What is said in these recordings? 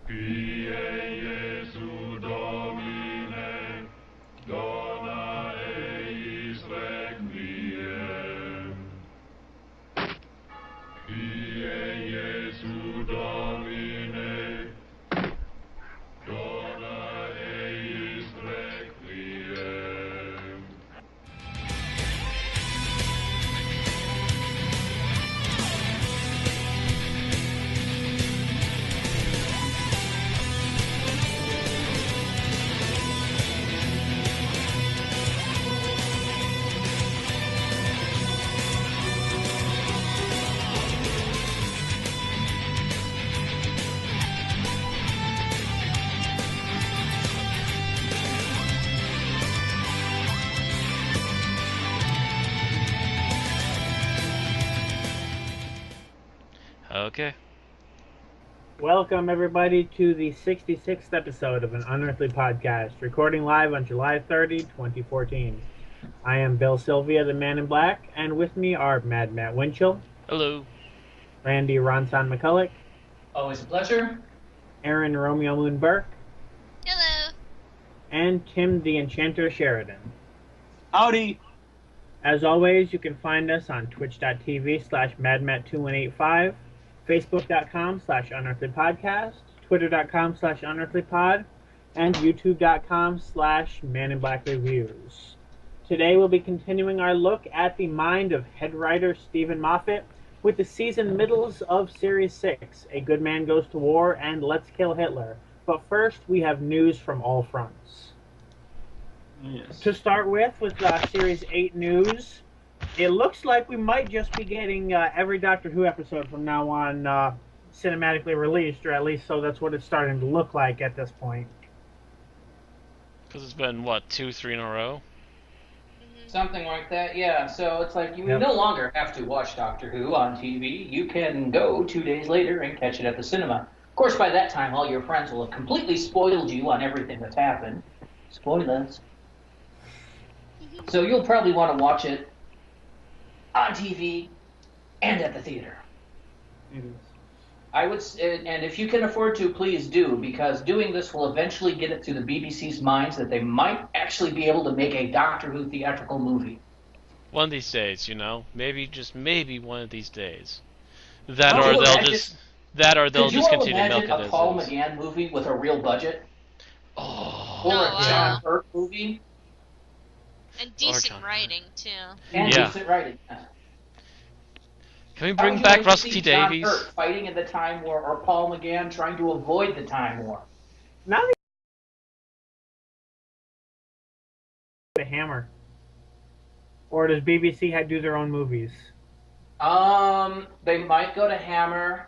Pie Jesu Domine, dona eis requiem. Pie Jesu Domine, dona eis requiem. Okay. Welcome, everybody, to the 66th episode of an Unearthly podcast, recording live on July 30, 2014. I am Bill Sylvia, the Man in Black, and with me are Mad Matt Winchell, Hello. Randy Ronson McCulloch, Always a pleasure. Aaron Romeo Moon Burke, Hello. and Tim the Enchanter Sheridan. Howdy. As always, you can find us on twitch.tv/madmat2185, facebook.com/unearthlypodcast, twitter.com/unearthlypod, and youtube.com/maninblackreviews. Today we'll be continuing our look at the mind of head writer Stephen Moffat with the season middles of Series 6, A Good Man Goes to War and Let's Kill Hitler. But first, we have news from all fronts. Yes. To start with Series 8 news, it looks like we might just be getting every Doctor Who episode from now on cinematically released, or at least so that's what it's starting to look like at this point. Because it's been, what, 2-3 in a row? Something like that, yeah. So it's like you Yep. no longer have to watch Doctor Who on TV. You can go 2 days later and catch it at the cinema. Of course, by that time, all your friends will have completely spoiled you on everything that's happened. Spoilers. So you'll probably want to watch it on TV and at the theater. I would, and if you can afford to, please do, because doing this will eventually get it to the BBC's minds that they might actually be able to make a Doctor Who theatrical movie. One of these days, you know? Maybe, just maybe one of these days. That Could or you they'll imagine- just... That or they'll Could you just all continue to milk imagine it a Paul as is. McGann movie with a real budget? Oh. Or a wow. John Hurt movie? And decent John writing, too. And Yeah. decent writing. Can we How bring would you back like to Russell see T. John Davies? Hurt fighting in the Time War, or Paul McGann trying to avoid the Time War? Now the Hammer. Or does BBC do their own movies? They might go to Hammer.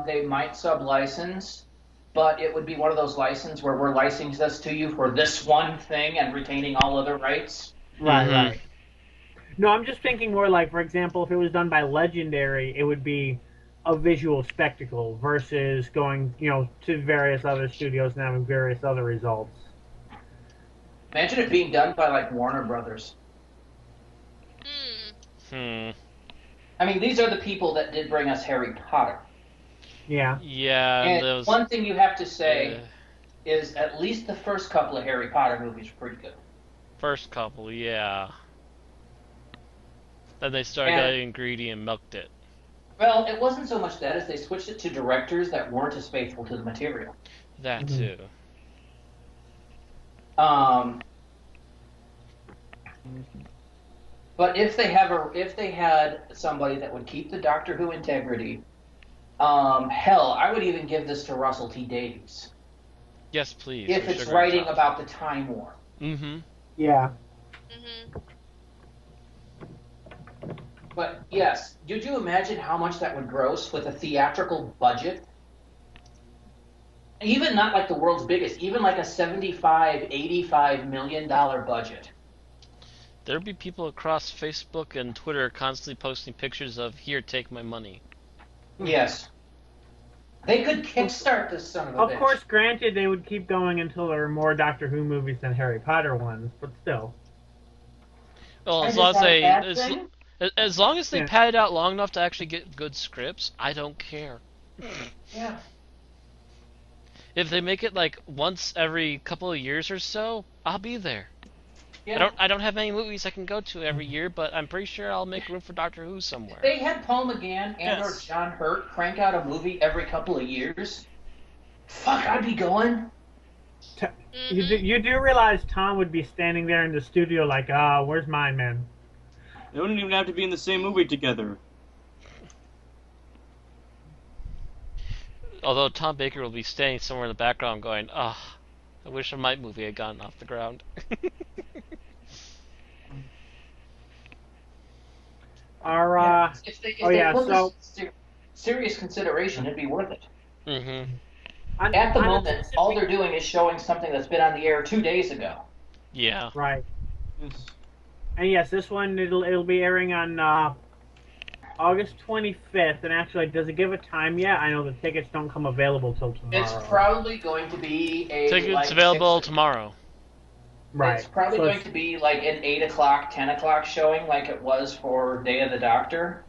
They might sub-license, but it would be one of those licenses where we're licensing this to you for this one thing and retaining all other rights. Right, Mhm. right. No, I'm just thinking more like, for example, if it was done by Legendary, it would be a visual spectacle versus going, to various other studios and having various other results. Imagine it being done by, like, Warner Brothers. Hmm. I mean, these are the people that did bring us Harry Potter. Yeah. Yeah, And those... one thing you have to say uh, is at least the first couple of Harry Potter movies were pretty good. first couple, yeah. Then they started And- getting greedy and milked it. Well, it wasn't so much that as they switched it to directors that weren't as faithful to the material. That Mhm. too. But if they had somebody that would keep the Doctor Who integrity, hell, I would even give this to Russell T. Davies Yes, please. if for it's Sugar and writing Tops. about the Time War. Mm-hmm. Yeah. But yes, did you imagine how much that would gross with a theatrical budget? Even not like the world's biggest, even like a $75, $85 million budget. There'd be people across Facebook and Twitter constantly posting pictures of, here, take my money. Yes. They could kickstart this son of a Of bitch. course, granted, they would keep going until there were more Doctor Who movies than Harry Potter ones, but still. Well, And as is long as that a they... bad As, thing? as long as they Yeah. pad it out long enough to actually get good scripts, I don't care. Yeah. If they make it like once every couple of years or so, I'll be there. Yeah. I don't have any movies I can go to every year, but I'm pretty sure I'll make room for Doctor Who somewhere. If they had Paul McGann and or Yes. John Hurt crank out a movie every couple of years, fuck, I'd be going. You do realize Tom would be standing there in the studio like, where's mine, man? They wouldn't even have to be in the same movie together. Although Tom Baker will be standing somewhere in the background going, I wish my movie had gotten off the ground. If they put this in serious consideration, it'd be worth it. Mm-hmm. At the moment, all they're doing is showing something that's been on the air 2 days ago. Yeah. Right. Yes. And yes, this one it'll be airing on August 25th. And actually, does it give a time yet? I know the tickets don't come available till tomorrow. It's probably going to be a Tickets available tomorrow. Right. It's probably going to be like an 8 o'clock, 10 o'clock showing, like it was for Day of the Doctor.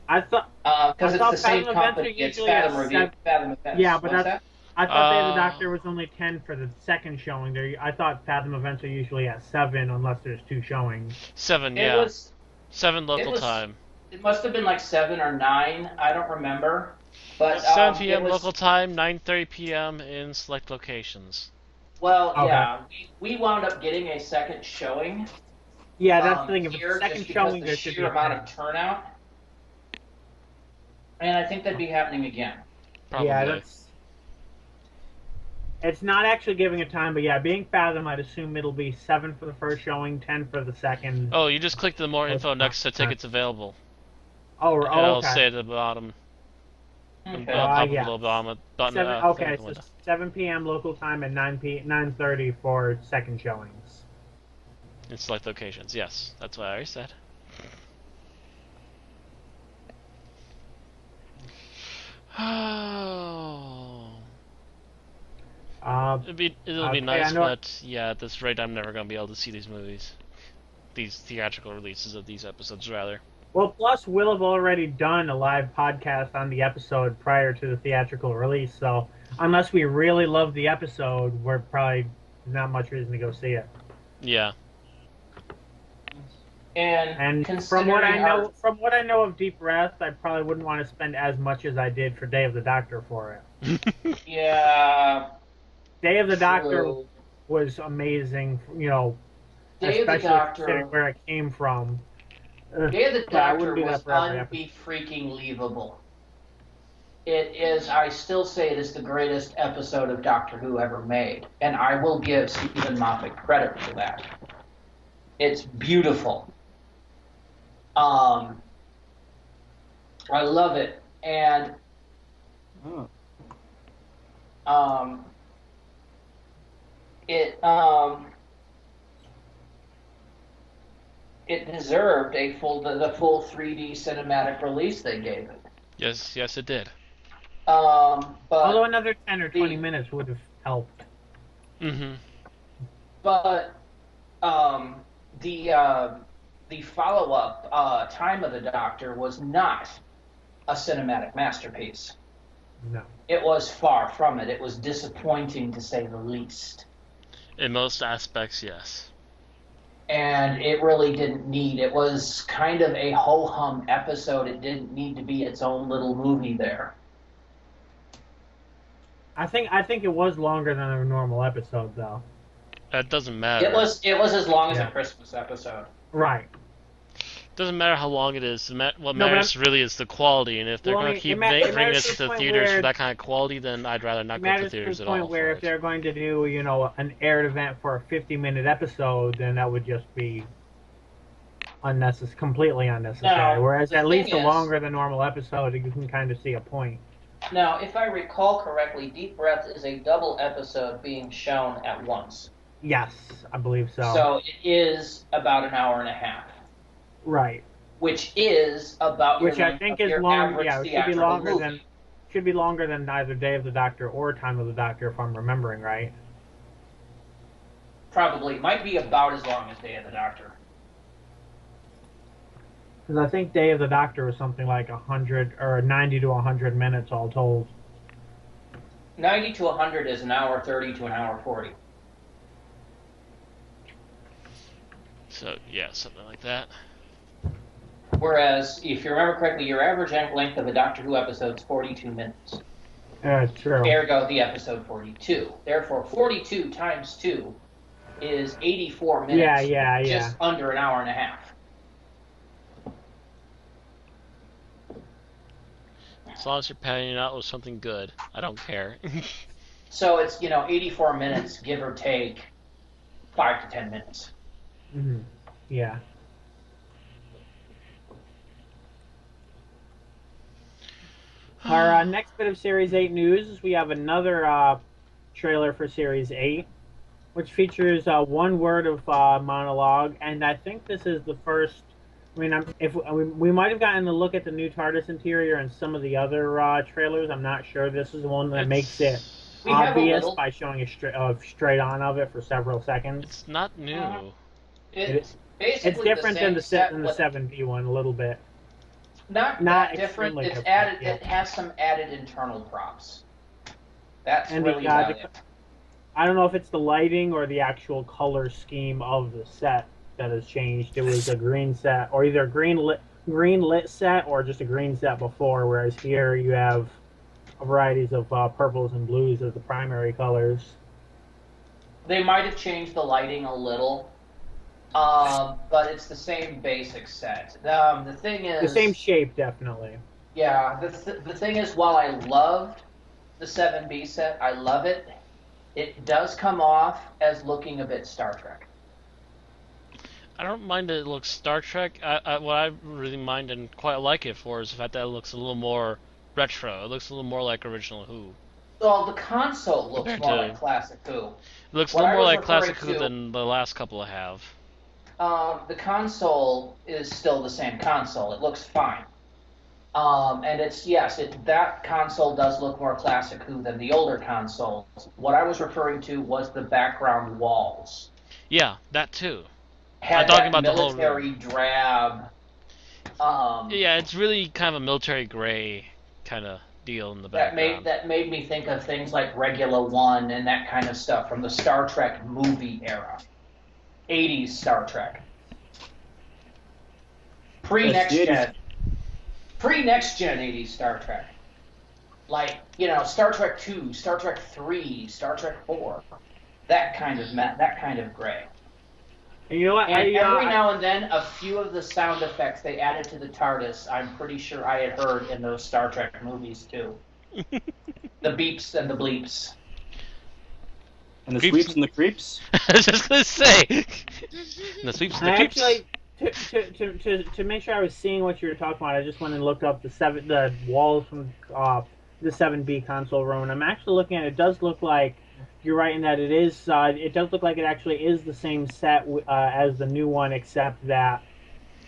I thought because it's the same Fathom company. Events It's are Fathom usually Review. at Fathom Events. Yeah, but What's that? I thought Day of the Doctor was only 10 for the second showing. I thought Fathom Events are usually at 7 unless there's 2 showings. 7, It yeah. was 7 local time. It must have been like 7 or 9. I don't remember. But 7 p.m. it was, local time, 9:30 p.m. in select locations. Well, Okay. yeah, we wound up getting a second showing. Yeah, that's the thing. If it's here, a second just because showing, the there should be sheer a amount thing. of turnout. And I think that'd be happening again. Probably. Yeah, it's not actually giving a time, but yeah, being Fathom, I'd assume it'll be 7 for the first showing, 10 for the second. Oh, you just click the more info next to tickets available. Oh, It'll okay. say at the bottom. Okay. Pop up a yeah. little button. 7, okay, thing in the so window. 7 p.m. local time and 9:30 for second showings. In select locations, yes. That's what I already said. Oh. It'll be Okay, nice, I know- but yeah, at this rate, I'm never gonna be able to see these movies. These theatrical releases of these episodes, rather. Well, plus we'll have already done a live podcast on the episode prior to the theatrical release, so unless we really love the episode, we're probably not much reason to go see it. Yeah. And from considering what I our- know of Deep Breath, I probably wouldn't want to spend as much as I did for Day of the Doctor for it. Yeah. Day of the Doctor True. was amazing, Day of the especially Doctor. considering where it came from. Day of the But I Doctor wouldn't do that was for every episode. unbe-freaking-leavable. It is, I still say it is the greatest episode of Doctor Who ever made, and I will give Stephen Moffat credit for that. It's beautiful. I love it, and Oh. it deserved the full 3D cinematic release they gave it. Yes, it did. But Although another 10 or 20 minutes would have helped. Mm-hmm. But the follow-up Time of the Doctor was not a cinematic masterpiece. No. It was far from it. It was disappointing, to say the least. In most aspects, yes. And it really didn't need. It was kind of a ho-hum episode. It didn't need to be its own little movie there. I think it was longer than a normal episode, though. That doesn't matter. It was as long as Yeah. a Christmas episode. Right. Doesn't matter how long it is. What No, but matters really is the quality. And if they're Well, going to keep it bringing matters this to the to point theaters where- for that kind of quality, then I'd rather not It go to matters to theaters the at all. point where for if it. they're going to do, an aired event for a 50-minute episode, then that would just be completely unnecessary. Now, Whereas the at least thing a is- longer than normal episode, you can kind of see a point. Now, if I recall correctly, Deep Breath is a double episode being shown at once. Yes, I believe so. So it is about an hour and a half, Right. which is about Which your I length think of is your long. average Yeah, it should be theatrical longer movie. than either Day of the Doctor or Time of the Doctor, if I'm remembering right. Probably might be about as long as Day of the Doctor. Because I think Day of the Doctor was something like 100 or 90 to 100 minutes all told. 90 to 100 is an hour 30 to an hour 40. So, yeah, something like that. Whereas, if you remember correctly, your average length of a Doctor Who episode is 42 minutes. True. Ergo, the episode 42. Therefore, 42 times 2 is 84 minutes. Yeah. Just under an hour and a half. As long as you're padding it out with something good, I don't care. So it's, 84 minutes, give or take 5 to 10 minutes. Mm-hmm. Yeah. Our next bit of Series 8 news is we have another trailer for Series 8, which features one word of monologue, and I think this is the first. I mean, we might have gotten a look at the new TARDIS interior and some of the other trailers. I'm not sure. This is the one that makes it obvious by showing a straight on of it for several seconds. It's not new. It's different than the set 7B one a little bit. Not different. It's different, added. yeah. It has some added internal props. That's And really about it. I don't know if it's the lighting or the actual color scheme of the set that has changed. It was a green set, or either a green lit set, or just a green set before. Whereas here you have varieties of purples and blues as the primary colors. They might have changed the lighting a little, but it's the same basic set. The thing is, the same shape, definitely. Yeah, the thing is, while I loved the 7B set, I love it. It does come off as looking a bit Star Trek. I don't mind that it looks Star Trek. What I really mind and quite like it for is the fact that it looks a little more retro. It looks a little more like original Who. Well, the console looks Compared more to- like classic Who. It looks a What little I more was like classic referring Who to- than the last couple I have. The console is still the same console. It looks fine. And that console does look more classic Who than the older consoles. What I was referring to was the background walls. Yeah, that too. Had I'm talking that about the whole room. military drab. Yeah, it's really kind of a military gray kind of deal in the That background. made me think of things like Regula One and that kind of stuff from the Star Trek movie era, 80s Star Trek, pre-next gen 80s Star Trek, like Star Trek 2, Star Trek 3, Star Trek 4, that kind of gray. And you know what? And every now and then, a few of the sound effects they added to the TARDIS, I'm pretty sure I had heard in those Star Trek movies too. The beeps and the bleeps. And the Creeps. sweeps and the creeps. I was just gonna say. The sweeps and the I creeps. actually, to make sure I was seeing what you were talking about, I just went and looked up the walls from the 7B console room, and I'm actually looking at it. It does look like you're right in that it is. It does look like it actually is the same set as the new one, except that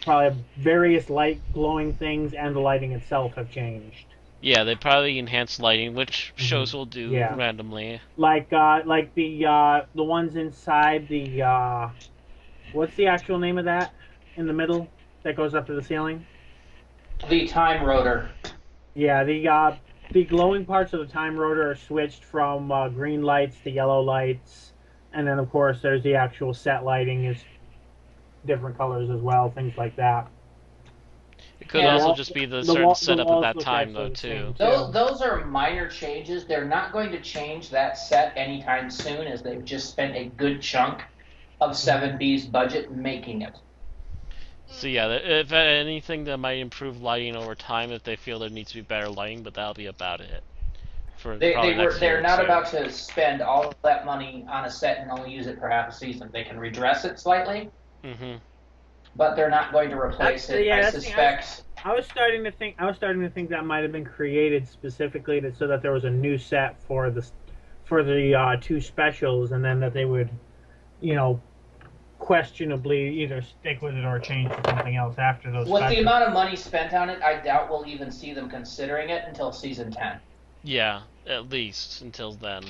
probably various light glowing things and the lighting itself have changed. Yeah, they probably enhanced lighting, which shows will do Yeah. randomly. Like the ones inside the what's the actual name of that in the middle that goes up to the ceiling? The time rotor. Yeah, the glowing parts of the time rotor are switched from green lights to yellow lights, and then of course there's the actual set lighting is different colors as well, things like that. It could Yeah, also wall- just be the the certain wall- the setup walls at that look time, actually though, the same. too. Those are minor changes. They're not going to change that set anytime soon, as they've just spent a good chunk of 7B's budget making it. So yeah, if anything, that might improve lighting over time if they feel there needs to be better lighting, but that'll be about it. For probably next year They're or not two. about to spend all of that money on a set and only use it for half a season. They can redress it slightly, Mm-hmm. but they're not going to replace That's- it. yeah, I that's the- suspect. I was starting to think that might have been created specifically so that there was a new set for the two specials, and then that they would, questionably either stick with it or change to something else after those. With the specials. amount of money spent on it, I doubt we'll even see them considering it until season 10. Yeah, at least until then.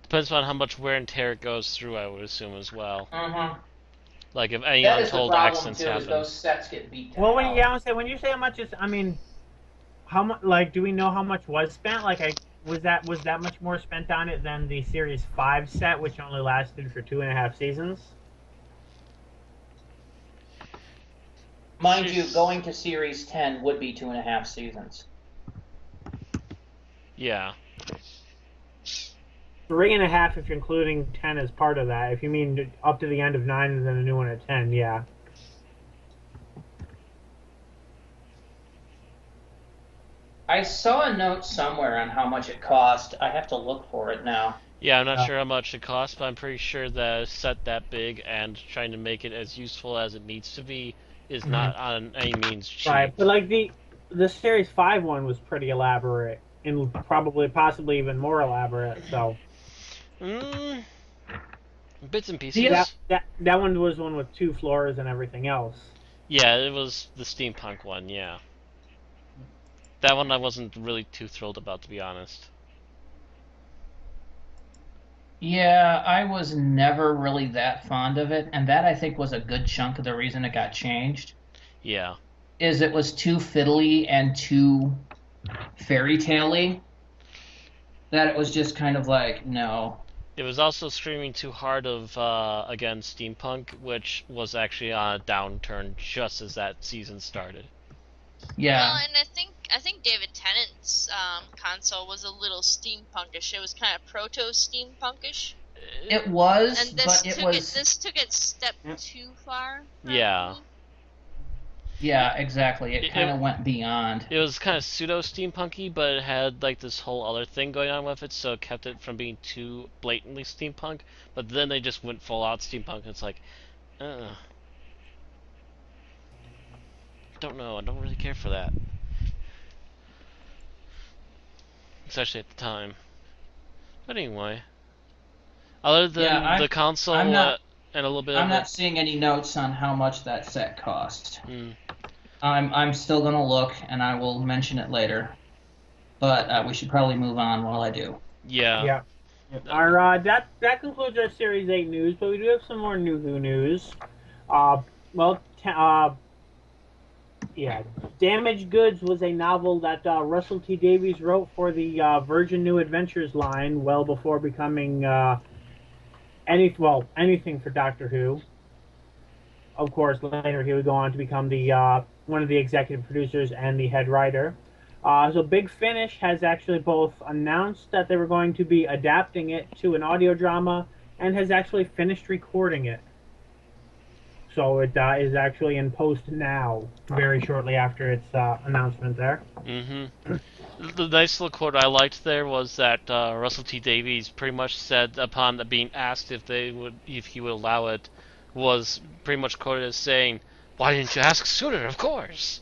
Depends on how much wear and tear it goes through, I would assume as well. Mm-hmm. Like if any That is the untold problem accidents too. Is happen. those sets get beat down. Well, when you say how much is, I mean, how much? Like, do we know how much was spent? Like, was that much more spent on it than the Series 5 set, which only lasted for 2.5 seasons? Mind you, going to Series 10 would be 2.5 seasons. Yeah. 3.5 if you're including 10 as part of that. If you mean up to the end of 9 and then a new one at 10, yeah. I saw a note somewhere on how much it cost. I have to look for it now. Yeah, I'm not Yeah. sure how much it costs, but I'm pretty sure that a set that big and trying to make it as useful as it needs to be is not on any means cheap. Right, but like the Series 5 one was pretty elaborate and possibly even more elaborate. So Mm, bits and pieces. Yeah. that one was one with 2 floors and everything else. Yeah, it was the steampunk one, yeah. That one I wasn't really too thrilled about, to be honest. Yeah, I was never really that fond of it, and that I think was a good chunk of the reason it got changed. Yeah. Is it was too fiddly and too fairy tale-y that it was just kind of like, no. It was also streaming too hard of, again, steampunk, which was actually on a downturn just as that season started. Yeah. Well, and I think David Tennant's console was a little steampunkish. It was kind of proto steampunkish, It was, and this but it took was... it this took it step too far. Yeah. probably. Yeah, exactly. It It- kind of went beyond. It was kind of pseudo steampunky, but it had like this whole other thing going on with it, so it kept it from being too blatantly steampunk. But then they just went full out steampunk, and it's like, don't know. I don't really care for that, especially at the time. But anyway, other than Yeah, the console I'm not- and a little bit I'm of not seeing any notes on how much that set cost. Mm. I'm still gonna look, and I will mention it later. But we should probably move on while I do. Yeah. Our that concludes our Series 8 news, but we do have some more new Who news. Damaged Goods was a novel that Russell T Davies wrote for the Virgin New Adventures line well before becoming anything for Doctor Who. Of course, later he would go on to become the one of the executive producers and the head writer. So Big Finish has actually both announced that they were going to be adapting it to an audio drama and has actually finished recording it. So it is actually in post now, very shortly after its announcement there. Mm-hmm. The nice little quote I liked there was that Russell T Davies pretty much said upon being asked if he would allow it, was pretty much quoted as saying, "Why didn't you ask sooner? Of course."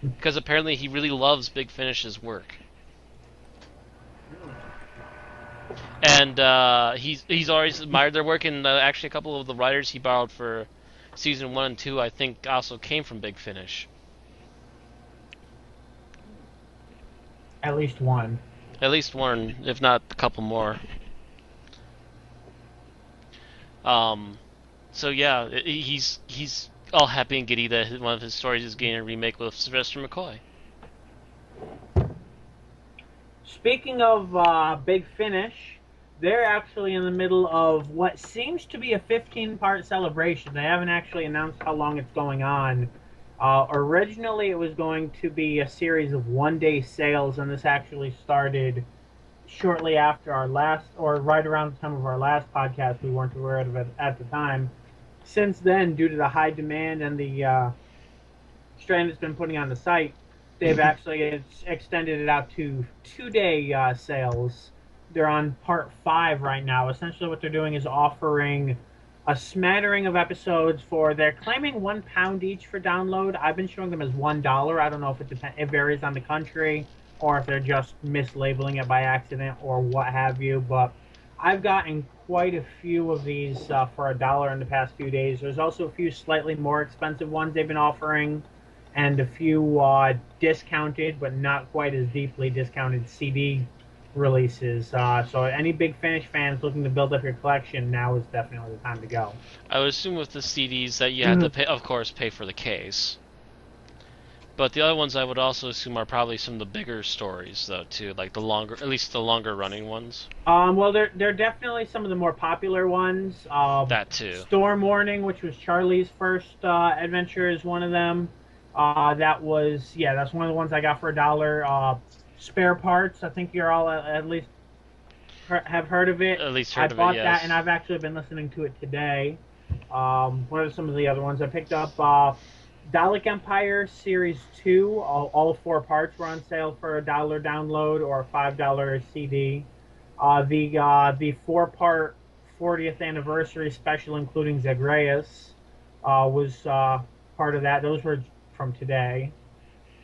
Because apparently he really loves Big Finish's work. And he's always admired their work, and actually a couple of the writers he borrowed for season 1 and 2 I think also came from Big Finish. At least one. At least one, if not a couple more. So yeah, he's all happy and giddy that one of his stories is getting a remake with Sylvester McCoy. Speaking of Big Finish, they're actually in the middle of what seems to be a 15-part celebration. They haven't actually announced how long it's going on. Originally, it was going to be a series of one-day sales, and this actually started shortly after our last, or right around the time of our last podcast. We weren't aware of it at the time. Since then, due to the high demand and the strain it's been putting on the site, they've actually extended it out to 2-day sales. They're on part 5 right now. Essentially what they're doing is offering a smattering of episodes they're claiming £1 each for download. I've been showing them as $1. I don't know if it varies on the country or if they're just mislabeling it by accident or what have you, but I've gotten quite a few of these for $1 in the past few days. There's also a few slightly more expensive ones they've been offering, and a few discounted but not quite as deeply discounted CD releases. So any Big Finish fans looking to build up your collection, now is definitely the time to go. I would assume with the CDs that you have to pay, of course, pay for the case. But the other ones I would also assume are probably some of the bigger stories, though, too, like at least the longer running ones. Well, they're definitely some of the more popular ones. That too. Storm Warning, which was Charlie's first adventure, is one of them. That's one of the ones I got for $1. Spare Parts, I think you're all at least have heard of it. At least I heard of it, bought yes. that, and I've actually been listening to it today. What are some of the other ones I picked up? Dalek Empire Series 2, all 4 parts were on sale for $1 download or a $5 CD. The 4-part 40th anniversary special, including Zagreus, was part of that. Those were from today.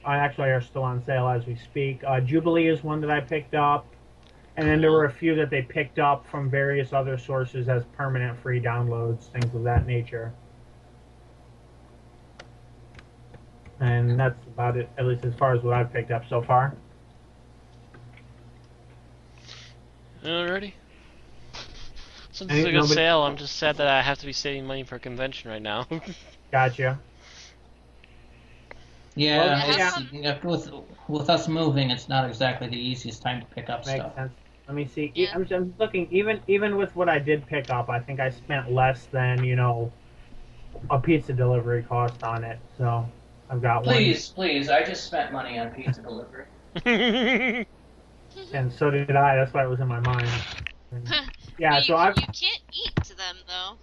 Actually, are still on sale as we speak. Jubilee is one that I picked up. And then there were a few that they picked up from various other sources as permanent free downloads, things of that nature. And that's about it, at least as far as what I've picked up so far. Alrighty. Something's a good sale. I'm just sad that I have to be saving money for a convention right now. Gotcha. Yeah, with us moving, it's not exactly the easiest time to pick up Makes stuff. sense. Let me see. Yeah. I'm just looking. Even with what I did pick up, I think I spent less than a pizza delivery cost on it. So I've got Please, I just spent money on pizza delivery. one, and so did I. That's why it was in my mind. And, yeah. So you can't eat to them though.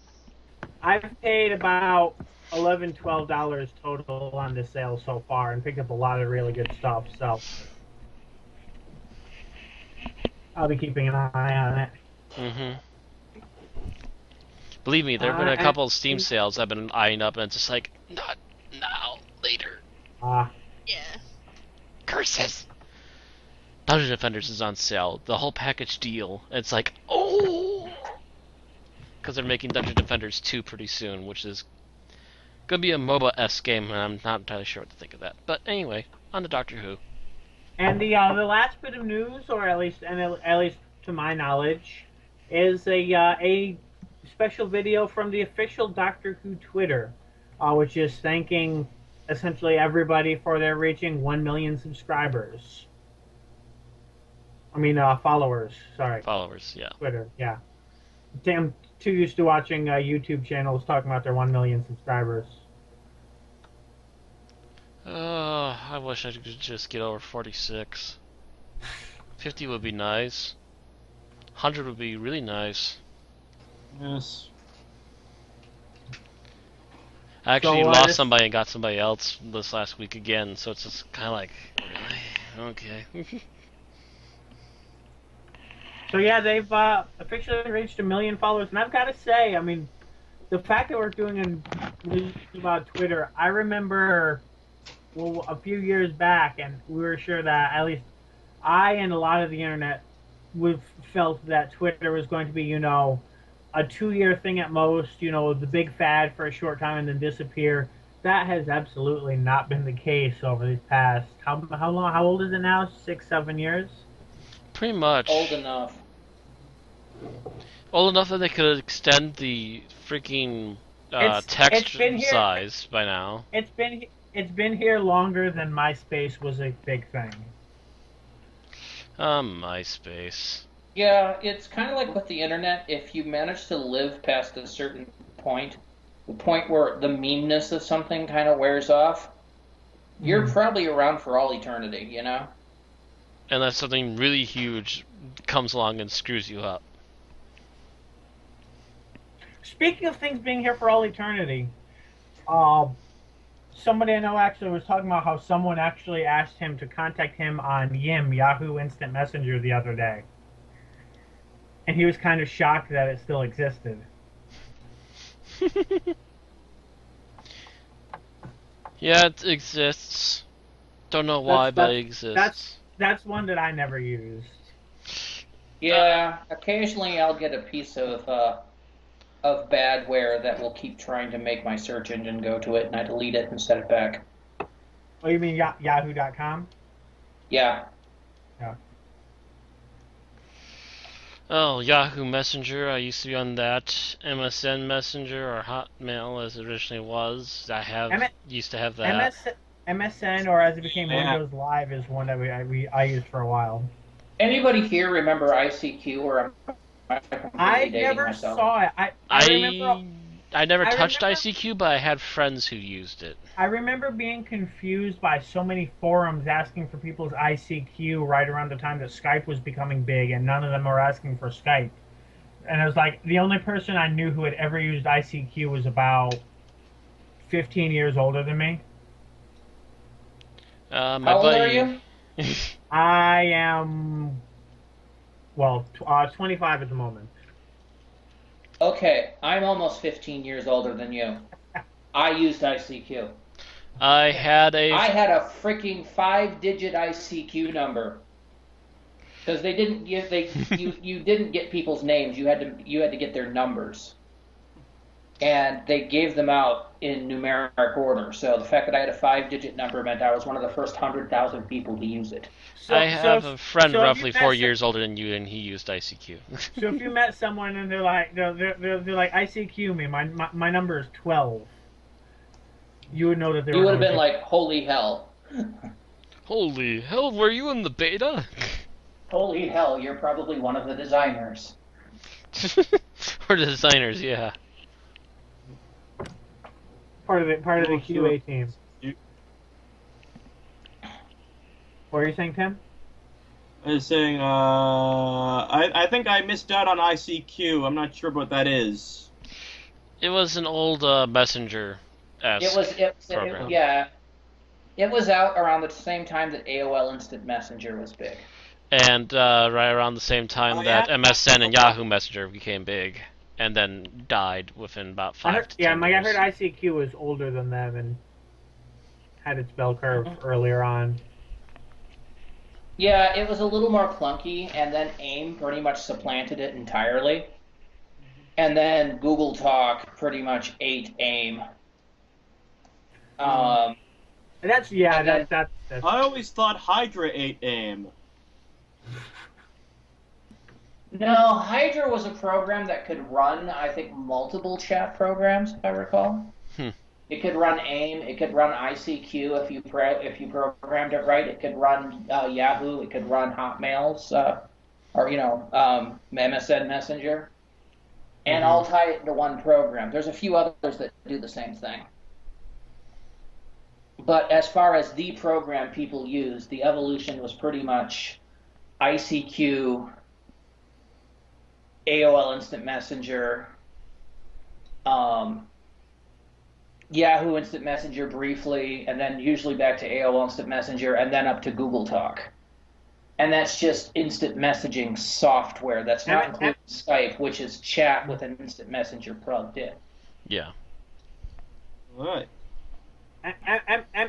I've paid about $11-12 total on the sale so far, and picked up a lot of really good stuff. So I'll be keeping an eye on it. Mm-hmm. Believe me, there have been a couple of Steam sales I've been eyeing up, and it's just like, not now, later. Yeah. Curses! Dungeon Defenders is on sale. The whole package deal. And it's like, oh! Because they're making Dungeon Defenders 2 pretty soon, which is going to be a MOBA-esque game, and I'm not entirely sure what to think of that. But anyway, on to Doctor Who. And the last bit of news, or at least to my knowledge, is a special video from the official Doctor Who Twitter, which is thanking essentially everybody for their reaching 1 million subscribers. I mean, followers. Sorry. Followers, yeah. Twitter, yeah. I'm too used to watching YouTube channels talking about their 1 million subscribers. I wish I could just get over 46. 50 would be nice. 100 would be really nice. Yes. I actually So, lost somebody and got somebody else this last week again, so it's just kind of like, really? Okay. So yeah, they've officially reached 1 million followers, and I've got to say, I mean, the fact that we're doing a news about Twitter, I remember, well, a few years back, and we were sure that at least I and a lot of the internet felt that Twitter was going to be, a 2-year thing at most, the big fad for a short time and then disappear. That has absolutely not been the case over these past, how long, how old is it now? 6-7 years? Pretty much. Old enough. Old enough that they could extend the freaking text size by now. It's been here longer than MySpace was a big thing. MySpace. Yeah, it's kind of like with the internet. If you manage to live past a certain point, the point where the meanness of something kind of wears off, you're probably around for all eternity, Unless something really huge comes along and screws you up. Speaking of things being here for all eternity, somebody I know actually was talking about how someone actually asked him to contact him on Yahoo Instant Messenger the other day. And he was kind of shocked that it still existed. Yeah, it exists. Don't know why, but it exists. That's one that I never used. Yeah, occasionally I'll get a piece of badware that will keep trying to make my search engine go to it, and I delete it and set it back. Oh, you mean Yahoo.com? Yeah. Yeah. Oh, Yahoo Messenger, I used to be on that. MSN Messenger, or Hotmail as it originally was. I used to have that. MSN, or as it became Yeah. Windows Live, is one that I used for a while. Anybody here remember ICQ, or am I completely I dating never myself? saw it. I remember. I never I touched remember- ICQ, but I had friends who used it. I remember being confused by so many forums asking for people's ICQ right around the time that Skype was becoming big, and none of them were asking for Skype. And it was like the only person I knew who had ever used ICQ was about 15 years older than me. My How old buddy. are you? I am, well, 25 at the moment. Okay, I'm almost 15 years older than you. I used ICQ. I had a. I had a freaking 5-digit ICQ number because they didn't give you didn't get people's names. You had to get their numbers, and they gave them out in numeric order. So the fact that I had a 5-digit number meant I was one of the first 100,000 people to use it. I have a friend so if roughly you met 4 years older than you, and he used ICQ. So if you met someone and they're like ICQ me, my number is 12. You would know that they You were. would have been like, holy hell. Holy hell, were you in the beta? Holy hell, you're probably one of the designers. Or designers, yeah. part of the Oh, sure. QA team. What are you saying, Tim? I was saying, I think I missed out on ICQ. I'm not sure what that is. It was an old messenger. Yeah. It was out around the same time that AOL Instant Messenger was big. And right around the same time Oh, that yeah? MSN and Yahoo Messenger became big, and then died within about 5 to 10 I years. heard ICQ was older than them and had its bell curve earlier on. Yeah, it was a little more clunky, and then AIM pretty much supplanted it entirely. And then Google Talk pretty much ate AIM. That's I always thought Hydra ate AIM. No, Hydra was a program that could run, I think, multiple chat programs, if I recall. It could run AIM, it could run ICQ if you programmed it right. It could run Yahoo, it could run Hotmail's, MSN Messenger. And all tie it into one program. There's a few others that do the same thing. But as far as the program people use, the evolution was pretty much ICQ, AOL Instant Messenger, Yahoo Instant Messenger briefly, and then usually back to AOL Instant Messenger, and then up to Google Talk. And that's just instant messaging software. That's not including Skype, which is chat with an instant messenger plugged in. Yeah. All right.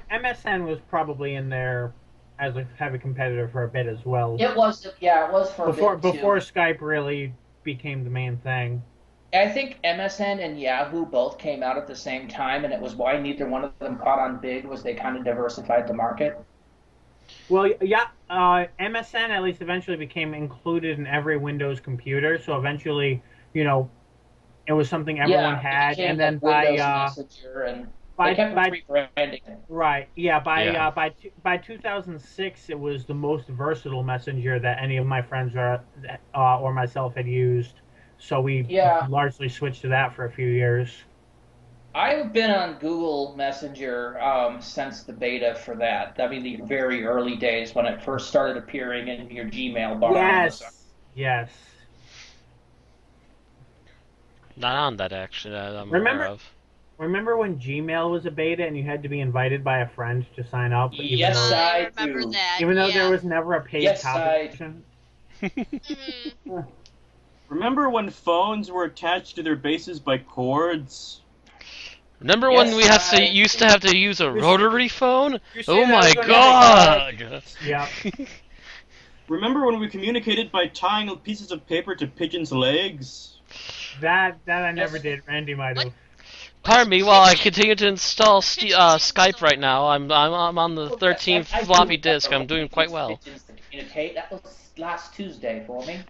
MSN was probably in there as a heavy competitor for a bit as well. It was for a bit too. Before Skype really became the main thing. I think MSN and Yahoo both came out at the same time, and it was why neither one of them caught on big, was they kind of diversified the market. Well, yeah, MSN at least eventually became included in every Windows computer, so eventually, it was something everyone had, and then Windows Messenger, and they kept rebranding it. Right, yeah, by 2006, it was the most versatile messenger that any of my friends or myself had used, so we largely switched to that for a few years. I've been on Google Messenger since the beta for that. I mean, the very early days when it first started appearing in your Gmail bar. Yes. Not on that, actually, that I'm aware of. Remember when Gmail was a beta and you had to be invited by a friend to sign up? Yes, I remember do. that. Even though there was never a paid copy. Remember when phones were attached to their bases by cords? Remember when we used to have to use a rotary phone? Oh my god! Yeah. Remember when we communicated by tying pieces of paper to pigeons' legs? That I never did. Randy might have. Pardon me, while I continue to install Skype right now, I'm on the 13th floppy disk. I'm doing quite well. That was last Tuesday for me.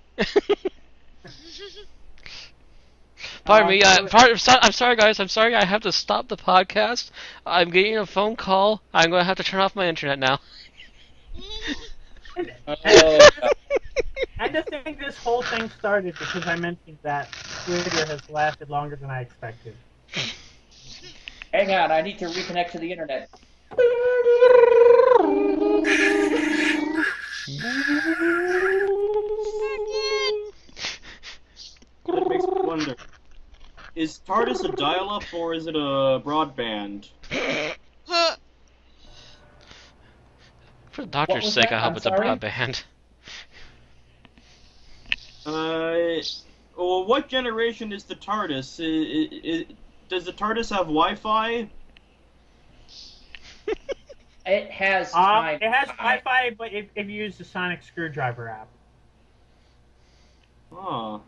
Pardon me. I'm sorry, guys. I'm sorry. I have to stop the podcast. I'm getting a phone call. I'm going to have to turn off my internet now. Oh, And to think this whole thing started because I mentioned that Twitter has lasted longer than I expected. Hang on, I need to reconnect to the internet. that makes me wonder. Is TARDIS a dial-up or is it a broadband? For the doctor's was sake, that? I hope I'm it's a sorry? broadband. Well, what generation is the TARDIS? Does the TARDIS have Wi-Fi? It has time. It has Wi-Fi, but if you use the Sonic Screwdriver app. Oh.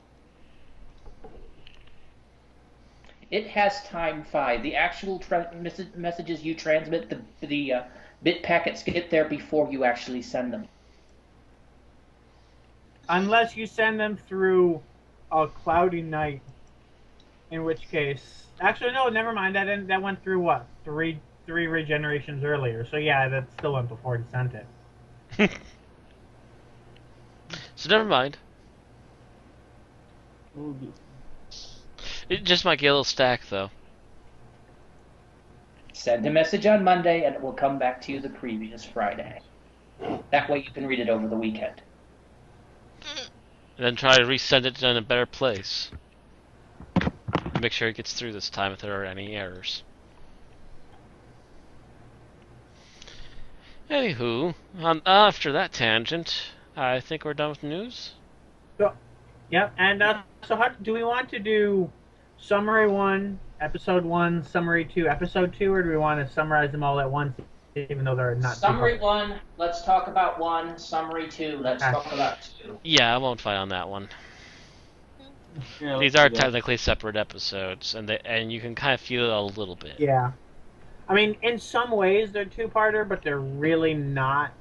It has time phi. The actual messages you transmit, the bit packets get there before you actually send them. Unless you send them through a cloudy night, in which case... Actually, no, never mind. That went through, what, three regenerations earlier. So yeah, that still went before he sent it. So never mind. It just might get a little stack, though. Send a message on Monday, and it will come back to you the previous Friday. That way you can read it over the weekend. And then try to resend it in a better place. Make sure it gets through this time if there are any errors. Anywho, after that tangent, I think we're done with news. So, yep, and so how do we want to do Summary 1, Episode 1, Summary 2, Episode 2, or do we want to summarize them all at once, even though they're not... Summary 1, let's talk about 1. Summary 2, let's talk about 2. Yeah, I won't fight on that one. Yeah, These are technically separate episodes, and you can kind of feel it a little bit. Yeah. I mean, in some ways they're two-parter, but they're really not.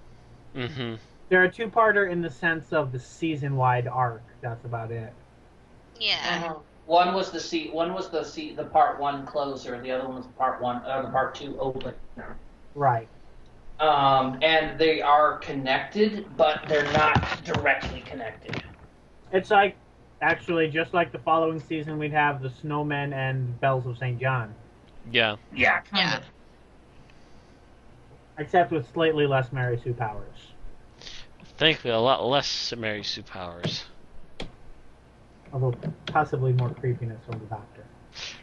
Mm-hmm. They're a two-parter in the sense of the season-wide arc. That's about it. Yeah. One was the part 1 closer, the other one was the part 2 opener. Right. And they are connected, but they're not directly connected. It's like, actually, just like the following season, we'd have the Snowmen and Bells of St. John. Yeah. Yeah, kind of. Except with slightly less Mary Sue powers. Thankfully, a lot less Mary Sue powers. Although, possibly more creepiness from the Doctor.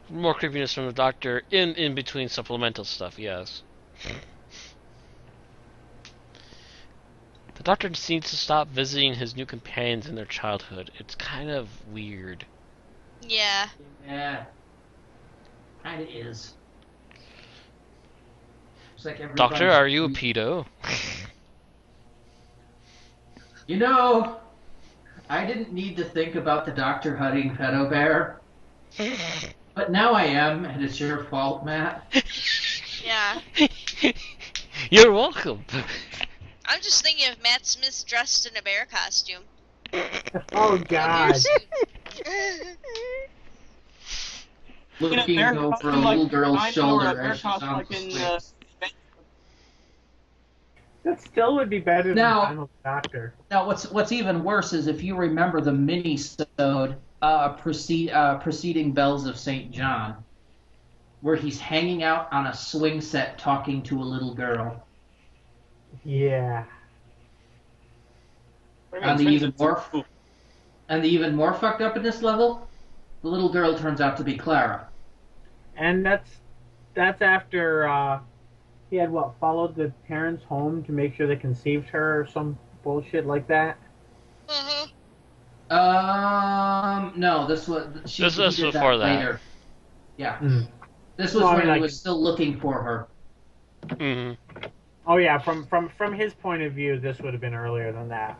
More creepiness from the Doctor in between supplemental stuff, yes. The Doctor needs to stop visiting his new companions in their childhood. It's kind of weird. Yeah. Yeah. Kind of is. It's like Doctor, are you a pedo? You know, I didn't need to think about the Doctor hunting pedo bear. But now I am, and it's your fault, Matt. Yeah. You're welcome. I'm just thinking of Matt Smith dressed in a bear costume. Oh, God. Looking over a little girl's shoulder as she's on the swings. That still would be better than Now- the final Doctor. Now, what's even worse is if you remember the mini-sode preceding Bells of St. John, where he's hanging out on a swing set talking to a little girl. Yeah. And the even more fucked up in this level, the little girl turns out to be Clara. And that's after he had followed the parents home to make sure they conceived her or some bullshit like that. No, this was This was did before that. later. Yeah, Mm. this was Well, I when mean, he like- was still looking for her. Mm-hmm. Oh yeah, from his point of view, this would have been earlier than that.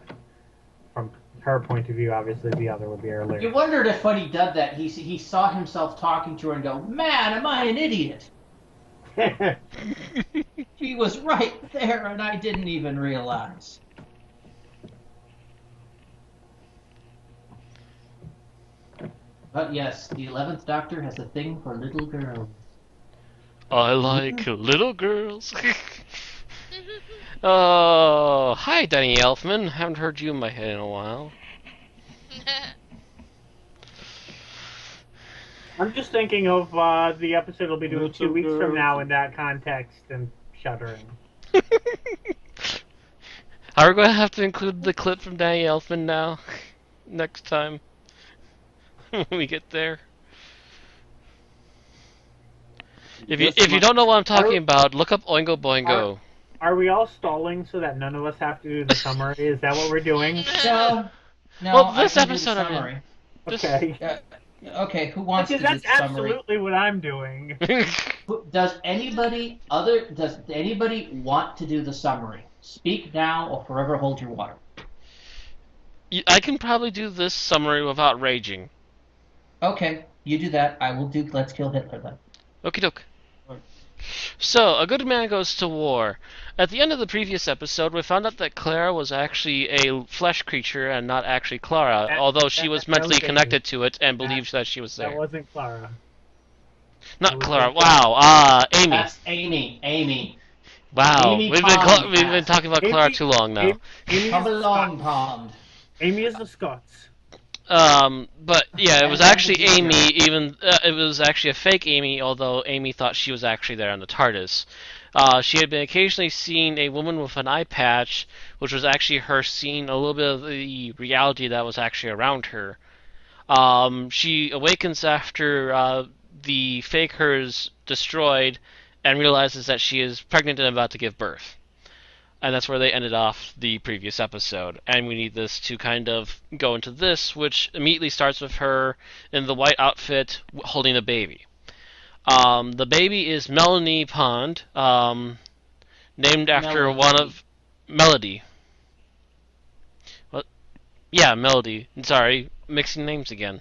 From her point of view, obviously the other would be You earlier. wondered if when he did that, he saw himself talking to her and go, "Man, am I an idiot? He was right there, and I didn't even realize." But yes, the 11th Doctor has a thing for little girls. I like little girls. Oh, hi, Danny Elfman. Haven't heard you in my head in a while. I'm just thinking of the episode we'll be doing Little 2 weeks from girls. now in that context and shuddering. Are we going to have to include the clip from Danny Elfman now? Next time? When we get there? If you don't know what I'm talking about, look up Oingo Boingo. Are we all stalling so that none of us have to do the summary? Is that what we're doing? No, Well, this I can do the episode, I mean- summary. Okay. Okay, who wants Because to do that's the summary? absolutely what I'm doing. Does anybody want to do the summary? Speak now or forever hold your water. I can probably do this summary without raging. Okay, you do that. I will do Let's Kill Hitler then. Okie doke. So, a good man goes to war. At the end of the previous episode, we found out that Clara was actually a flesh creature and not actually Clara, although she was mentally was Amy. connected to it and believed that she was That there. wasn't Clara. Not that was Clara. Amy. Wow. Amy. That's Amy. Wow. Amy We've Pond, been yes. talking about Clara too long now. Amy Come is the along, Scots. Pond. Amy is the Scots. But yeah, it was And actually then the Amy. Even it was actually a fake Amy, although Amy thought she was actually there on the TARDIS. She had been occasionally seeing a woman with an eye patch, which was actually her seeing a little bit of the reality that was actually around her. She awakens after the fake her is destroyed, and realizes that she is pregnant and about to give birth. And that's where they ended off the previous episode. And we need this to kind of go into this, which immediately starts with her in the white outfit holding a baby. The baby is Melanie Pond, named after Melody. one of... Melody. What? Yeah, Melody. Sorry, mixing names again.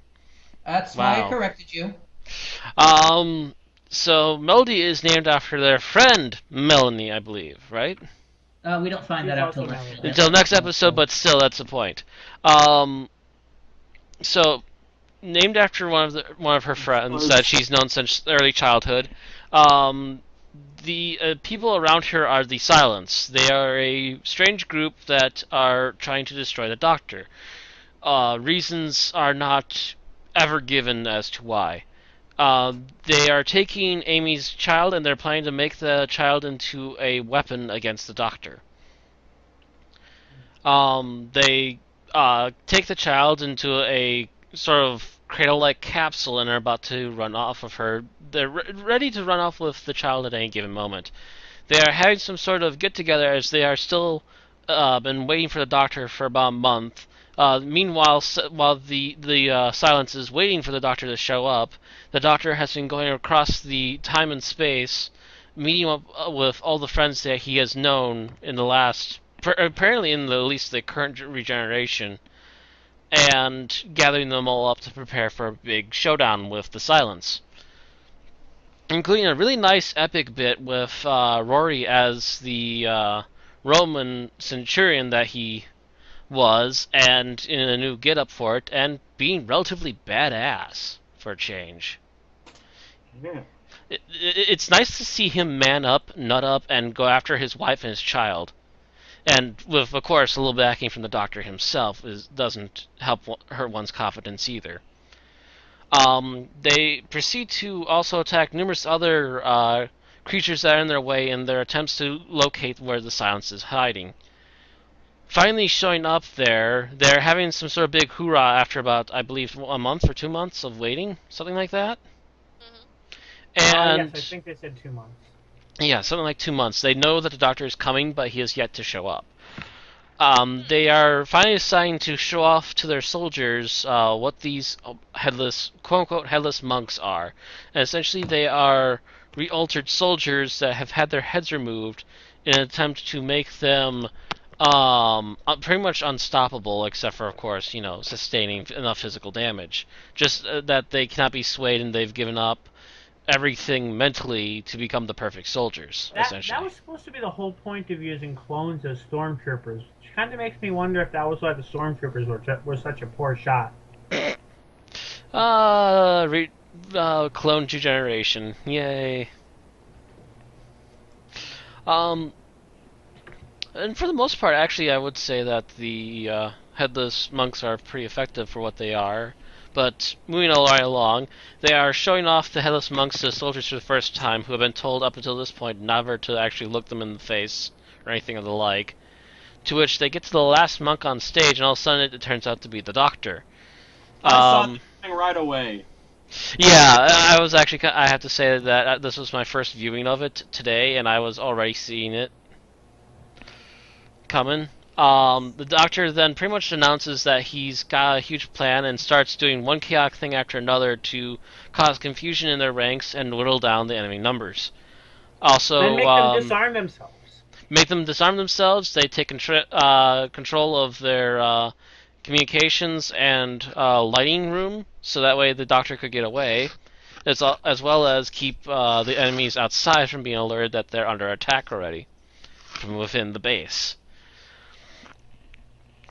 That's why Wow. I corrected you. So Melody is named after their friend Melanie, I believe, right? We don't find She's that out also till Melody. next Until next episode, but still, that's the point. So named after one of her friends that she's known since early childhood. The people around her are the Silence. They are a strange group that are trying to destroy the Doctor. Reasons are not ever given as to why. They are taking Amy's child and they're planning to make the child into a weapon against the Doctor. They take the child into a sort of cradle-like capsule and are about to run off of her. They're ready to run off with the child at any given moment. They are having some sort of get-together as they are still been waiting for the Doctor for about a month. Meanwhile, while the Silence is waiting for the Doctor to show up, the Doctor has been going across the time and space, meeting up with all the friends that he has known in the last, apparently in at least the current regeneration, and gathering them all up to prepare for a big showdown with the Silence. Including a really nice epic bit with Rory as the Roman centurion that he was, and in a new get-up for it, and being relatively badass for a change. Yeah. It's nice to see him man up, nut up, and go after his wife and his child. And with, of course, a little backing from the Doctor himself doesn't help hurt one's confidence either. They proceed to also attack numerous other creatures that are in their way in their attempts to locate where the Silence is hiding. Finally showing up there, they're having some sort of big hoorah after about, I believe, a month or 2 months of waiting, something like that. And yes, I think they said 2 months. yeah, something like 2 months. They know that the Doctor is coming, but he has yet to show up. They are finally deciding to show off to their soldiers what these headless, quote-unquote, headless monks are. And essentially they are re-altered soldiers that have had their heads removed in an attempt to make them pretty much unstoppable, except for, of course, sustaining enough physical damage. Just that they cannot be swayed and they've given up everything mentally to become the perfect soldiers, essentially. That was supposed to be the whole point of using clones as stormtroopers, which kind of makes me wonder if that was why the stormtroopers were such a poor shot. Clone degeneration. Yay. Um, and for the most part, actually, I would say that the headless monks are pretty effective for what they are. But moving right along, they are showing off the headless monks to the soldiers for the first time, who have been told up until this point never to actually look them in the face or anything of the like. To which they get to the last monk on stage, and all of a sudden it turns out to be the Doctor. I saw this thing right away. Yeah, I was actually. I have to say that this was my first viewing of it today, and I was already seeing it coming. The Doctor then pretty much announces that he's got a huge plan and starts doing one chaotic thing after another to cause confusion in their ranks and whittle down the enemy numbers. Also, And make them disarm themselves. Make them disarm themselves. They take control of their communications and lighting room, so that way the Doctor could get away, as well as keep the enemies outside from being alerted that they're under attack already from within the base.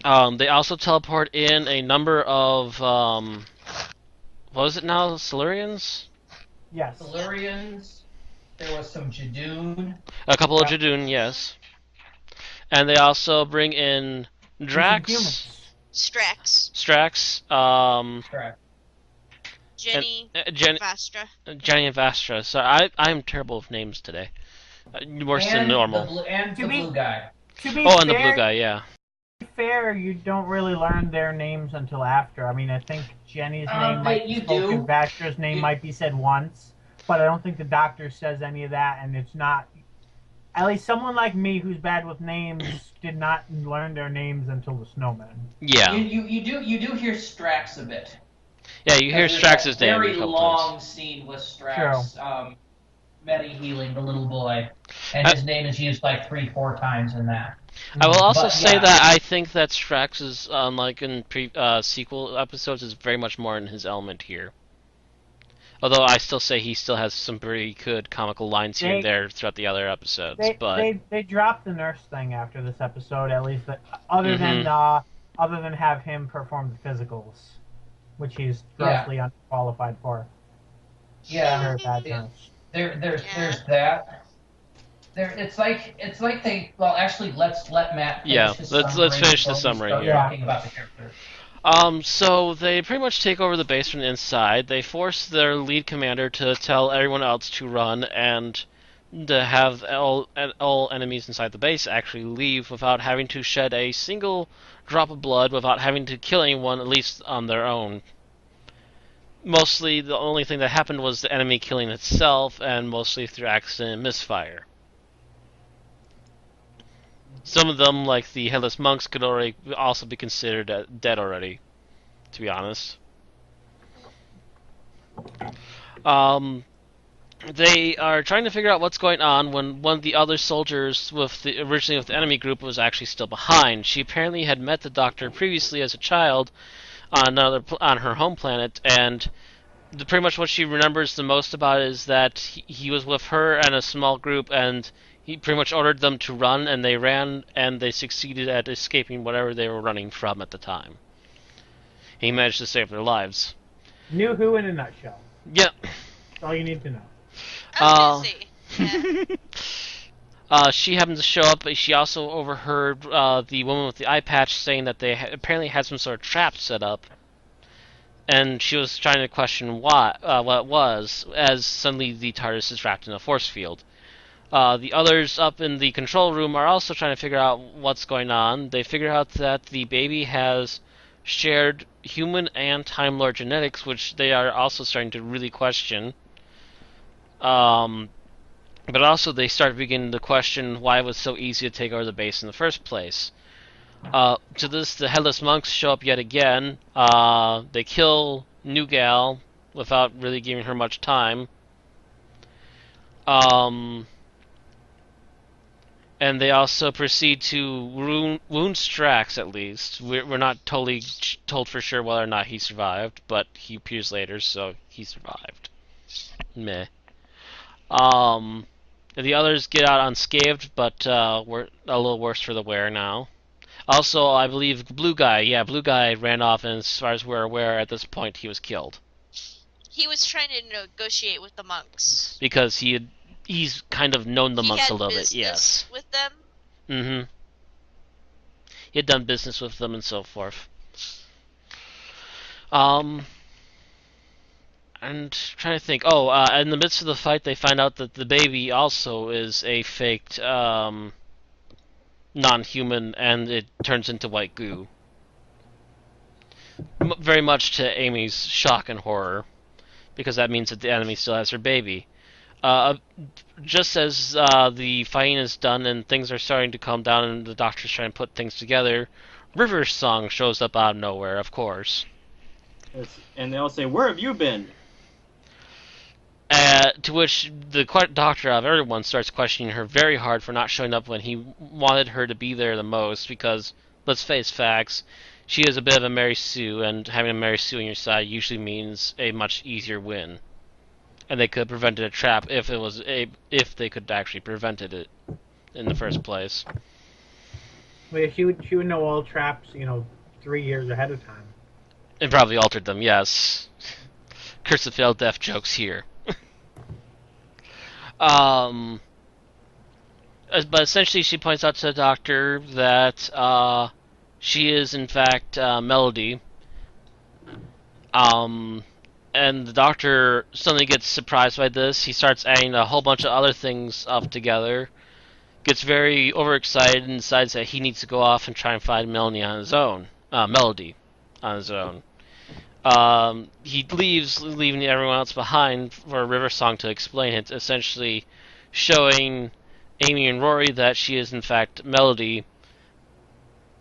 They also teleport in a number of what is it now? Silurians? Yes. Silurians. There was some Jadoon. A couple of Jadoon, yes. And they also bring in Drax, Strax. Correct. Jenny. Jenny Vastra. and Vastra. So I'm terrible with names today. Worse than normal. The blue guy. To be Oh, fair, and the blue guy, yeah. To be fair, you don't really learn their names until after. I mean, I think Jenny's name might be spoken, Vastra's name might be said once, but I don't think the Doctor says any of that, and it's not... At least someone like me who's bad with names did not learn their names until the Snowman. Yeah. You do hear Strax a bit. Yeah, you hear Strax's name a very couple long times. scene with Strax, medi-healing the little boy, and his name is used like 3-4 times in that. I will also say that I think that Strax is, unlike in sequel episodes, is very much more in his element here. Although I still say he still has some pretty good comical lines here and there throughout the other episodes. They dropped the nurse thing after this episode, at least, other than have him perform the physicals, which he's grossly unqualified for. Yeah, there's that. It's like they actually let's let Matt finish his summary. Let's finish the summary here. Talking about the character. So they pretty much take over the base from the inside. They force their lead commander to tell everyone else to run and to have all enemies inside the base actually leave without having to shed a single drop of blood, without having to kill anyone, at least on their own. Mostly, the only thing that happened was the enemy killing itself, and mostly through accident and misfire. Some of them, like the Headless Monks, could already also be considered dead already, to be honest. They are trying to figure out what's going on when one of the other soldiers originally with the enemy group was actually still behind. She apparently had met the Doctor previously as a child on her home planet, and pretty much what she remembers the most about is that he was with her and a small group, and he pretty much ordered them to run, and they ran, and they succeeded at escaping whatever they were running from at the time. He managed to save their lives. New Who in a nutshell. Yeah. That's all you need to know. She happened to show up, but she also overheard the woman with the eye patch saying that they apparently had some sort of trap set up. And she was trying to question what it was, as suddenly the TARDIS is wrapped in a force field. The others up in the control room are also trying to figure out what's going on. They figure out that the baby has shared human and Time Lord genetics, which they are also starting to really question. But also they start beginning to question why it was so easy to take over the base in the first place. To this, the Headless Monks show up yet again. They kill New Gal without really giving her much time. And they also proceed to wound Strax, at least. We're not totally told for sure whether or not he survived, but he appears later, so he survived. Meh. The others get out unscathed, but we're a little worse for the wear now. Also, I believe Blue Guy ran off, and as far as we're aware, at this point, he was killed. He was trying to negotiate with the monks. Because he's kind of known the monks a little bit, yes. With them. Mm-hmm. He had done business with them and so forth. And trying to think. Oh, in the midst of the fight, they find out that the baby also is a faked non-human, and it turns into white goo. Very much to Amy's shock and horror, because that means that the enemy still has her baby. Just as the fighting is done and things are starting to calm down and the doctor's trying to put things together, River's song shows up out of nowhere, of course. Yes, and they all say, "Where have you been?" To which the doctor out of everyone starts questioning her very hard for not showing up when he wanted her to be there the most, because, let's face facts, she is a bit of a Mary Sue, and having a Mary Sue on your side usually means a much easier win. And they could have prevented a trap if they could actually prevented it in the first place. Well, she would know all traps, 3 years ahead of time. And probably altered them, yes. Curse of failed death jokes here. But essentially she points out to the doctor that she is in fact Melody. And the doctor suddenly gets surprised by this. He starts adding a whole bunch of other things up together. Gets very overexcited and decides that he needs to go off and try and find Melody on his own. Melody on his own. He leaves, leaving everyone else behind for River Song to explain it, essentially showing Amy and Rory that she is in fact Melody,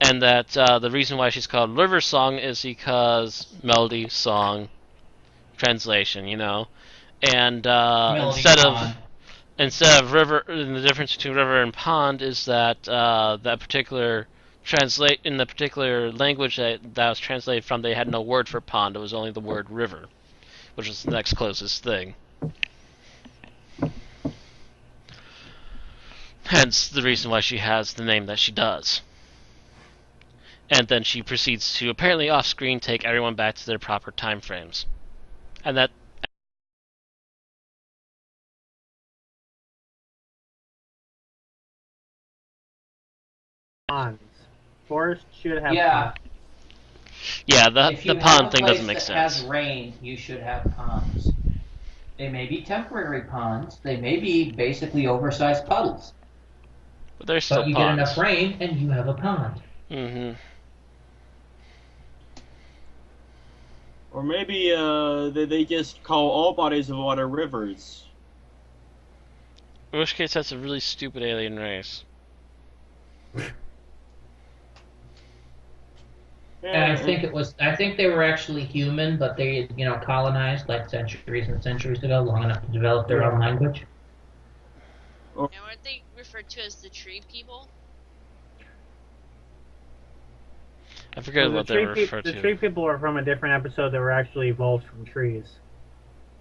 and that the reason why she's called River Song is because Melody Song translation, and instead of river, the difference between river and pond is that that particular in the particular language that was translated from, they had no word for pond. It was only the word river, which was the next closest thing. Hence the reason why she has the name that she does. And then she proceeds to, apparently off-screen, take everyone back to their proper time frames. And that... Ponds. Forest should have Yeah. ponds. Yeah, If you the pond have a thing place doesn't make that sense. has rain, you should have ponds. They may be temporary ponds. They may be basically oversized puddles. But there's still But you ponds. get enough rain, and you have a pond. Mm-hmm. Or maybe they just call all bodies of water rivers. In which case, that's a really stupid alien race. And I think they were actually human, but they, colonized like centuries and centuries ago, long enough to develop their own language. And weren't they referred to as the tree people? I forget what they were referred The to. tree people are from a different episode that were actually evolved from trees.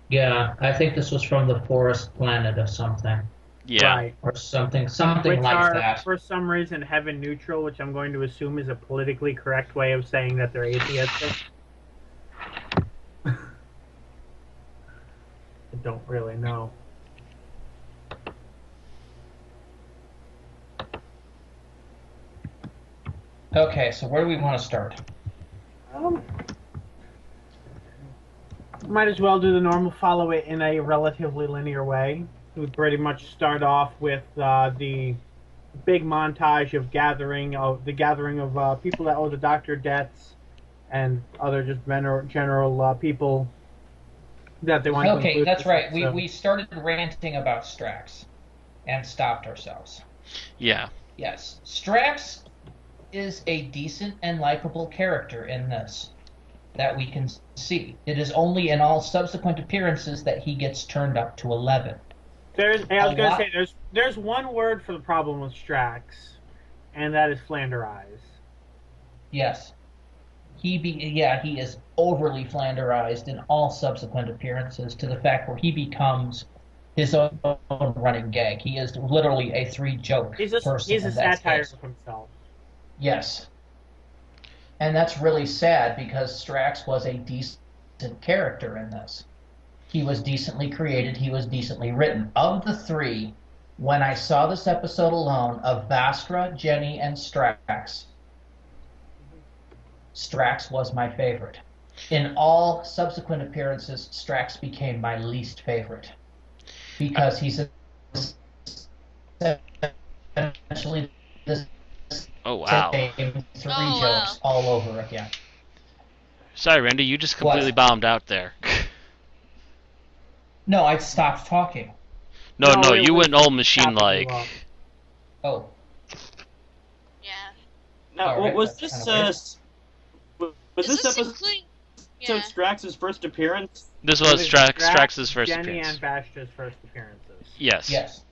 Yeah, I think this was from the forest planet or something. Yeah. Right. Or something Which like are, that. for some reason, heaven neutral, which I'm going to assume is a politically correct way of saying that they're atheistic. I don't really know. Okay, so where do we want to start? Might as well do the normal, follow it in a relatively linear way. We pretty much start off with the big montage of the gathering of people that owe the doctor debts and other just general people that they want to Okay, include. that's right. We started ranting about Strax and stopped ourselves. Yeah. Yes, Strax is a decent and likable character in this that we can see. It is only in all subsequent appearances that he gets turned up to 11. There's one word for the problem with Strax, and that is Flanderized. Yes. He is overly Flanderized in all subsequent appearances, to the fact where he becomes his own running gag. He is literally a three-joke person. He's a satire of himself. Yes. And that's really sad, because Strax was a decent character in this. He was decently created. He was decently written. Of the three, when I saw this episode alone of Vastra, Jenny, and Strax, Strax was my favorite. In all subsequent appearances, Strax became my least favorite because he's essentially the Oh wow. same three Oh, jokes wow. all over again. Sorry, Randy, you just completely What? bombed out there. No, I stopped talking. No, No, you went all machine stopping you like. up. Oh, Yeah. Now, All right, was that's this kinda was Is this this episode including? Yeah. Strax's first appearance? This It was Strax's first Jenny appearance. and Vastra's first appearances. Yes. yes.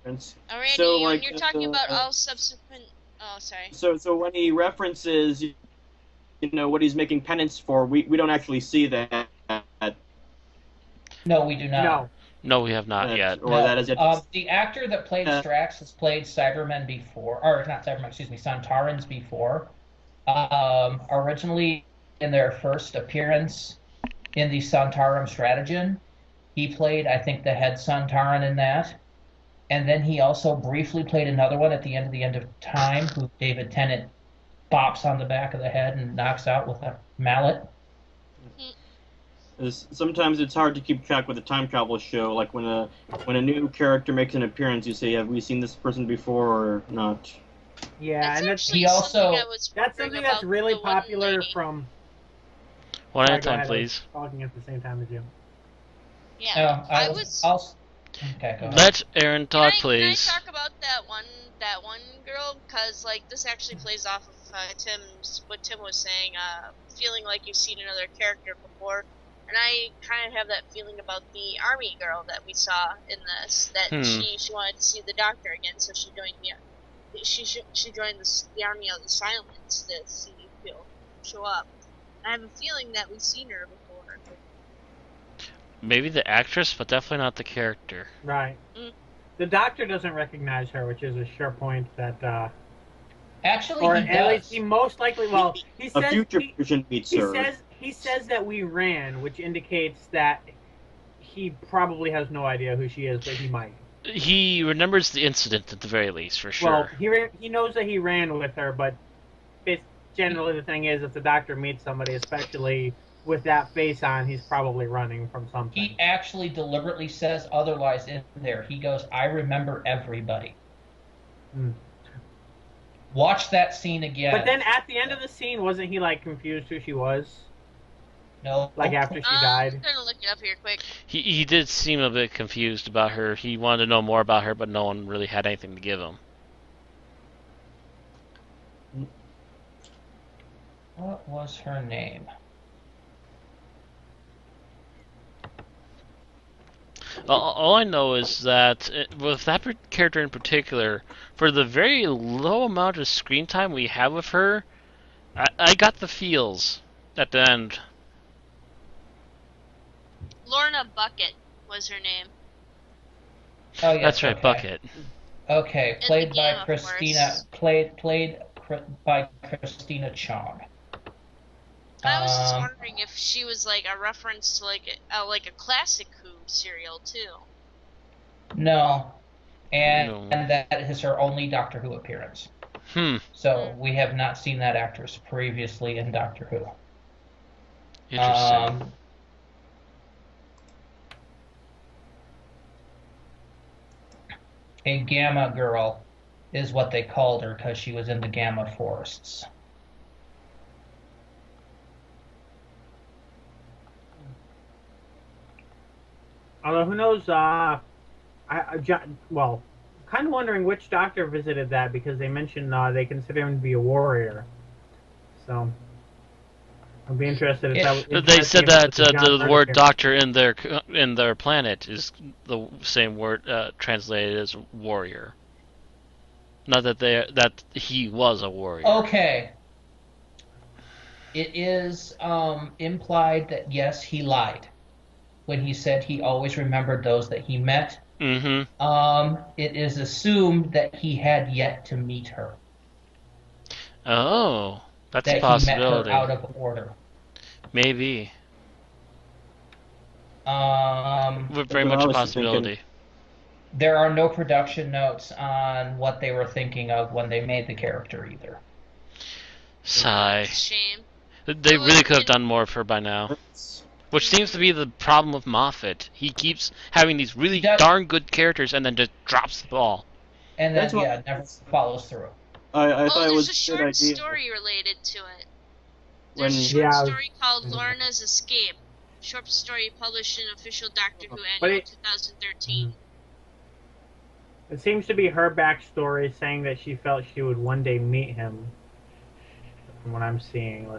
Oh, Randy, So, when like, you're talking about all subsequent. Oh, sorry. So when he references, what he's making penance for, we don't actually see that. No, we do not. No. No, we have not yet. Or that is it. The actor that played Strax has played Cybermen before, or not Cybermen, excuse me, Santarans before. Originally, in their first appearance in the Santarum Stratagem, he played, I think, the head Santaran in that. And then he also briefly played another one at the end of time, who David Tennant bops on the back of the head and knocks out with a mallet. Sometimes it's hard to keep track with a time travel show. Like when a new character makes an appearance, you say, "Have we seen this person before or not?" Yeah, That's and that's, actually He also- something I was that's wondering something that's about really the one popular lady. from. One Sorry, at a go time, ahead, I was please. Talking at the same time as you. Yeah, I was. Okay, go ahead. Let Aaron talk, Can please. I talk about that one girl? Because like this actually plays off of what Tim was saying. Feeling like you've seen another character before, and I kind of have that feeling about the army girl that we saw in this. That she wanted to see the doctor again, so she joined she joined the army of the silence to see Phil show up. I have a feeling that we've seen her before. Maybe the actress, but definitely not the character. Right. The doctor doesn't recognize her, which is a sure point that. Actually, Or he at least does. he most likely. Well, he says A future version meets her. He says that we ran, which indicates that he probably has no idea who she is, but he might. He remembers the incident at the very least, for sure. Well, he knows that he ran with her, but it's generally the thing is, if the doctor meets somebody, especially with that face on, he's probably running from something. He actually deliberately says otherwise in there. He goes, "I remember everybody." Watch that scene again. But then at the end of the scene, wasn't he like confused who she was? No. Like after she died? I'm gonna look it up here quick. He did seem a bit confused about her. He wanted to know more about her, but no one really had anything to give him. What was her name? All I know is that with that character in particular, for the very low amount of screen time we have with her, I got the feels at the end. Lorna Bucket was her name. Oh, yes, That's right, okay. Bucket. Okay, In played the by game, of Christina. course. Played by Christina Chong. I was just wondering if she was like a reference to like a classic Who serial too. No, and No. that is her only Doctor Who appearance. So we have not seen that actress previously in Doctor Who. Interesting. A Gamma Girl is what they called her because she was in the Gamma Forests. Although who knows? Well, kind of wondering which doctor visited that because they mentioned they consider him to be a warrior. So I'd be interested if that. They said that John the Carter word character. "doctor" in their planet is the same word translated as warrior. Not that he was a warrior. Okay. It is implied that yes, he lied when he said he always remembered those that he met. Mm-hmm. It is assumed that he had yet to meet her. Oh, that's that a possibility. he met her out of order. Maybe. Very what much I a was possibility. There are no production notes on what they were thinking of when they made the character either. Sigh. It's a shame. They It really would've could have been- done more for her by now. That's- Which seems to be the problem with Moffat. He keeps having these really He does- darn good characters and then just drops the ball. And then, That's what- never follows through. I thought it there's was a a short good idea. story related to it. When There's a short Yeah, story called Lorna's Escape. Short story published in official Doctor Who But Annual it- 2013. It seems to be her backstory saying that she felt she would one day meet him. From what I'm seeing,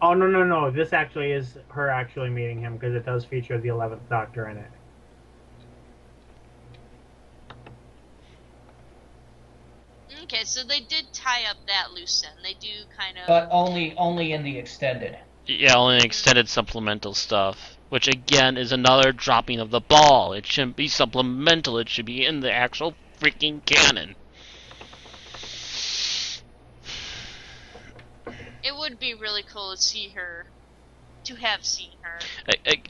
Oh, no. This actually is her actually meeting him because it does feature the 11th Doctor in it. Okay, so they did tie up that loose end. They do kind of. But only in the extended. Yeah, only extended supplemental stuff. Which again is another dropping of the ball. It shouldn't be supplemental, it should be in the actual freaking canon. It would be really cool to see her. To have seen her.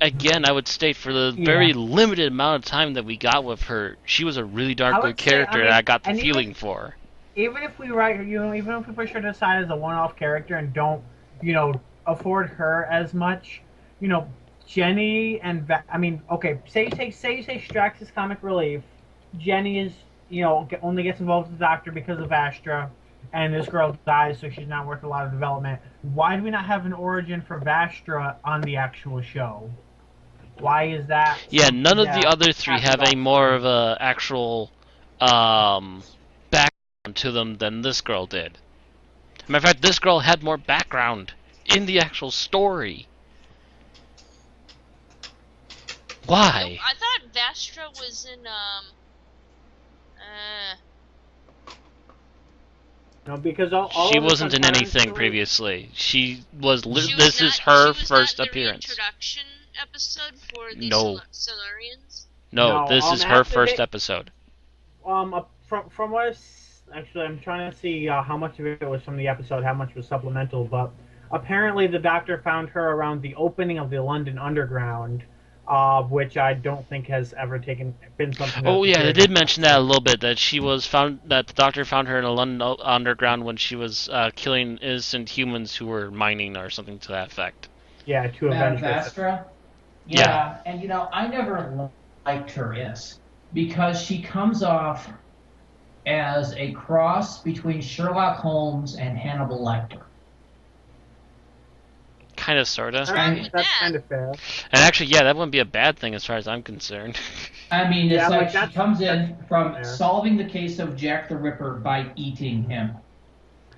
Again, I would state for the Yeah. very limited amount of time that we got with her, she was a really darn I good would say, character, I mean, and I got the and even- feeling for her. Even if we write her, even if we push her aside as a one-off character and don't, afford her as much, Jenny and say Strax is comic relief. Jenny is, only gets involved with the Doctor because of Vastra, and this girl dies, so she's not worth a lot of development. Why do we not have an origin for Vastra on the actual show? Why is that? Yeah, none of the that other three have a more of a actual background to them than this girl did. Matter of fact, this girl had more background in the actual story. Why? I thought Vastra was in No, because all She of the wasn't in Concurrent anything stories- previously. She was. she This was is not- her she was first not in the appearance. Introduction episode for the No. Silurians. No, No, this is her after first they- episode. From what actually, I'm trying to see how much of it was from the episode, how much was supplemental. But apparently, the Doctor found her around the opening of the London Underground, which I don't think has ever been something. Oh that's yeah, they appeared. did mention that a little bit. That she was found. That the Doctor found her in a London underground when she was killing innocent humans who were mining or something to that effect. Yeah, to avenge this. Vastra? Yeah. And I never liked her because she comes off as a cross between Sherlock Holmes and Hannibal Lecter. Kind of, sorta. What's wrong with That's that? kind of fair. And actually, yeah, that wouldn't be a bad thing as far as I'm concerned. I mean, it's Yeah, like like she that's- comes in from fair. solving the case of Jack the Ripper by eating him.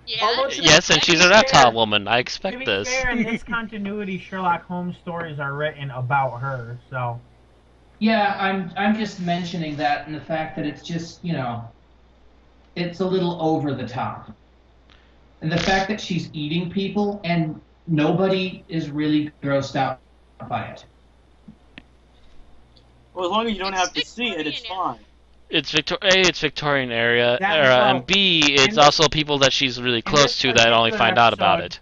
Yeah. Although to be- Yes, and she's a fair- reptile woman. I To expect be this. fair, in this continuity, Sherlock Holmes stories are written about her, so Yeah, I'm just mentioning that and the fact that it's just, it's a little over the top. And the fact that she's eating people and nobody is really grossed out by it. Well, as long as you don't It's have to see it, it's Victorian. fine. It's Victorian era, That- and well, B, it's in also people that she's really close this to that only particular find out about episode-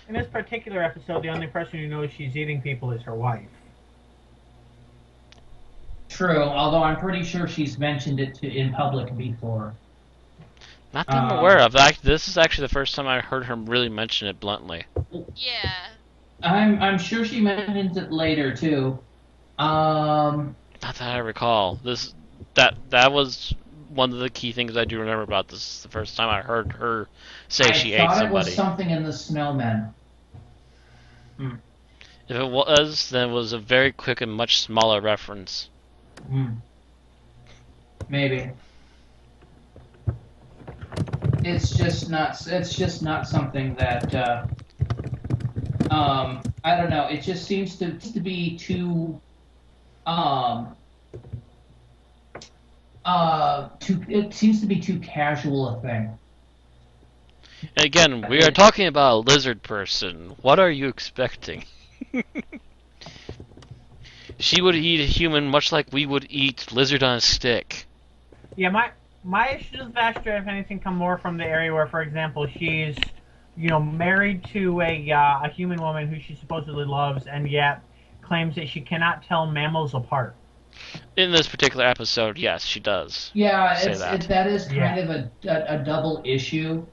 it. in this particular episode, the only person who knows she's eating people is her wife. True, although I'm pretty sure she's mentioned it in public before. Not that I'm aware of. This is actually the first time I heard her really mention it bluntly. Yeah. I'm sure she mentions it later too. Not that I recall. That was one of the key things I do remember about this. This is the first time I heard her say I she ate thought it somebody. was something in the Snowmen. If it was, then it was a very quick and much smaller reference. Maybe. It's just not something that I don't know. It just seems to be too it seems to be too casual a thing. And again, we are talking about a lizard person. What are you expecting? She would eat a human much like we would eat lizard on a stick. Yeah, my issues with Vastra, if anything, come more from the area where, for example, she's married to a human woman who she supposedly loves, and yet claims that she cannot tell mammals apart. In this particular episode, yes, she does. Yeah, Say that. that is kind Yeah. of a double issue,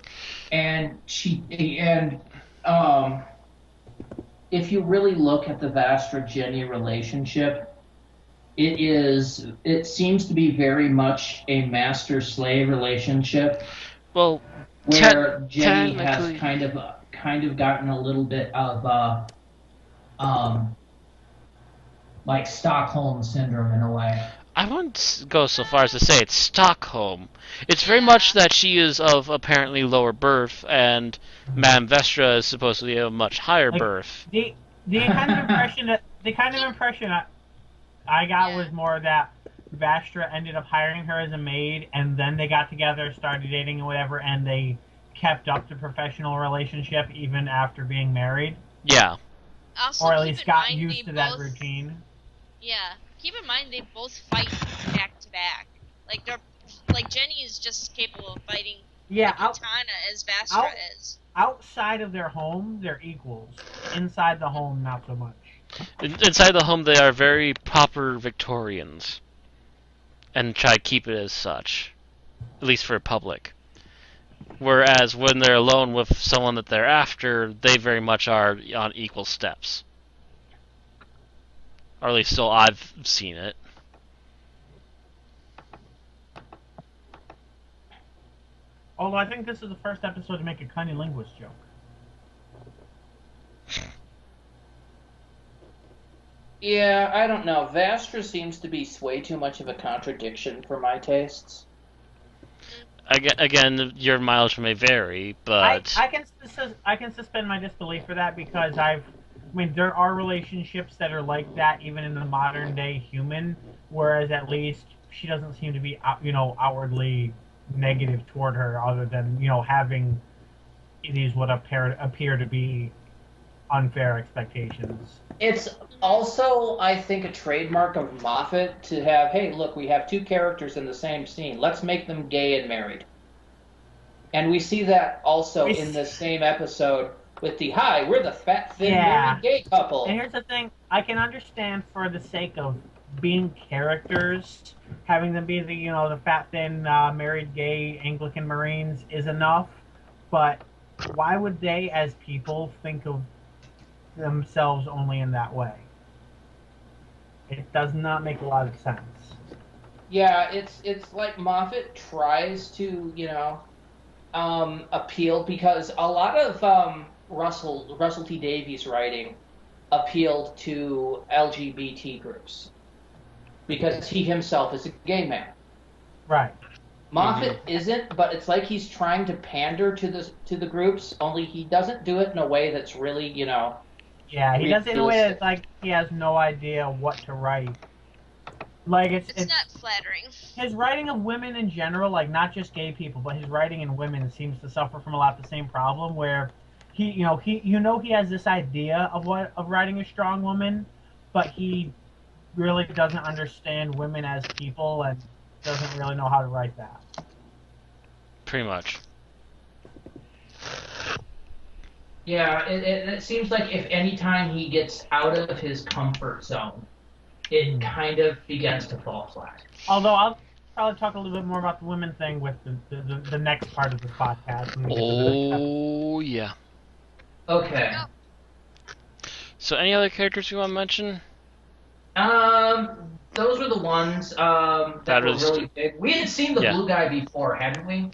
and um, if you really look at the Vastra Jenny relationship, it seems to be very much a master slave relationship Well, where Jenny has technically, kind of gotten a little bit of um like Stockholm syndrome in a way. I wouldn't go so far as to say it's Stockholm. It's very much that she is of apparently lower birth, and Madame Vestra is supposedly of much higher Like, birth. The kind of impression I got Yeah. was more that Vastra ended up hiring her as a maid, and then they got together, started dating and whatever, and they kept up the professional relationship even after being married, Yeah. Also, or at keep least in got mind used they to that both, routine. Yeah, keep in mind they both fight back to back. Like they're like Jenny is just as capable of fighting Yeah, the katana as Vastra out- is. outside of their home, they're equals. Inside the home, not so much. Inside the home, they are very proper Victorians, and try to keep it as such, at least for public. Whereas when they're alone with someone that they're after, they very much are on equal steps. Or at least so I've seen it. Although I think this is the first episode to make a cunnilingus joke. Yeah, I don't know. Vastra seems to be way too much of a contradiction for my tastes. Again, your mileage may vary, but I can suspend my disbelief for that because there are relationships that are like that even in the modern day human, whereas at least she doesn't seem to be outwardly negative toward her, other than having these what appear to be unfair expectations. It's also, I think, a trademark of Moffat to have, hey, look, we have two characters in the same scene. Let's make them gay and married. And we see that also in the same episode with the, hi, we're the fat, thin, married gay couple. And here's the thing, I can understand for the sake of being characters, having them be the fat, thin, married, gay Anglican Marines is enough, but why would they, as people, think of themselves only in that way? It does not make a lot of sense. Yeah, it's like Moffat tries to, appeal, because a lot of Russell T Davies' writing appealed to LGBT groups because he himself is a gay man. Right. Moffat isn't, but it's like he's trying to pander to the groups, only he doesn't do it in a way that's really, Yeah, he does it in a way that's like he has no idea what to write. Like It's not flattering. his writing of women in general, like not just gay people, but his writing in women seems to suffer from a lot of the same problem where he has this idea of writing a strong woman, but he really doesn't understand women as people and doesn't really know how to write that. pretty much. Yeah, it seems like if any time he gets out of his comfort zone, it kind of begins to fall flat. Although I'll probably talk a little bit more about the women thing with the next part of this podcast. When we get to the next episode. Oh, yeah. Okay. So any other characters you want to mention? Those were the ones that were was- really big. We had seen the Yeah. blue guy before, hadn't we?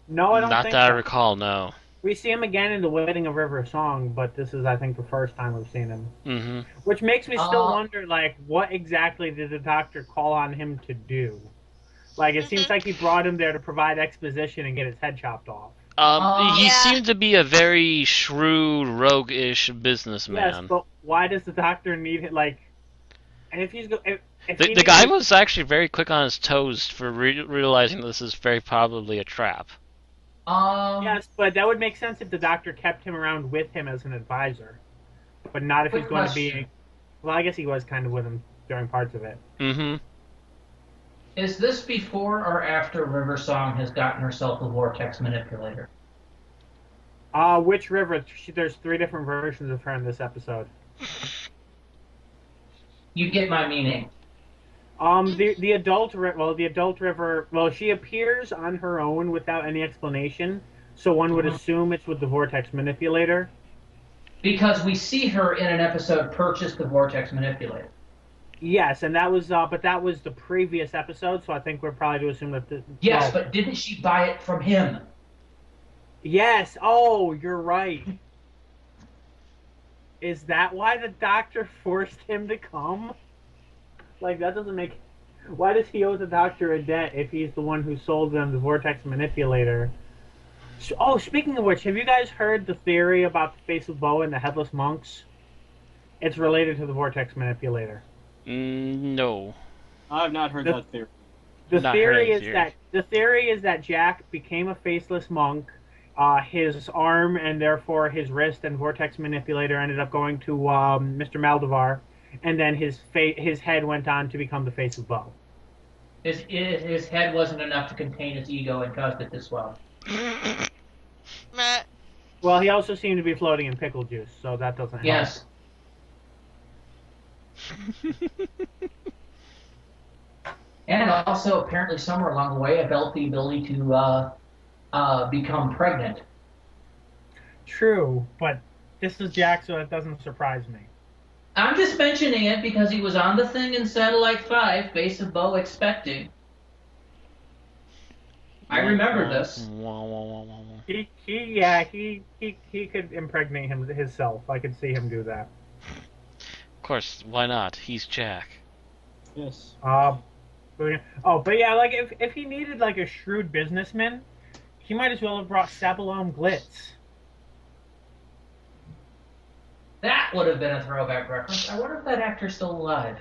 No, I don't Not think that I so. recall, no. We see him again in The Wedding of River Song, but this is, I think, the first time we've seen him. Mm-hmm. Which makes me still wonder, like, what exactly did the Doctor call on him to do? Like, it seems like he brought him there to provide exposition and get his head chopped off. He Yeah. seemed to be a very shrewd, rogue-ish businessman. Yes, but why does the Doctor need it? Like, and if he's if he The needs- guy was actually very quick on his toes for realizing this is very probably a trap. Yes, but that would make sense if the Doctor kept him around with him as an advisor, but not if he's Quick going to question. be. Well, I guess he was kind of with him during parts of it. Mm-hmm. Is this before or after River Song has gotten herself a vortex manipulator? Which river? There's 3 different versions of her in this episode. You get my meaning. The adult river. Well, she appears on her own without any explanation, so one would assume it's with the vortex manipulator. Because we see her in an episode purchase the vortex manipulator. Yes, and that was but that was the previous episode, so I think we're probably to assume that. Yes, but didn't she buy it from him? Yes. Oh, you're right. Is that why the doctor forced him to come? Like, that doesn't make... Why does he owe the doctor a debt if he's the one who sold them the vortex manipulator? Oh, speaking of which, have you guys heard the theory about the face of Bo and the headless monks? It's related to the vortex manipulator. No. I've not heard that theory. The theory is that Jack became a faceless monk. His arm and therefore his wrist and vortex manipulator ended up going to Mr. Maldivar, and then his head went on to become the face of Bo. His head wasn't enough to contain his ego and caused it to swell. Well, he also seemed to be floating in pickle juice, so that doesn't help. Yes. And also, apparently, somewhere along the way, I felt the ability to become pregnant. True, but this is Jack, so it doesn't surprise me. I'm just mentioning it because he was on the thing in Satellite 5, Face of Bo expecting. I remember this. He could impregnate himself. I could see him do that. Of course, why not? He's Jack. Yes. But yeah, like if he needed like a shrewd businessman, he might as well have brought Sabalom Glitz. That would have been a throwback reference. I wonder if that actor's still alive.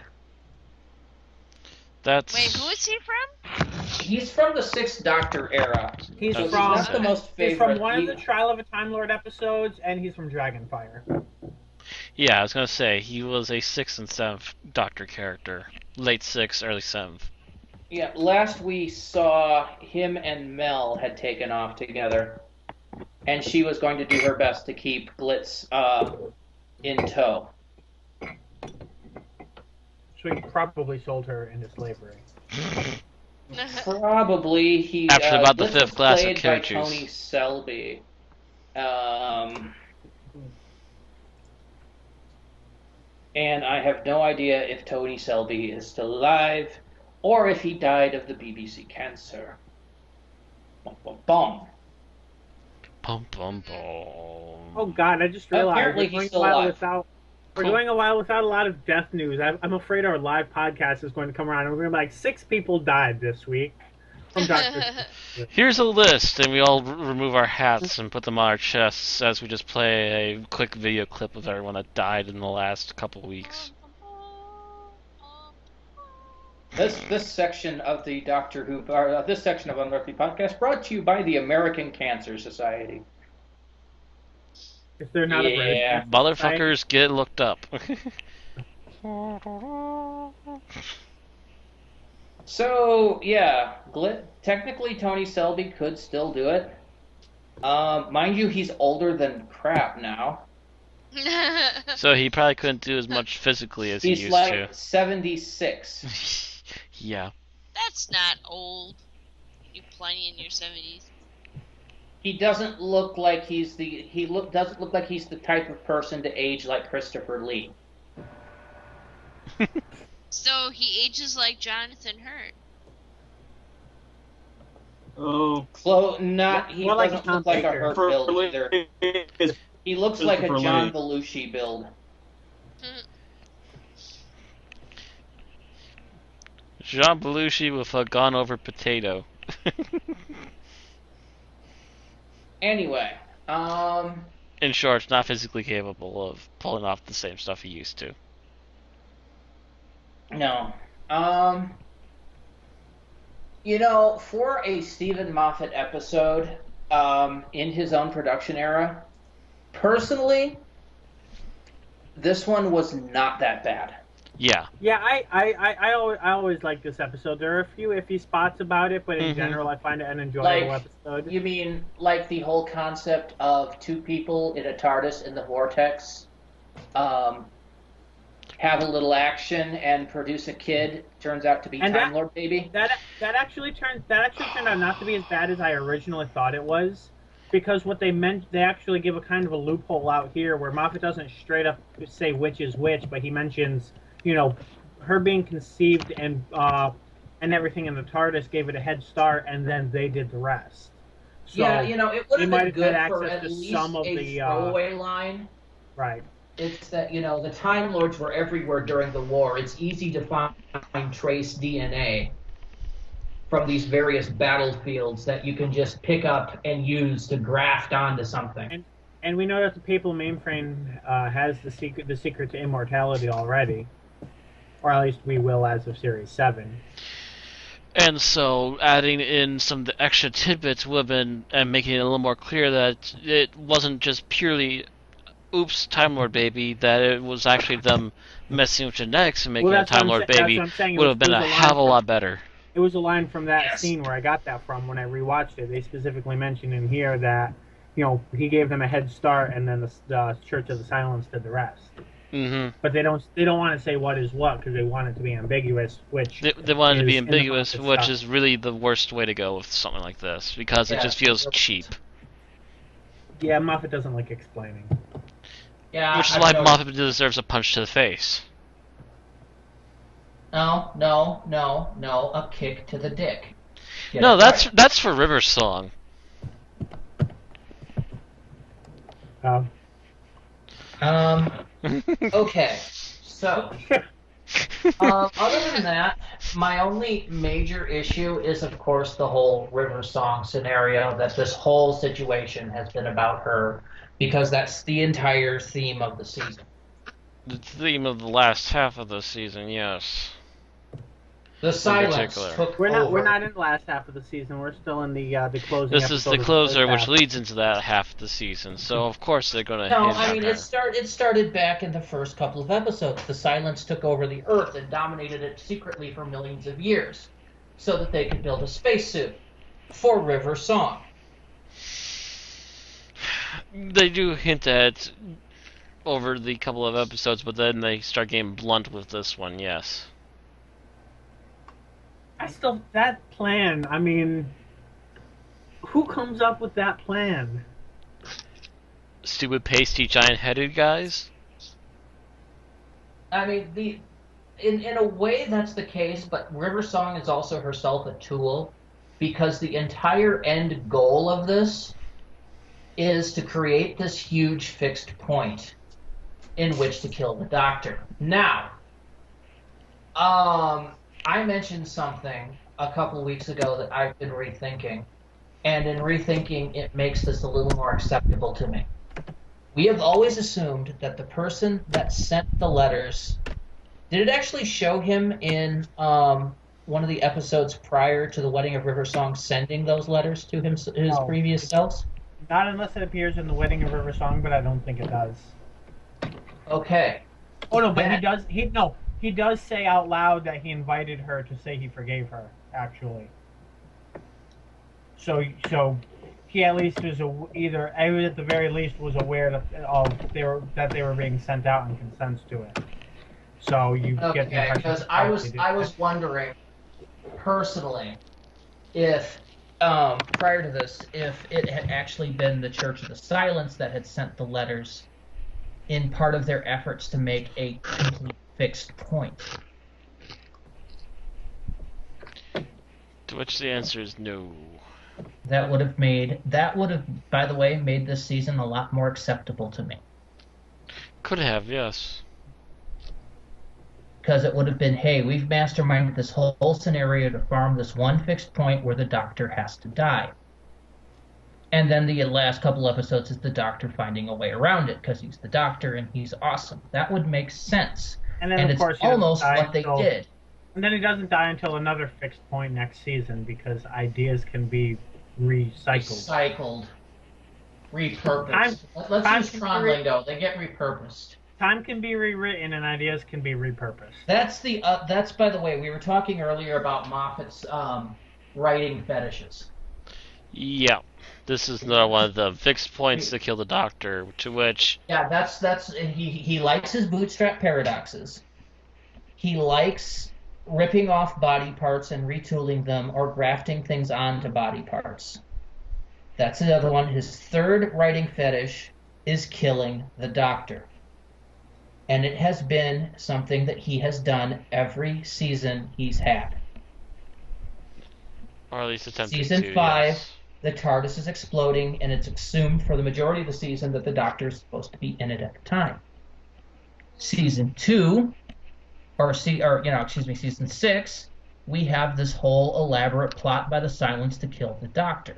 Wait, who is he from? He's from the 6th Doctor era. He's He's from not the most favorite. He's from one of the Trial of a Time Lord episodes, and he's from Dragonfire. Yeah, I was gonna say, he was a 6th and 7th Doctor character. Late 6th, early 7th. Yeah, last we saw him and Mel had taken off together, and she was going to do her best to keep Glitz in tow. So he probably sold her into slavery. Probably he. After about the Glitz 5th glass of played by carrot juice. Tony Selby. And I have no idea if Tony Selby is still alive, or if he died of the BBC cancer. Bum, bum, bum. Bum, bum, bum. Oh God, I just realized Apparently he's still alive. We're going a while without a lot of death news. I'm afraid our live podcast is going to come around, and we're going to be like 6 people died this week from Dr. Here's a list, and we all remove our hats and put them on our chests as we just play a quick video clip of everyone that died in the last couple weeks. This section of the Doctor Who, this section of Unearthly podcast, brought to you by the American Cancer Society. If they're not a Motherfuckers, get looked up. So, yeah, technically Tony Selby could still do it. Mind you, he's older than crap now. So he probably couldn't do as much physically as he He's used like to. 76. Yeah. That's not old. You plenty in your 70s. He doesn't look like doesn't look like he's the type of person to age like Christopher Lee. So he ages like Jonathan Hurt. Oh. He more like doesn't Tom look like a Baker. Hurt build either. He looks like a John Belushi build. Jean Belushi with a gone over potato. Anyway, In short, not physically capable of pulling off the same stuff he used to. no. For a Stephen Moffat episode, in his own production era, personally, this one was not that bad. Yeah. Yeah, I always like this episode. There are a few iffy spots about it, but in Mhm. general, I find it an enjoyable Like, episode. you mean like the whole concept of two people in a TARDIS in the vortex um, have a little action and produce a kid? Turns out to be And Time Lord baby. that actually turned out not to be as bad as I originally thought it was, because what they meant, they actually give a kind of a loophole out here where Moffat doesn't straight up say which is which, but he mentions, her being conceived and everything in the TARDIS gave it a head start, and then they did the rest. So Yeah, it would they have might been have had good for access at to least some of a the throwaway line. right. It's that, the Time Lords were everywhere during the war. It's easy to find trace DNA from these various battlefields that you can just pick up and use to graft onto something. And we know that the Papal Mainframe has the secret to immortality already, or at least we will as of Series 7. And so adding in some of the extra tidbits would have been, and making it a little more clear that it wasn't just purely, oops, Time Lord baby, that it was actually them messing with genetics and making a Time Lord baby would have been a hell of a lot better. It was a line from that Yes. scene where I got that from when I rewatched it. They specifically mentioned in here that, he gave them a head start, and then the Church of the Silence did the rest. Mm-hmm. But they don't want to say what is what because they want it to be ambiguous, which They wanted to be is in the ambiguous, Moffat which stuff. is really the worst way to go with something like this, because it just feels cheap. Yeah, Moffat doesn't like explaining. Yeah, Which is I've why noticed. Moffat deserves a punch to the face. No, a kick to the dick. Get No, it that's right. that's for River Song. Okay, so other than that, my only major issue is, of course, the whole River Song scenario, that this whole situation has been about her, because that's the entire theme of the season. The theme of the last half of the season, yes. The silence particular. took We're over. not in the last half of the season. We're still in the closing. This is episode the of closer, first which half. leads into that half of the season. So of course they're gonna. No, hint I on mean her. it started back in the first couple of episodes. The silence took over the Earth and dominated it secretly for millions of years, so that they could build a spacesuit for River Song. They do hint at over the couple of episodes, but then they start getting blunt with this one. Yes. That plan. I mean, who comes up with that plan? Stupid pasty giant-headed guys. I mean, in a way that's the case, but River Song is also herself a tool, because the entire end goal of this is to create this huge fixed point in which to kill the Doctor. Now, I mentioned something a couple weeks ago that I've been rethinking, and in rethinking, it makes this a little more acceptable to me. We have always assumed that the person that sent the letters, did it actually show him in one of the episodes prior to the Wedding of River Song sending those letters to his No. previous selves? Not unless it appears in the Wedding of River Song, but I don't think it does. Okay. Oh no, but he does say out loud that he invited her to say he forgave her. Actually, so he at least was at the very least was aware that they were being sent out and consents to it. So you get the Okay, impression because that I they was did. wondering personally if prior to this, if it had actually been the Church of the Silence that had sent the letters in part of their efforts to make a complete fixed point. To which the answer is no. That would have, by the way, made this season a lot more acceptable to me. Could have, yes. Because it would have been, hey, we've masterminded this whole scenario to farm this one fixed point where the Doctor has to die. And then the last couple episodes is the Doctor finding a way around it, because he's the Doctor and he's awesome. That would make sense. And then And of it's course he doesn't almost die what they until- did. And then he doesn't die until another fixed point next season because ideas can be recycled. Repurposed. Let's time use Tron period- lingo. They get repurposed. Time can be rewritten and ideas can be repurposed. That's by the way, we were talking earlier about Moffat's writing fetishes. Yeah. This is another one of the fixed points to kill the Doctor, to which... Yeah, that's he likes his bootstrap paradoxes. He likes ripping off body parts and retooling them or grafting things onto body parts. That's the other one. His third writing fetish is killing the Doctor. And it has been something that he has done every season he's had. Or at least attempted to, Season 5, yes. the TARDIS is exploding, and it's assumed for the majority of the season that the Doctor is supposed to be in it at the time. Season 2, season 6, we have this whole elaborate plot by the Silence to kill the Doctor.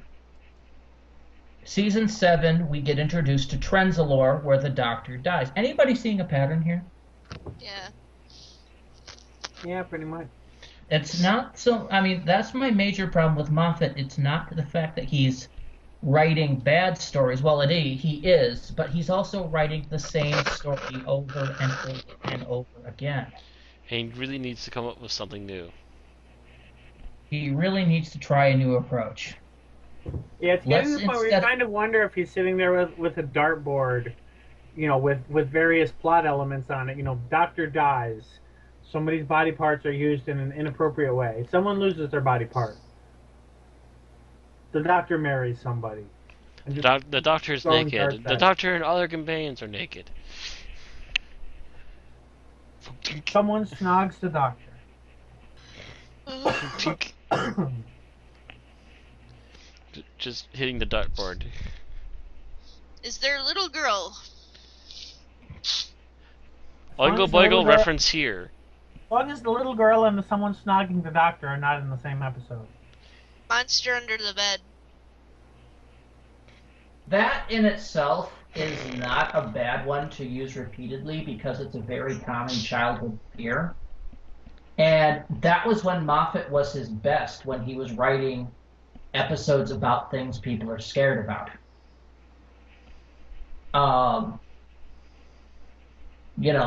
Season 7, we get introduced to Trenzalore, where the Doctor dies. Anybody seeing a pattern here? Yeah. Yeah, pretty much. It's not so... I mean, that's my major problem with Moffat. It's not the fact that he's writing bad stories. Well, he is, but he's also writing the same story over and over and over again. And he really needs to come up with something new. He really needs to try a new approach. Yeah, it's getting to the point where you kind of wonder if he's sitting there with a dartboard, with various plot elements on it. Doctor dies. Somebody's body parts are used in an inappropriate way. Someone loses their body part. The Doctor marries somebody. The Doctor's naked. The Doctor and other companions are naked. Someone snogs the Doctor. Just hitting the dartboard. Is there a little girl? Oingo Boingo reference here. As long as the little girl and someone snogging the Doctor are not in the same episode. Monster under the bed. That in itself is not a bad one to use repeatedly because it's a very common childhood fear. And that was when Moffat was his best, when he was writing episodes about things people are scared about.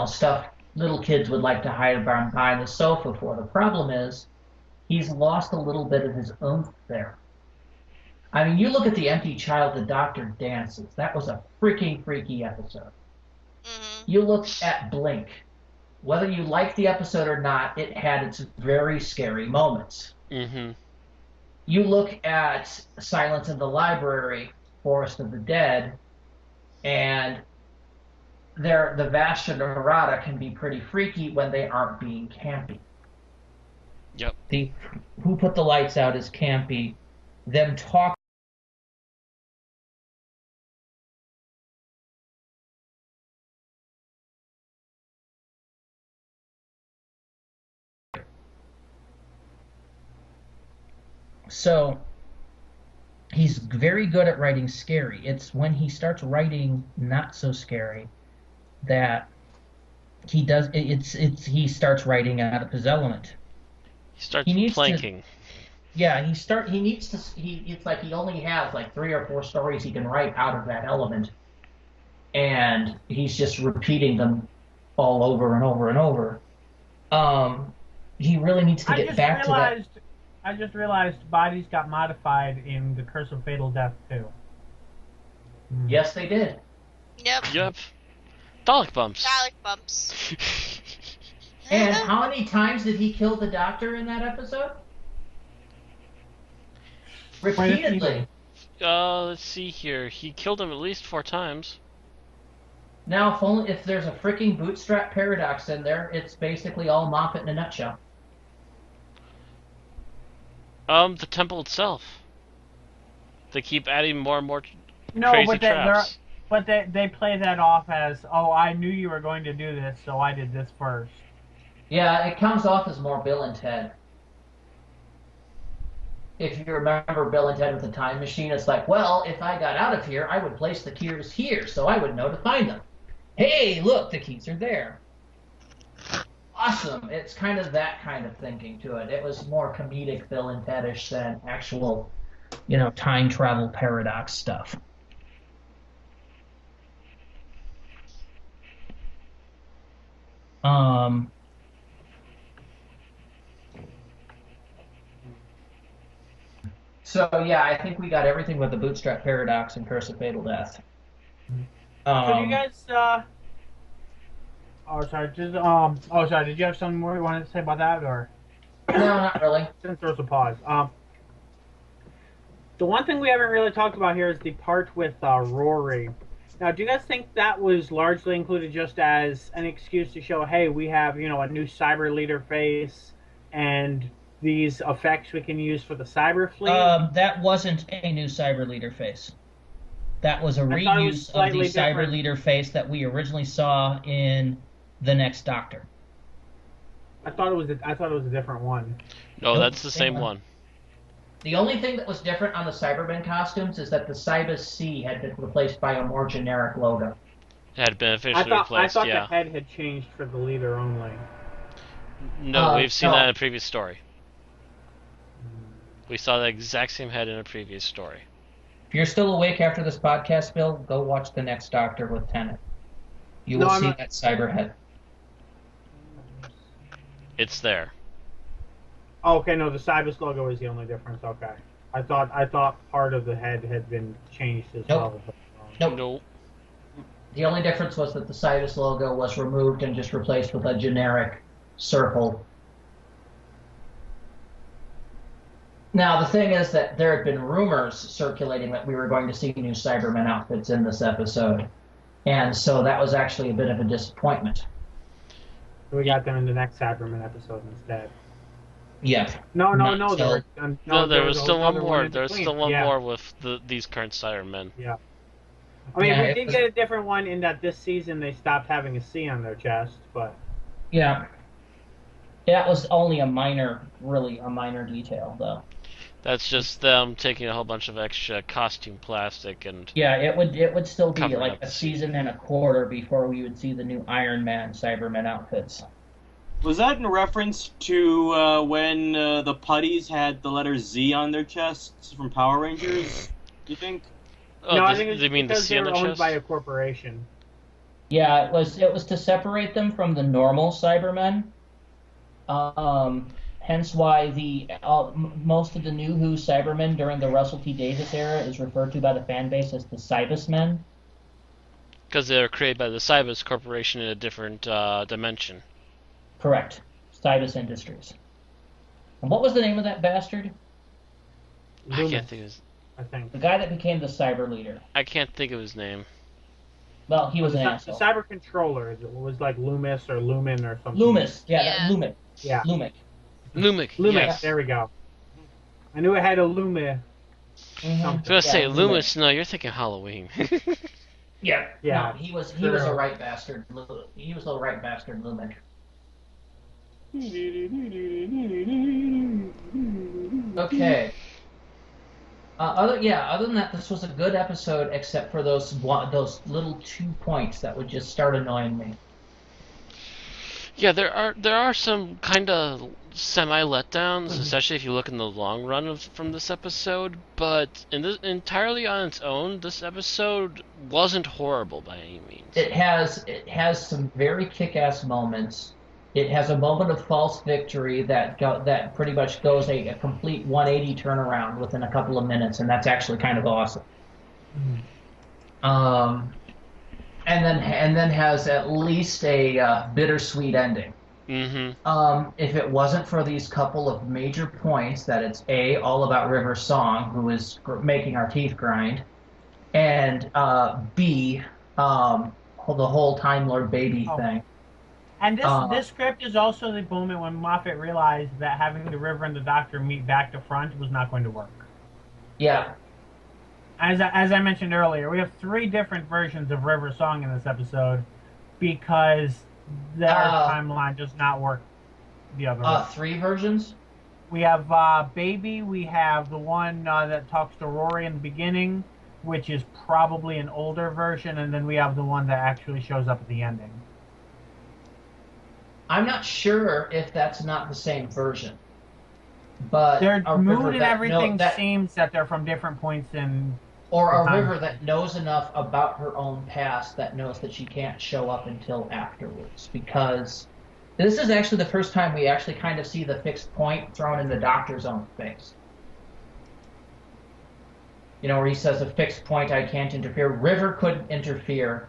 Stuff little kids would like to hide behind the sofa for. The problem is, he's lost a little bit of his oomph there. I mean, you look at The Empty Child, the Doctor dances. That was a freaking freaky episode. Mm-hmm. You look at Blink. Whether you like the episode or not, it had its very scary moments. Mm-hmm. You look at Silence in the Library, Forest of the Dead, and the Vashta Nerada can be pretty freaky when they aren't being campy. Yep. The Who Put the Lights Out is campy. Them talk. So he's very good at writing scary. It's when he starts writing not so scary that he does. He starts writing out of his element. He starts planking. It's like he only has like 3 or 4 stories he can write out of that element, and he's just repeating them all over and over and over. He really needs to get back to that. I just realized bodies got modified in The Curse of Fatal Death too. Yes, they did. Yep. Dalek bumps. Dalek bumps. And how many times did he kill the Doctor in that episode? Repeatedly. Let's see here. He killed him at least 4 times. Now, if there's a freaking bootstrap paradox in there, it's basically all Moffat in a nutshell. The temple itself. They keep adding more and more crazy traps. But they play that off as, oh, I knew you were going to do this, so I did this first. Yeah, it comes off as more Bill and Ted. If you remember Bill and Ted with the time machine, it's like, well, if I got out of here, I would place the keys here, so I would know to find them. Hey, look, the keys are there. Awesome. It's kind of that kind of thinking to it. It was more comedic Bill and Ted-ish than actual, time travel paradox stuff. Um, so yeah, I think we got everything with the Bootstrap Paradox and Curse of Fatal Death. So do you guys? Oh, sorry. Just Oh, sorry. Did you have something more you wanted to say about that, or No, not really. since there was a pause? The one thing we haven't really talked about here is the part with Rory. Now, do you guys think that was largely included just as an excuse to show, hey, we have a new cyber leader face, and these effects we can use for the cyber fleet? That wasn't a new Cyber Leader face. That was a I thought it was reuse of the slightly Cyber different. Leader face that we originally saw in The Next Doctor. I thought it was a different one. No, Nope, that's the same same one. one. The only thing that was different on the Cybermen costumes is that the Cybus C had been replaced by a more generic logo. It had been I officially thought replaced, yeah. the head had changed for the leader only. No, we've seen no. that in a previous story. We saw the exact same head in a previous story. If you're still awake after this podcast, Bill, go watch The Next Doctor with Tennant. You will see that cyber head. It's there. Oh, okay, no, the Cybus logo is the only difference. Okay, I thought part of the head had been changed as Nope. well. Nope. No. The only difference was that the Cybus logo was removed and just replaced with a generic circle. Now, the thing is that there had been rumors circulating that we were going to see new Cybermen outfits in this episode. And so that was actually a bit of a disappointment. We got them in the next Cyberman episode instead. Yeah. No. There was still one more. in There was between. still one Yeah. more with these current Cybermen. Yeah. I mean, Yeah, we it did was- get a different one in that this season they stopped having a C on their chest, but Yeah. That was only really a minor detail, though. That's just them taking a whole bunch of extra costume plastic and Yeah, it would still be Covering like up a the season and a quarter before we would see the new Iron Man Cybermen outfits. Was that in reference to when the putties had the letter Z on their chests from Power Rangers? Do you think? oh, no, I the- think it's they mean the because C they on were the owned chest? by a corporation. Yeah, it was to separate them from the normal Cybermen. Hence why most of the new Who Cybermen during the Russell T Davies era is referred to by the fan base as the Cybus Men. Because they were created by the Cybus Corporation in a different dimension. Correct. Cybus Industries. And what was the name of that bastard? I Loomis, can't think of his. I think. The guy that became the cyber leader. I can't think of his name. Well, he was an The asshole. cyber controller. It was like Loomis or Lumen or something. Loomis. Yeah, Yeah. Lumic. Yeah. Lumic. Lumic. Loomis. Yes. There we go. I knew it had a Lume. Mhm. I was gonna say Yeah, Loomis. No, you're thinking Halloween. Yeah. Yeah. No, he was Sure. a right bastard. He was a right bastard Lumic. Okay. Other than that, this was a good episode, except for those little 2 points that would just start annoying me. Yeah, there are some kind of semi letdowns, especially if you look in the long run from this episode. But entirely on its own, this episode wasn't horrible by any means. It has some very kick-ass moments. It has a moment of false victory that pretty much goes a complete 180 turnaround within a couple of minutes, and that's actually kind of awesome. And then has at least a bittersweet ending. Mm-hmm. If it wasn't for these couple of major points, that it's all about River's song, who is making our teeth grind, and B, the whole Time Lord baby thing. And this script is also the moment when Moffat realized that having the River and the Doctor meet back to front was not going to work. Yeah. As I mentioned earlier, we have 3 different versions of River's song in this episode because their timeline does not work the other way. 3 versions? We have Baby, we have the one that talks to Rory in the beginning, which is probably an older version, and then we have the one that actually shows up at the ending. I'm not sure if that's not the same version. But Their mood and everything seems that they're from different points in Or a Time. river that knows enough about her own past that knows that she can't show up until afterwards. Because this is actually the first time we actually kind of see the fixed point thrown in the Doctor's own face. You know, where he says, a fixed point, I can't interfere. River couldn't interfere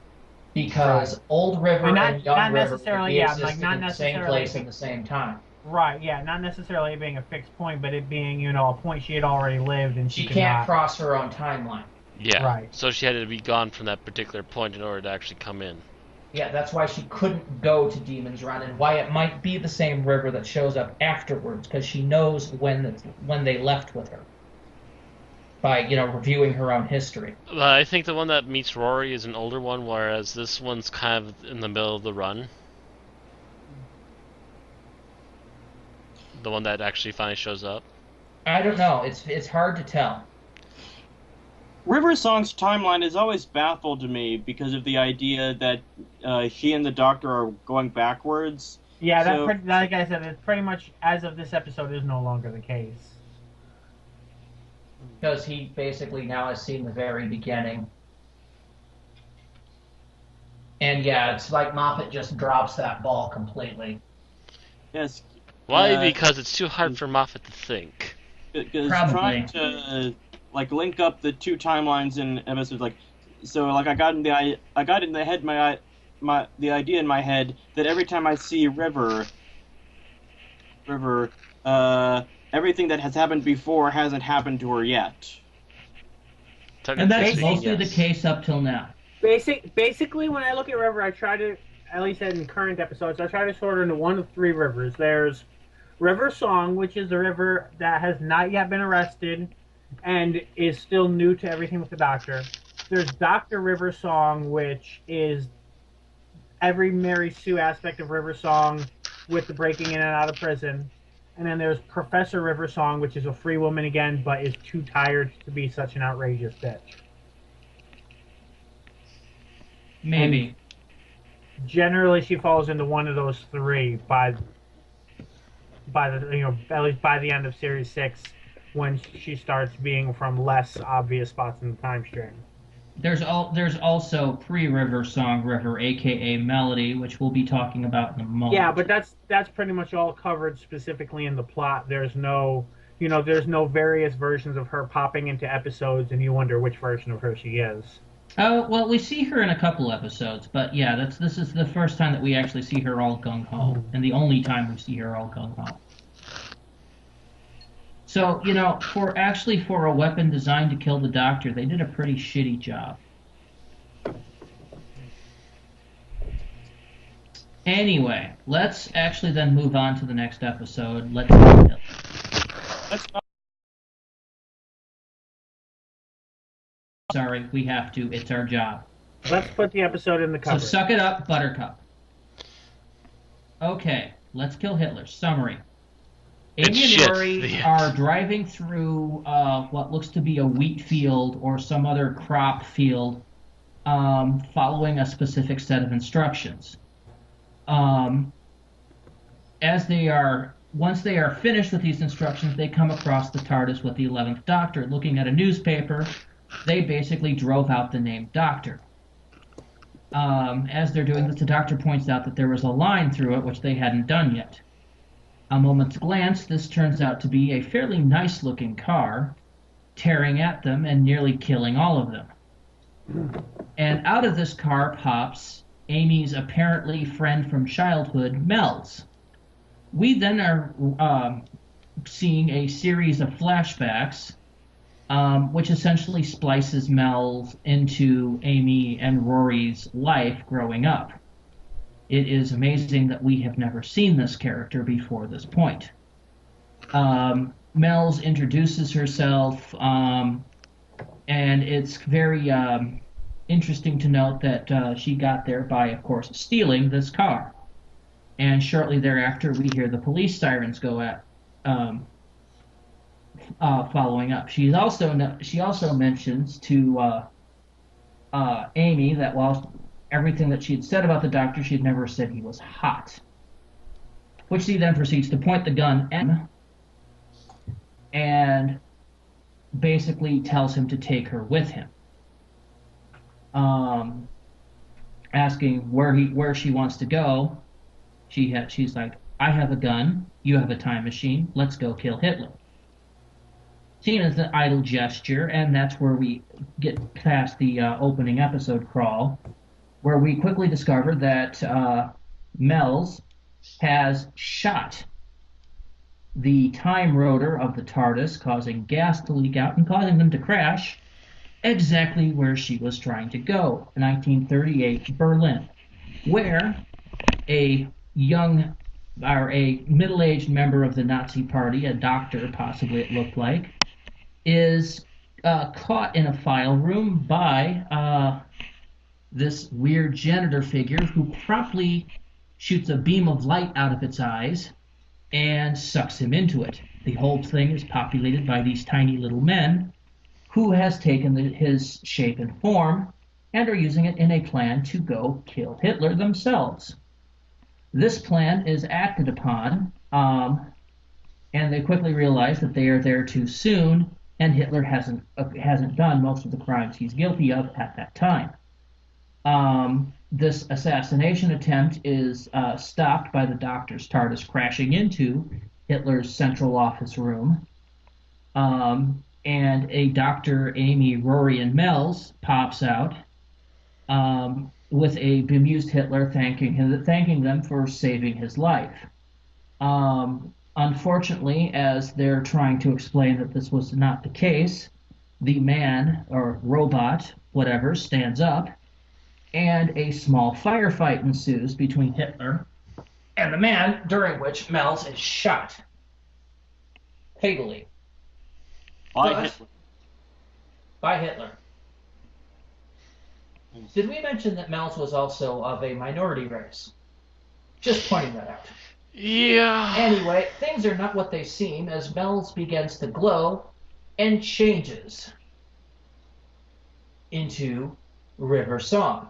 because old River And and young not River would necessarily, be yeah, existing like not in the same necessarily place at the same time. Right, yeah, not necessarily being a fixed point, but it being, you know, a point she had already lived and She could can't not. cross her own timeline. Yeah. Right. So she had to be gone from that particular point in order to actually come in. Yeah, that's why she couldn't go to Demon's Run, and why it might be the same River that shows up afterwards, because she knows when they left with her. By, you know, reviewing her own history. I think the one that meets Rory is an older one, whereas this one's kind of in the middle of the run. The one that actually finally shows up. I don't know. It's hard to tell. River Song's timeline has always baffled me because of the idea that she and the Doctor are going backwards. Yeah, So- like I said, it's pretty much, as of this episode, is no longer the case. Because he basically now has seen the very beginning. And yeah, it's like Moffat just drops that ball completely. Yes. Why? Because it's too hard for Moffat to think. Because Probably. trying to link up the two timelines in episodes, I got in the head the idea in my head that every time I see River, everything that has happened before hasn't happened to her yet. And that's Technically, mostly the yes. case up till now. Basically, when I look at River, I try to, at least in current episodes, I try to sort her into one of three rivers. There's River Song, which is the river that has not yet been arrested and is still new to everything with the Doctor. There's Dr. River Song, which is every Mary Sue aspect of River Song with the breaking in and out of prison. And then there's Professor River Song, which is a free woman again, but is too tired to be such an outrageous bitch. Maybe. Generally, she falls into one of those three by the, you know, at least by the end of series 6, when she starts being from less obvious spots in the time stream. There's also pre-River Song River, aka Melody, which we'll be talking about in a moment. Yeah, but that's pretty much all covered specifically in the plot. There's no various versions of her popping into episodes, and you wonder which version of her she is. Oh, well, we see her in a couple episodes, but yeah, this is the first time that we actually see her all gung-ho, and the only time we see her all gung-ho. So, you know, for a weapon designed to kill the Doctor, they did a pretty shitty job. Anyway, let's actually then move on to the next episode. Let's Sorry, we have to. It's our job. Let's put the episode in the cover. So suck it up, Buttercup. Okay, let's kill Hitler. Summary. It's Amy shit. and Rory are driving through what looks to be a wheat field or some other crop field, following a specific set of instructions. Once they are finished with these instructions, they come across the TARDIS with the 11th Doctor. Looking at a newspaper, they basically drove out the name Doctor. As they're doing this, the Doctor points out that there was a line through it, which they hadn't done yet. A moment's glance, this turns out to be a fairly nice-looking car, tearing at them and nearly killing all of them. And out of this car pops Amy's apparently friend from childhood, Mel's. We then are seeing a series of flashbacks, which essentially splices Mel's into Amy and Rory's life growing up. It is amazing that we have never seen this character before this point. Mel's introduces herself, and it's very interesting to note that she got there by, of course, stealing this car. And shortly thereafter, we hear the police sirens go at, following up. She also mentions to Amy that while everything that she had said about the Doctor, she had never said he was hot. Which she then proceeds to point the gun at him. And basically tells him to take her with him, um, asking where she wants to go. She's like, I have a gun, you have a time machine, let's go kill Hitler. Seen as an idle gesture, and that's where we get past the opening episode crawl, where we quickly discover that Mel's has shot the time rotor of the TARDIS, causing gas to leak out and causing them to crash exactly where she was trying to go, 1938 Berlin, where a young or a middle-aged member of the Nazi Party, a doctor possibly it looked like, is caught in a file room by this weird janitor figure who promptly shoots a beam of light out of its eyes and sucks him into it. The whole thing is populated by these tiny little men who has taken his shape and form and are using it in a plan to go kill Hitler themselves. This plan is acted upon, and they quickly realize that they are there too soon, and Hitler hasn't done most of the crimes he's guilty of at that time. This assassination attempt is stopped by the doctor's TARDIS crashing into Hitler's central office room, and a Dr. Amy, Rory, and Mel's pops out with a bemused Hitler thanking them for saving his life. Unfortunately, as they're trying to explain that this was not the case, the man, or robot, whatever, stands up, and a small firefight ensues between Hitler and the man, during which Mel's is shot fatally by Hitler. Did we mention that Mel's was also of a minority race? Just pointing that out. Yeah. Anyway, things are not what they seem as Mel's begins to glow and changes into River Song.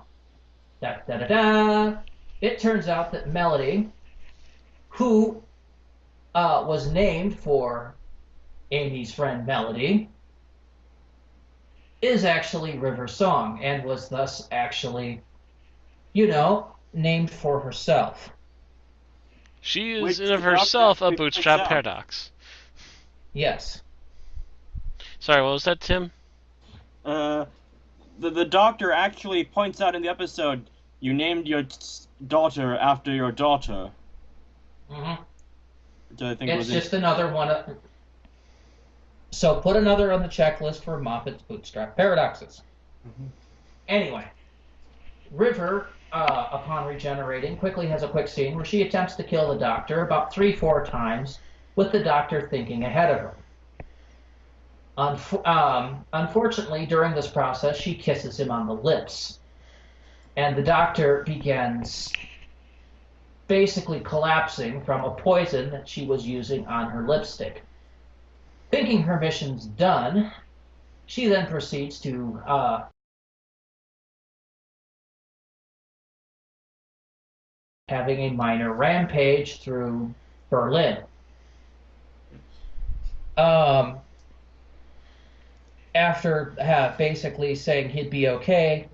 Da da da da. It turns out that Melody, who was named for Amy's friend Melody, is actually River Song and was thus actually, named for herself. She is in of herself a bootstrap paradox. Yes. Sorry, what was that, Tim? The doctor actually points out in the episode, you named your daughter after your daughter. Mm-hmm. Which I think it's just another one. So put another on the checklist for Moffat's bootstrap paradoxes. Mm-hmm. Anyway, River, upon regenerating, quickly has a quick scene where she attempts to kill the doctor about 3-4 times, with the doctor thinking ahead of her. Unfortunately, during this process, she kisses him on the lips. And the doctor begins basically collapsing from a poison that she was using on her lipstick. Thinking her mission's done, she then proceeds to having a minor rampage through Berlin. After basically saying he'd be okay,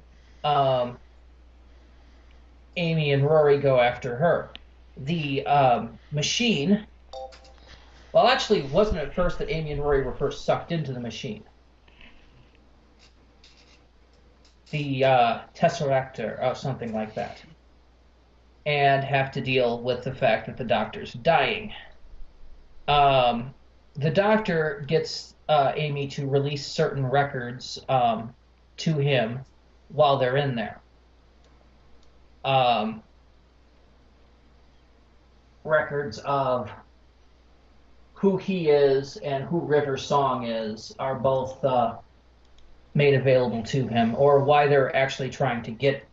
Amy and Rory go after her. The machine... Well, actually, it wasn't at first that Amy and Rory were first sucked into the machine. The Tesseractor, or something like that. And have to deal with the fact that the doctor's dying. The doctor gets Amy to release certain records to him while they're in there. Records of who he is and who River Song is are both made available to him, or why they're actually trying to get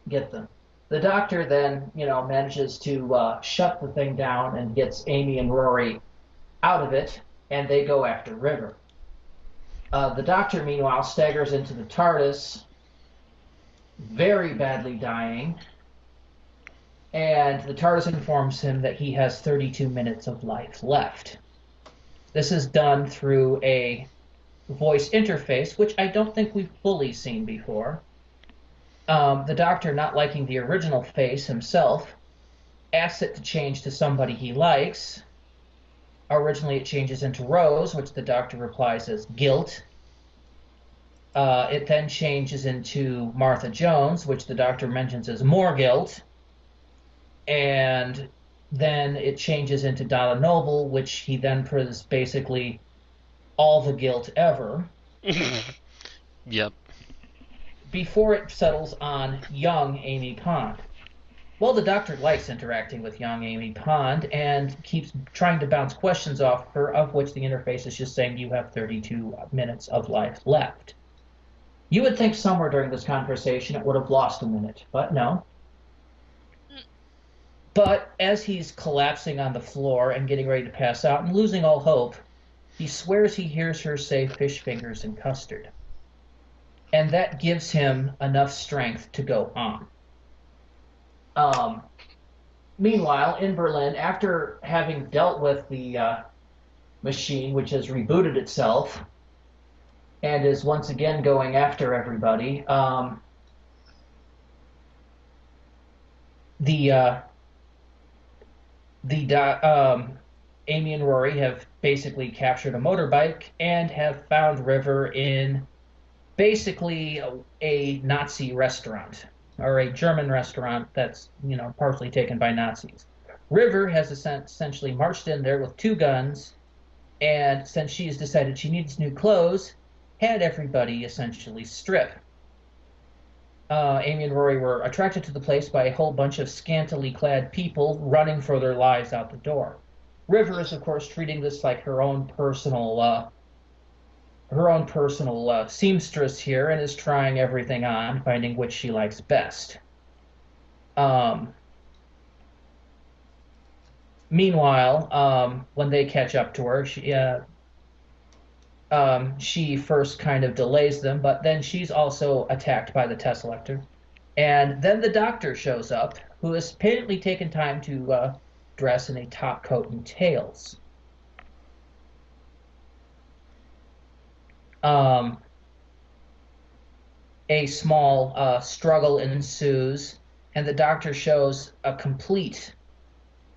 them. The doctor then, manages to shut the thing down and gets Amy and Rory out of it, and they go after River. The doctor, meanwhile, staggers into the TARDIS, very badly dying, and the TARDIS informs him that he has 32 minutes of life left. This is done through a voice interface, which I don't think we've fully seen before. The Doctor, not liking the original face himself, asks it to change to somebody he likes. Originally, it changes into Rose, which the Doctor replies as guilt. It then changes into Martha Jones, which the Doctor mentions as more guilt. And then it changes into Donna Noble, which he then puts basically all the guilt ever. Yep. Before it settles on young Amy Pond. Well, the Doctor likes interacting with young Amy Pond and keeps trying to bounce questions off her, of which the interface is just saying you have 32 minutes of life left. You would think somewhere during this conversation it would have lost a minute, but no. But as he's collapsing on the floor and getting ready to pass out and losing all hope, he swears he hears her say fish fingers and custard. And that gives him enough strength to go on. Meanwhile, in Berlin, after having dealt with the machine, which has rebooted itself and is once again going after everybody, Amy and Rory have basically captured a motorbike and have found River in basically a Nazi restaurant, or a German restaurant that's, partially taken by Nazis. River has essentially marched in there with 2 guns, and since she has decided she needs new clothes, had everybody essentially strip. Amy and Rory were attracted to the place by a whole bunch of scantily clad people running for their lives out the door. River is, of course, treating this like her own personal seamstress here, and is trying everything on, finding which she likes best. Meanwhile, when they catch up to her, she first kind of delays them, but then she's also attacked by the Tesselector. And then the Doctor shows up, who has apparently taken time to dress in a top coat and tails. A small struggle ensues, and the Doctor shows a complete,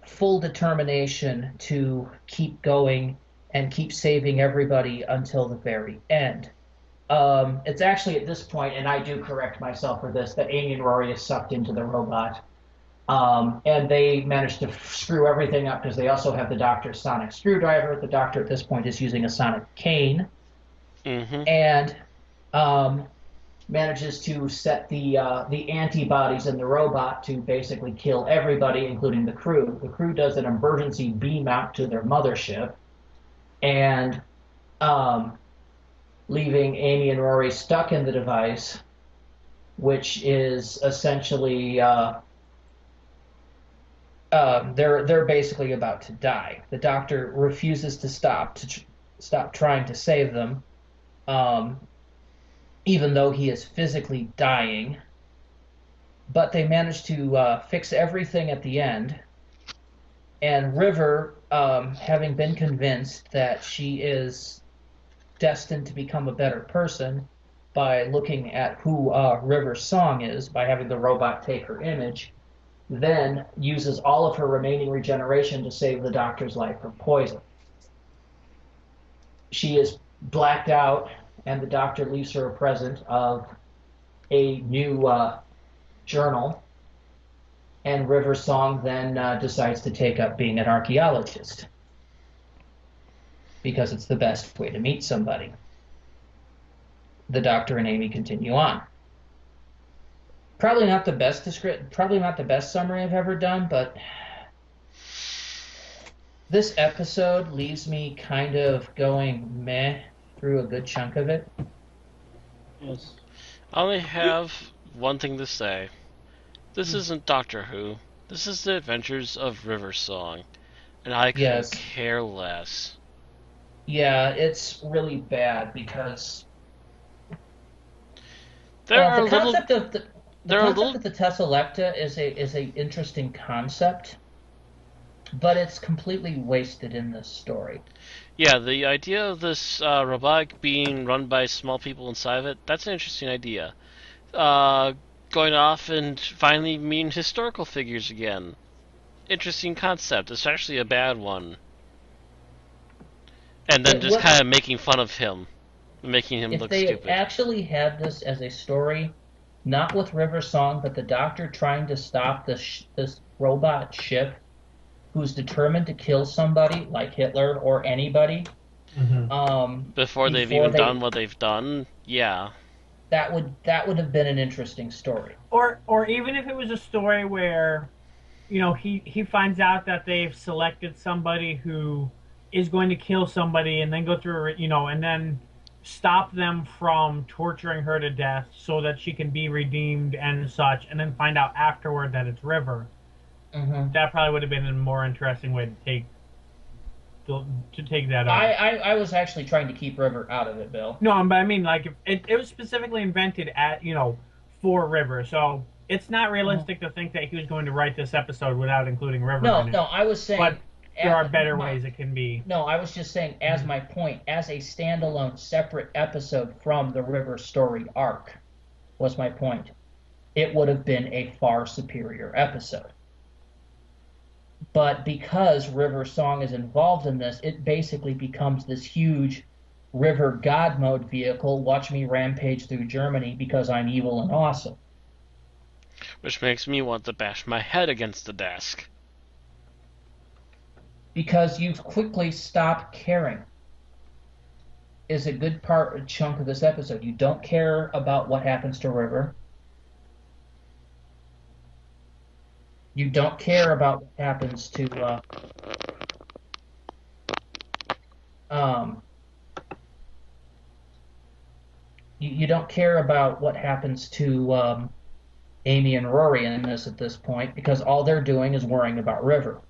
full determination to keep going and keep saving everybody until the very end. It's actually at this point, and I do correct myself for this, that Amy and Rory is sucked into the robot. And they manage to screw everything up because they also have the Doctor's sonic screwdriver. The Doctor at this point is using a sonic cane. Mm-hmm. And manages to set the antibodies in the robot to basically kill everybody, including the crew. The crew does an emergency beam out to their mothership, and leaving Amy and Rory stuck in the device, which is essentially they're basically about to die. The Doctor refuses to stop trying to save them, even though he is physically dying. But they manage to fix everything at the end. And River, having been convinced that she is destined to become a better person by looking at who River's song is, by having the robot take her image, then uses all of her remaining regeneration to save the Doctor's life from poison. She is blacked out, and the Doctor leaves her a present of a new journal, and River's song then decides to take up being an archaeologist, because it's the best way to meet somebody. The Doctor and Amy continue on. Probably not the best summary I've ever done, but this episode leaves me kind of going meh through a good chunk of it. Yes. I only have one thing to say. This isn't Doctor Who. This is the Adventures of River Song, and I could care less. Yeah, it's really bad because the concept of the Tesselecta is a interesting concept. but it's completely wasted in this story. Yeah, the idea of this robotic being run by small people inside of it, that's an interesting idea. Uh, Going off and finally meeting historical figures again. Interesting concept, especially a bad one. And then just kind of making fun of him, making him If look they stupid. actually had this as a story, not with River Song, but the Doctor trying to stop this robot ship who's determined to kill somebody like Hitler or anybody, Before they've even done what they've done, yeah. that would have been an interesting story. Or even if it was a story where, he finds out that they've selected somebody who is going to kill somebody and then go through, and then stop them from torturing her to death so that she can be redeemed and such, and then find out afterward that it's River. That probably would have been a more interesting way to take that up. I was actually trying to keep River out of it, Bill. No, but I mean, like, it was specifically invented for River, so it's not realistic to think that he was going to write this episode without including River in it. No, I was saying... But there are better ways it can be. No, I was just saying, as my point, as a standalone, separate episode from the River story arc, was my point. It would have been a far superior episode. But because River Song is involved in this, it basically becomes this huge River God mode vehicle. Watch me rampage through Germany because I'm evil and awesome. Which makes me want to bash my head against the desk. Because you quickly stop caring is a good chunk of this episode. You don't care about what happens to River. You don't care about what happens to you don't care about what happens to Amy and Rory in this at this point, because all they're doing is worrying about River.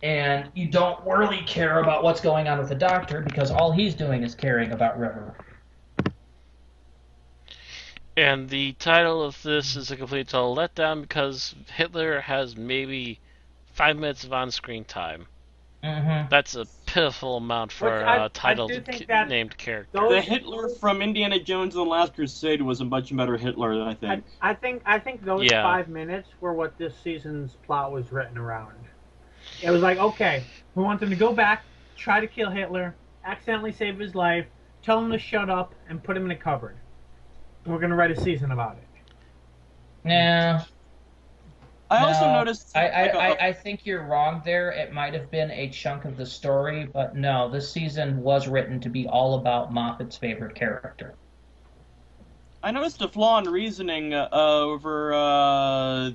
And you don't really care about what's going on with the Doctor, because all he's doing is caring about River. And the title of this is a complete total letdown because Hitler has maybe 5 minutes of on-screen time. That's a pitiful amount for a title-named character. The Hitler from Indiana Jones and the Last Crusade was a much better Hitler, I think. I think those 5 minutes were what this season's plot was written around. It was like, okay, we want them to go back, try to kill Hitler, accidentally save his life, tell him to shut up, and put him in a cupboard. And we're going to write a season about it. Yeah. I also noticed... I think you're wrong there. It might have been a chunk of the story, but no, this season was written to be all about Moffat's favorite character. I noticed a flaw in reasoning over...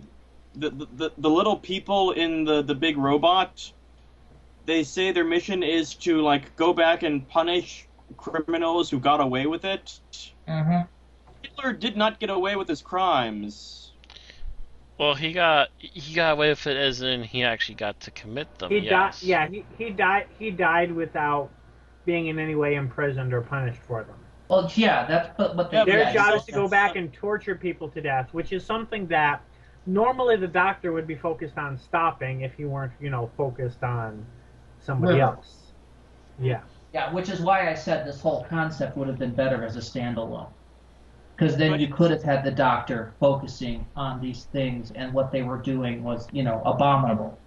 The little people in the big robot. They say their mission is to go back and punish criminals who got away with it. Hitler did not get away with his crimes. Well, he got away with it as in he actually got to commit them. He died without being in any way imprisoned or punished for them. Well, yeah, that's but their job is to go back and torture people to death, which is something that normally the Doctor would be focused on stopping if he weren't, focused on somebody else. Yeah. Yeah, which is why I said this whole concept would have been better as a standalone. Because then you could have had the Doctor focusing on these things, and what they were doing was, abominable.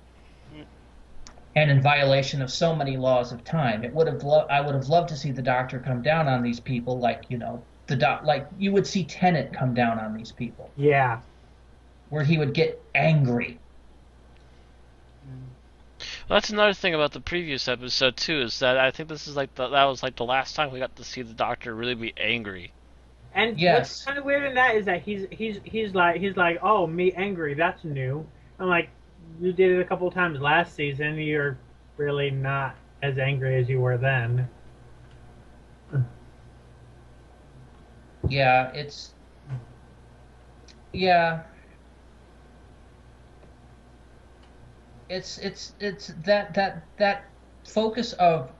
And in violation of so many laws of time. I would have loved to see the Doctor come down on these people like you would see Tennant come down on these people. Yeah. where he would get angry. Well, that's another thing about the previous episode too, is that I think this is like that was like the last time we got to see the Doctor really be angry. And what's kind of weird in that is that he's like, oh, me angry, that's new. I'm like, you did it a couple of times last season. You're really not as angry as you were then. Yeah, it's that focus of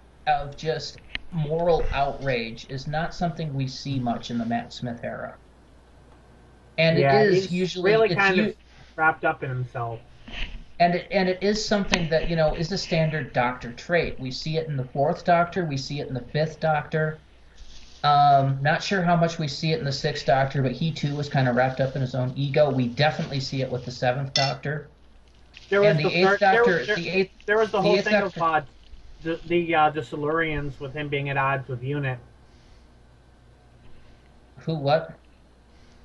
just moral outrage is not something we see much in the Matt Smith era. And it is he's usually really kind of wrapped up in himself. And it is something that, is a standard Doctor trait. We see it in the Fourth Doctor. We see it in the Fifth Doctor. Not sure how much we see it in the Sixth Doctor, but he too was kind of wrapped up in his own ego. We definitely see it with the Seventh Doctor. There was And the Eighth Doctor. there was the whole Eighth thing of Doctor. the Silurians with him being at odds with Unit. Who? What?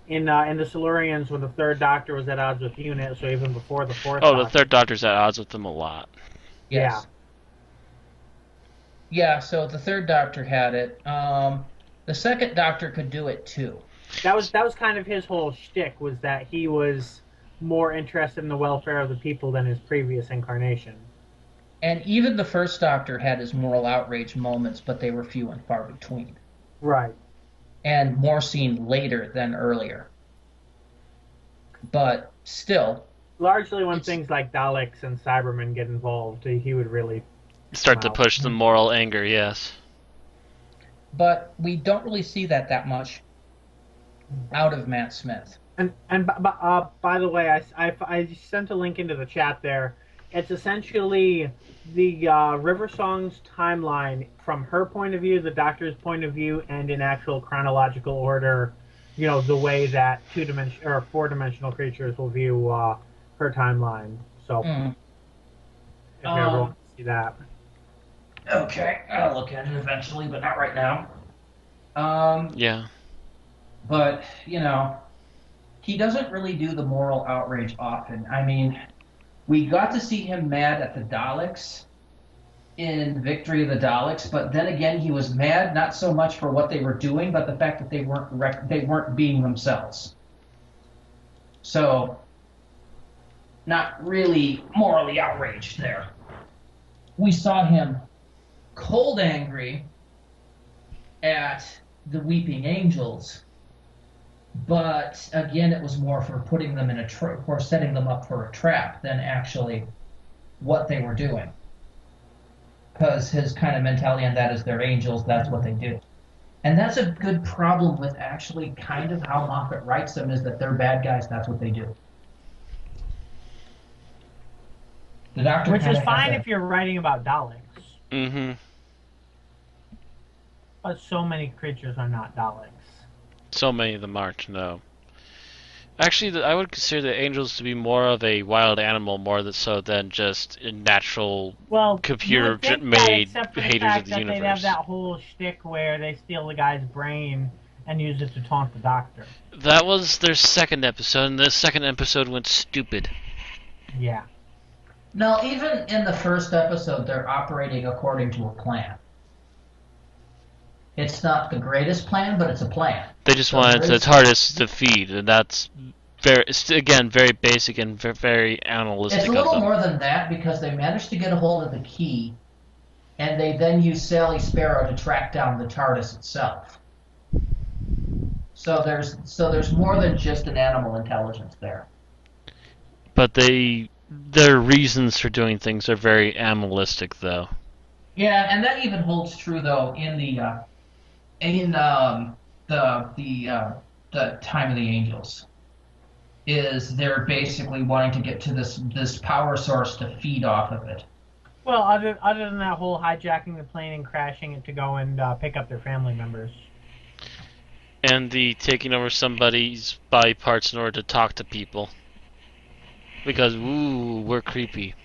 In the Silurians, when the Third Doctor was at odds with Unit, so even before the Fourth. Oh, Doctor. the Third Doctor's at odds with them a lot. Yes. Yeah. So the Third Doctor had it. The Second Doctor could do it too. That was kind of his whole shtick, was that he was more interested in the welfare of the people than his previous incarnation. And even the First Doctor had his moral outrage moments, but they were few and far between. Right. And more seen later than earlier. But still. Largely when things like Daleks and Cybermen get involved, he would really start to push the moral anger, yes. But we don't really see that much out of Matt Smith. And by the way, I sent a link into the chat there. It's essentially the River Song's timeline from her point of view, the Doctor's point of view, and in actual chronological order. The way that 2-dimensional or 4-dimensional creatures will view her timeline. So, if you ever want to see that. Okay, I'll look at it eventually, but not right now. Yeah. But, he doesn't really do the moral outrage often. I mean, we got to see him mad at the Daleks in Victory of the Daleks, but then again, he was mad not so much for what they were doing, but the fact that they weren't being themselves. So, not really morally outraged there. We saw him cold angry at the Weeping Angels, but again, it was more for putting them in for setting them up for a trap than actually what they were doing. Because his kind of mentality on that is they're angels, that's what they do. And that's a good problem with actually kind of how Moffat writes them, is that they're bad guys, that's what they do. The Doctor Which is fine if you're writing about Daleks. Mm-hmm. But so many creatures are not Daleks. So many of them aren't, no. Actually, I would consider the angels to be more of a wild animal, more so than just a natural, computer-made haters of the universe. They'd have that whole shtick where they steal the guy's brain and use it to taunt the Doctor. That was their second episode, and the second episode went stupid. Yeah. No, even in the first episode, they're operating according to a plan. It's not the greatest plan, but it's a plan. They just wanted the TARDIS to feed, and that's very basic and very analytic. It's a little more than that, because they managed to get a hold of the key, and they then use Sally Sparrow to track down the TARDIS itself. So there's more than just an animal intelligence there. But their reasons for doing things are very animalistic, though. Yeah, and that even holds true though in the Time of the Angels. Is they're basically wanting to get to this power source to feed off of it. Well, other than that whole hijacking the plane and crashing it to go and pick up their family members. And the taking over somebody's body parts in order to talk to people. Because, ooh, we're creepy.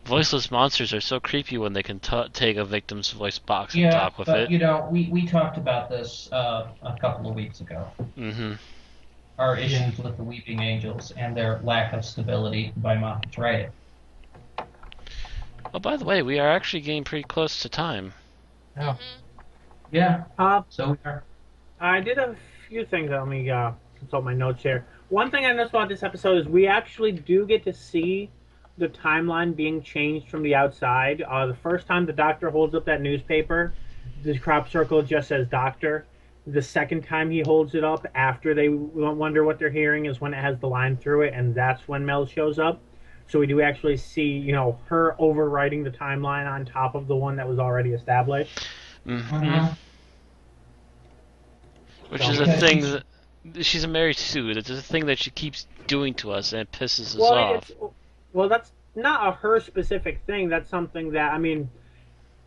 Voiceless monsters are so creepy when they can take a victim's voice box and talk with it. We talked about this a couple of weeks ago. Mm-hmm. Our issues with the Weeping Angels and their lack of stability by Moffat's writing. Oh, by the way, we are actually getting pretty close to time. Oh. Yeah. So we are. I did a few things. Let me consult my notes here. One thing I noticed about this episode is we actually do get to see the timeline being changed from the outside. The first time the Doctor holds up that newspaper, the crop circle just says Doctor. The second time he holds it up after they wonder what they're hearing is when it has the line through it, and that's when Mel shows up. So we do actually see, her overwriting the timeline on top of the one that was already established. Mm-hmm. Which is a thing that She's a Mary Sue. It's a thing that she keeps doing to us, and it pisses us Well, off. well, that's not a her specific thing. That's something that I mean,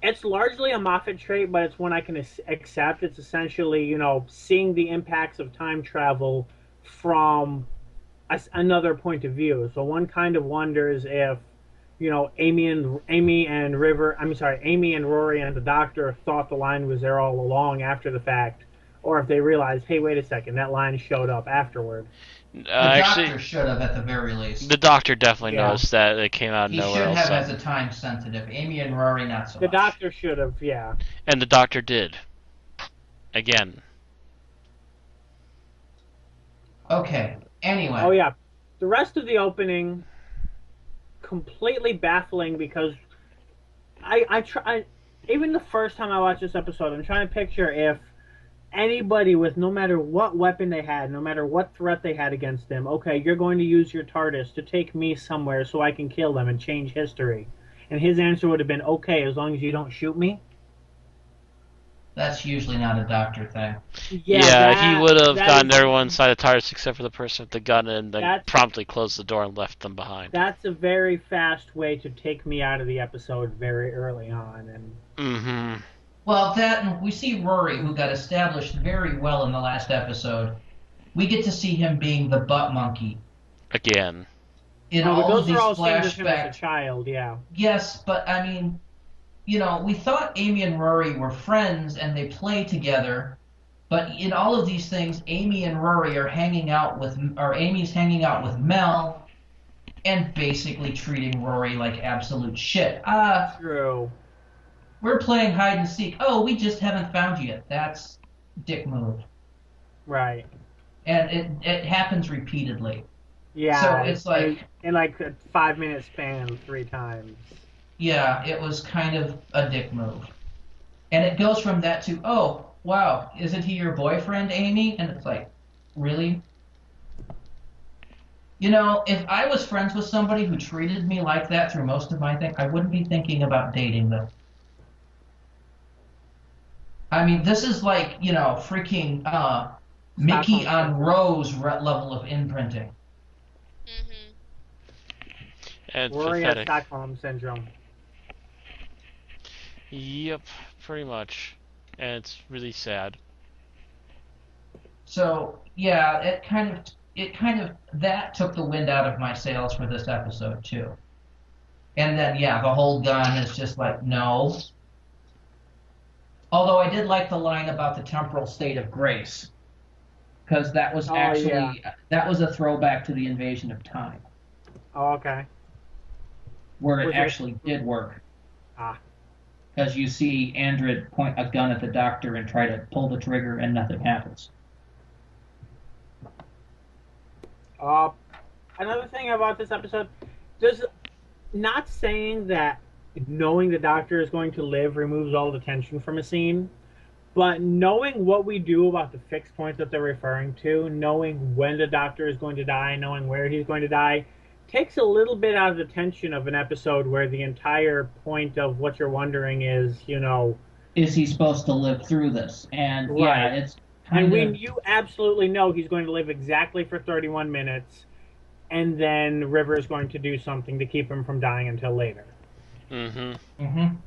it's largely a Moffat trait, but it's one I can accept. It's essentially, seeing the impacts of time travel from another point of view. So one kind of wonders if, Amy and River. I'm sorry, Amy and Rory and the Doctor thought the line was there all along after the fact, or if they realized, hey, wait a second, that line showed up afterward. The Actually, Doctor should have, at the very least. the Doctor definitely Yeah. noticed that it came out of He nowhere. should have Also. as a time sensitive. Amy and Rory, not so The much. Doctor should have, yeah. And the Doctor did. Again. Okay. Anyway. Oh yeah, the rest of the opening completely baffling because I try even the first time I watched this episode, I'm trying to picture if anybody with no matter what weapon they had, no matter what threat they had against them, okay, you're going to use your TARDIS to take me somewhere so I can kill them and change history. And his answer would have been, okay, as long as you don't shoot me. That's usually not a Doctor thing. Yeah, he would have that gotten is- everyone inside the TARDIS except for the person with the gun and then That's- promptly closed the door and left them behind. That's a very fast way to take me out of the episode very early on. And Mm-hmm. Well, that, and we see Rory, who got established very well in the last episode. We get to see him being the butt monkey. Again. In but all of those these are all scenes of him as flashbacks. a child, yeah. Yes, but I mean, we thought Amy and Rory were friends and they play together, but in all of these things, Amy and Rory are Amy's hanging out with Mel and basically treating Rory like absolute shit. True. We're playing hide and seek. Oh, we just haven't found you yet. That's dick move. Right. And it happens repeatedly. Yeah. So it's like, in like a 5-minute span 3 times. yeah, it was kind of a dick move. And it goes from that to, oh, wow, isn't he your boyfriend, Amy? And it's like, really? If I was friends with somebody who treated me like that through most of my thing, I wouldn't be thinking about dating them. I mean, this is like, freaking Mickey on Rose level of imprinting. Mm-hmm. And Rory has pathetic. Stockholm syndrome. Yep, pretty much. And it's really sad. So, yeah, it kind of that took the wind out of my sails for this episode too. And then, yeah, the whole gun is just like, no. Although I did like the line about the temporal state of grace, because that was that was a throwback to the Invasion of Time, Oh, okay. where it Was it- actually did work. Ah. Because you see Andred point a gun at the Doctor and try to pull the trigger, and nothing happens. Another thing about this episode, there's not saying that knowing the Doctor is going to live removes all the tension from a scene, but knowing what we do about the fixed points that they're referring to, knowing when the Doctor is going to die, knowing where he's going to die, takes a little bit out of the tension of an episode where the entire point of what you're wondering is, Is he supposed to live through this? And yeah, Right. it's kind and of. when you absolutely know he's going to live exactly for 31 minutes, and then River is going to do something to keep him from dying until later. Mm-hmm. Mhm.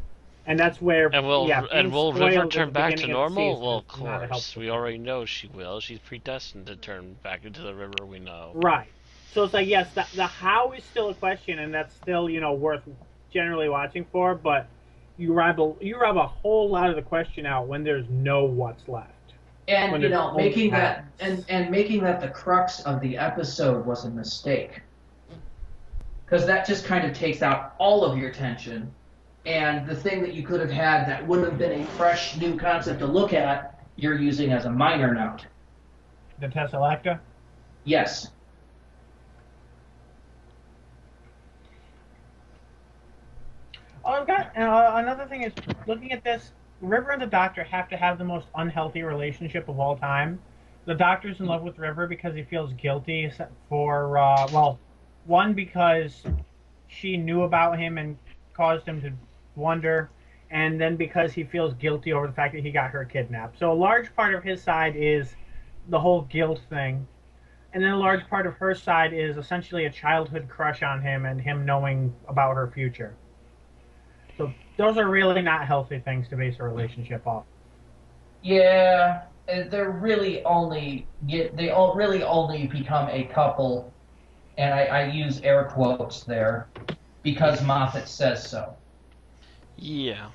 And that's where And will being will spoiled River at turn the back to beginning of the normal? season Well, is of not a course. helpful We thing. already know she will. She's predestined to turn back into the River we know. Right. So it's like, yes, the how is still a question, and that's still, worth generally watching for, but you rub a whole lot of the question out when there's no what's left. And When it's making old that times. and making that the crux of the episode was a mistake, because that just kind of takes out all of your tension, and the thing that you could have had that would have been a fresh new concept to look at, you're using as a minor note. The Tessellacta? Yes. Oh, I've got another thing is looking at this. River and the Doctor have to have the most unhealthy relationship of all time. The Doctor's in love with River because he feels guilty for one, because she knew about him and caused him to wonder, and then because he feels guilty over the fact that he got her kidnapped. So a large part of his side is the whole guilt thing. And then a large part of her side is essentially a childhood crush on him and him knowing about her future. So those are really not healthy things to base a relationship off. Yeah, they're really only really only become a couple, and I use air quotes there because Moffat says so. Yeah,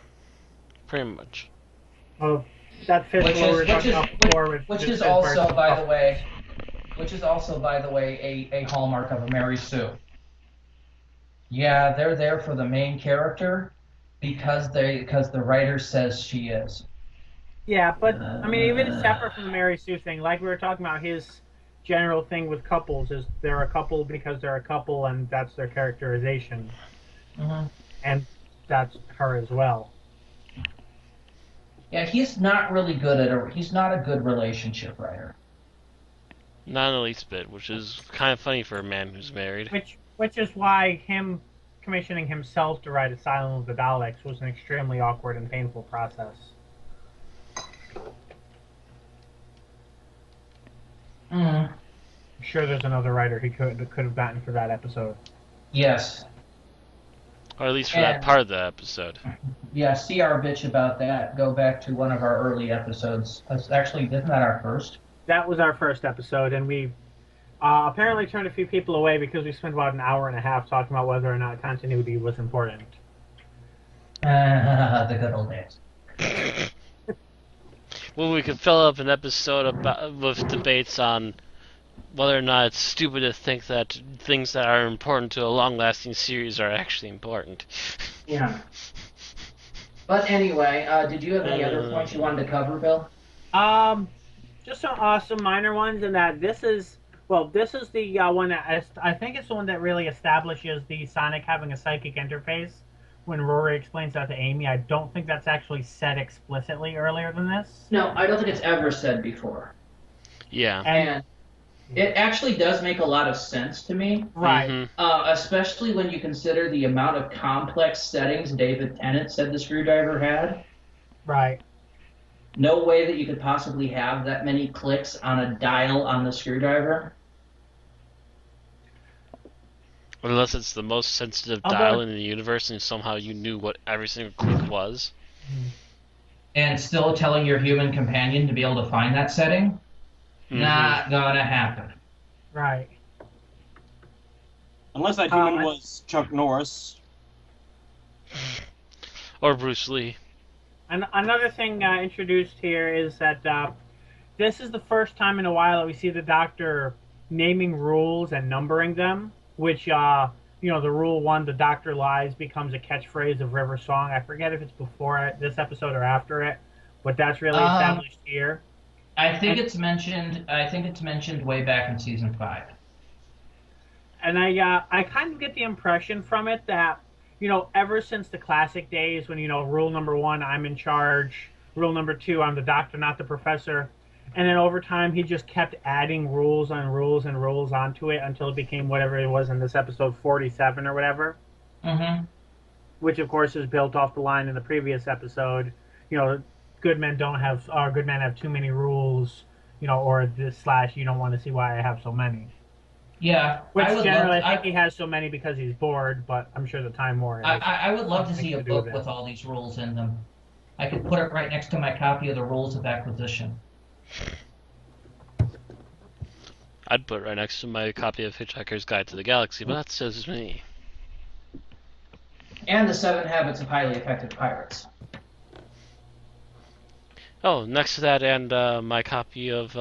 pretty much. Well, that fits what we were talking about before. Which is also, by the way, a hallmark of a Mary Sue. Yeah, they're there for the main character because the writer says she is. Yeah, but I mean, even separate from the Mary Sue thing, like we were talking about, his general thing with couples is they're a couple because they're a couple, and that's their characterization, and that's her as well. Yeah, he's not really good at he's not a good relationship writer. Not in the least bit, which is kind of funny for a man who's married. Which is why him commissioning himself to write Asylum of the Daleks was an extremely awkward and painful process. I'm sure there's another writer he could have gotten for that episode. Yes. Or at least for that part of the episode. Yeah, see our bitch about that. Go back to one of our early episodes. Actually, isn't that our first? That was our first episode, and we apparently turned a few people away because we spent about an hour and a half talking about whether or not continuity was important. The good old days. Well, we could fill up an episode with debates on whether or not it's stupid to think that things that are important to a long-lasting series are actually important. Yeah. But anyway, did you have any other points you wanted to cover, Bill? Just some minor ones, in that this is the one that I think it's the one that really establishes the Sonic having a psychic interface. When Rory explains that to Amy, I don't think that's actually said explicitly earlier than this. No, I don't think it's ever said before. Yeah. And it actually does make a lot of sense to me. Right. Mm-hmm. Especially when you consider the amount of complex settings David Tennant said the screwdriver had. Right. No way that you could possibly have that many clicks on a dial on the screwdriver. Unless it's the most sensitive dial in the universe and somehow you knew what every single click was. And still telling your human companion to be able to find that setting? Not gonna happen. Right. Unless that human was Chuck Norris. Or Bruce Lee. And another thing introduced here is that this is the first time in a while that we see the Doctor naming rules and numbering them, which, the rule 1, the Doctor lies, becomes a catchphrase of River Song. I forget if it's before this episode or after it, but that's really established here. I think it's mentioned way back in season 5. And I kind of get the impression from it that, ever since the classic days when, rule number 1, I'm in charge, rule number 2, I'm the Doctor, not the Professor, and then over time he just kept adding rules and rules and rules onto it until it became whatever it was in this episode 47 or whatever. Mm-hmm. Which, of course, is built off the line in the previous episode, good men have too many rules, or this / you don't want to see why I have so many. Yeah. Which generally I think he has so many because he's bored, but I'm sure the Time War. I would love to see a book with all these rules in them. I could put it right next to my copy of the Rules of Acquisition. I'd put it right next to my copy of Hitchhiker's Guide to the Galaxy, but that says me. And the 7 Habits of Highly Effective Pirates. Oh, next to that, and my copy of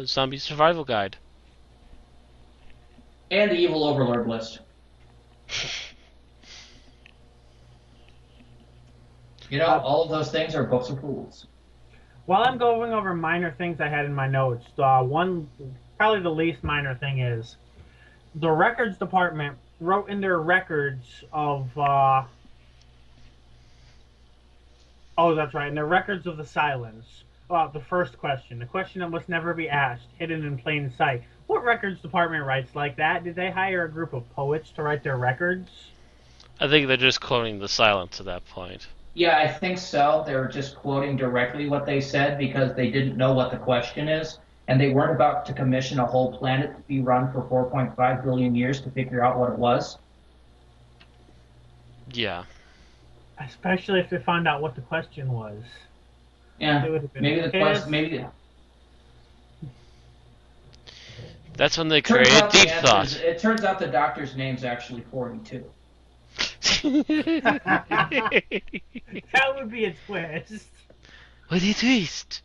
Zombie Survival Guide. And the Evil Overlord list. All of those things are books of rules. While I'm going over minor things I had in my notes, one, probably the least minor thing is the records department wrote in their records of that's right, in their records of the silence. The first question, the question that must never be asked, hidden in plain sight. What records department writes like that? Did they hire a group of poets to write their records? I think they're just quoting the silence at that point. Yeah, I think so. They were just quoting directly what they said because they didn't know what the question is, and they weren't about to commission a whole planet to be run for 4.5 billion years to figure out what it was? Yeah. Especially if they found out what the question was. Yeah, They would have been maybe the pissed. question, maybe. That's when they Turns create out the deep answer is, thought. it turns out the doctor's name's actually 42. That would be a twist. What a twist!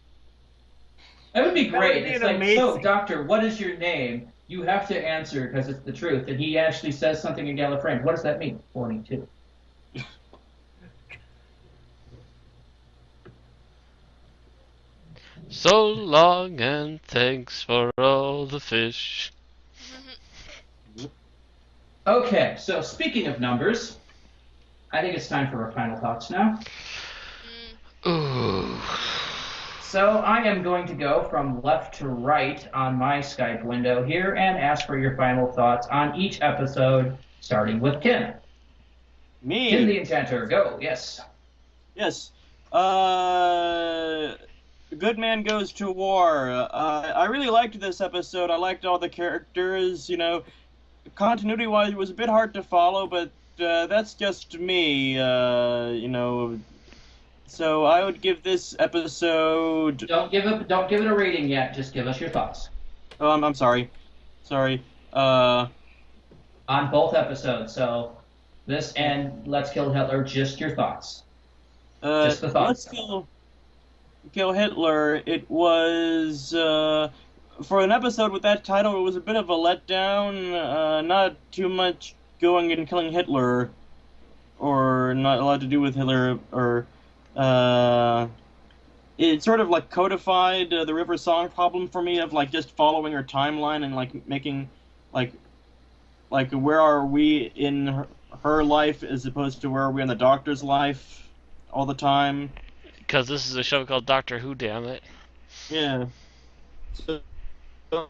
That would be That would great. be It's an like, amazing- so, doctor, what is your name? You have to answer because it's the truth. And he actually says something in Gallifreyan. What does that mean? 42. So long and thanks for all the fish. Okay, so speaking of numbers, I think it's time for our final thoughts now. Ooh. So I am going to go from left to right on my Skype window here and ask for your final thoughts on each episode, starting with Kim. Me. Kim the Enchanter, go, yes. Yes. Good Man Goes to War. I really liked this episode. I liked all the characters. You know, continuity-wise, it was a bit hard to follow, but that's just me. You know. So I would give this episode. Don't give it a rating yet. Just give us your thoughts Oh, I'm sorry. Sorry. on both episodes. So this and Let's Kill Hitler. Just your thoughts. Just the thoughts. Let's Kill Hitler. It was for an episode with that title. It was a bit of a letdown. Not too much going and killing Hitler, or not a lot to do with Hitler, or it sort of like codified the River Song problem for me of like just following her timeline and like making like where are we in her life as opposed to where are we in the Doctor's life all the time. Because this is a show called Doctor Who, damn it. Yeah. So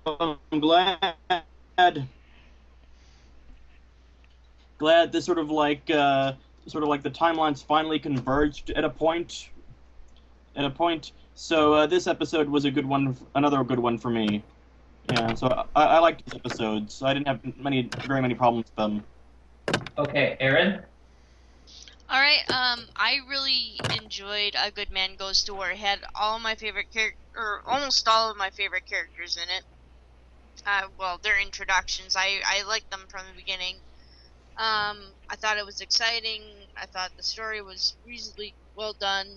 I'm glad this sort of like the timelines finally converged at a point. So this episode was a good one, another good one for me. Yeah. So I liked these episodes. I didn't have very many problems with them. Okay, Aaron. All right. I really enjoyed A Good Man Goes to War. It had all my favorite or almost all of my favorite characters in it. Well, their introductions. I liked them from the beginning. I thought it was exciting. I thought the story was reasonably well done.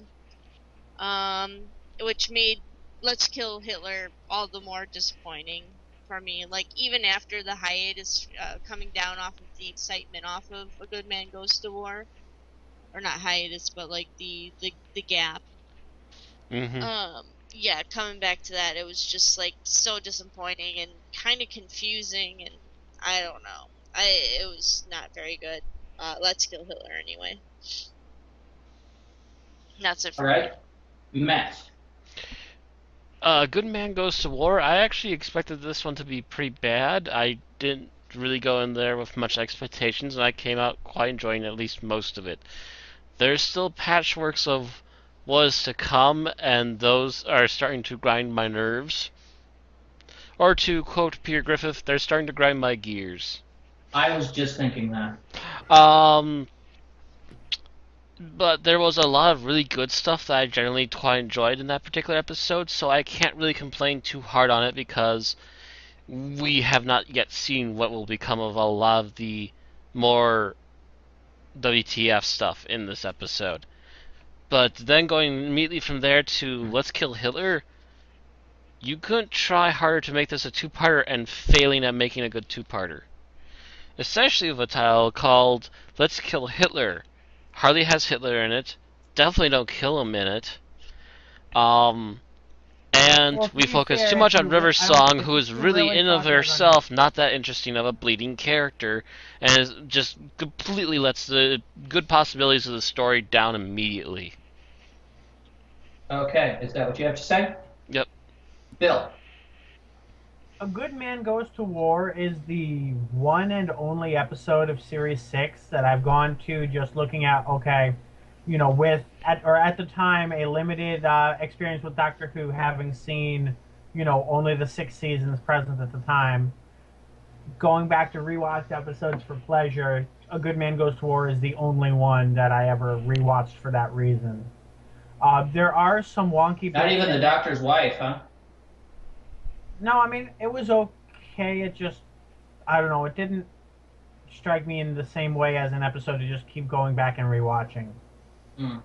Which made Let's Kill Hitler all the more disappointing for me. Like, even after the hiatus, coming down off of the excitement off of A Good Man Goes to War. Or not hiatus, but like the gap. Mm-hmm. Yeah, coming back to that, it was just like so disappointing and kind of confusing, and I don't know. It was not very good. Let's Kill Hitler anyway. That's it for All right, Matt. Good Man Goes to War. I actually expected this one to be pretty bad. I didn't really go in there with much expectations, and I came out quite enjoying at least most of it. There's still patchworks of what is to come, and those are starting to grind my nerves. Or to quote Peter Griffith, they're starting to grind my gears. I was just thinking that. But there was a lot of really good stuff that I generally quite enjoyed in that particular episode, so I can't really complain too hard on it because we have not yet seen what will become of a lot of the more WTF stuff in this episode. But then going immediately from there to Let's Kill Hitler, you couldn't try harder to make this a two-parter and failing at making a good two-parter. Especially with a title called Let's Kill Hitler. Hardly has Hitler in it. Definitely don't kill him in it. And Well, to we be focus fair, too much if on you- River I don't Song, think who is you really really in of thought they were herself not that interesting of a bleeding character, and is just completely lets the good possibilities of the story down immediately. Okay, is that what you have to say? Yep. Bill. A Good Man Goes to War is the one and only episode of Series 6 that I've gone to just looking at, okay, you know, at the time, a limited experience with Doctor Who, having seen only the 6 seasons present at the time. Going back to rewatched episodes for pleasure, A Good Man Goes to War is the only one that I ever rewatched for that reason. There are some wonky. Not even the doctor's wife, huh? No, I mean it was okay. It just, I don't know. It didn't strike me in the same way as an episode to just keep going back and rewatching. Mm.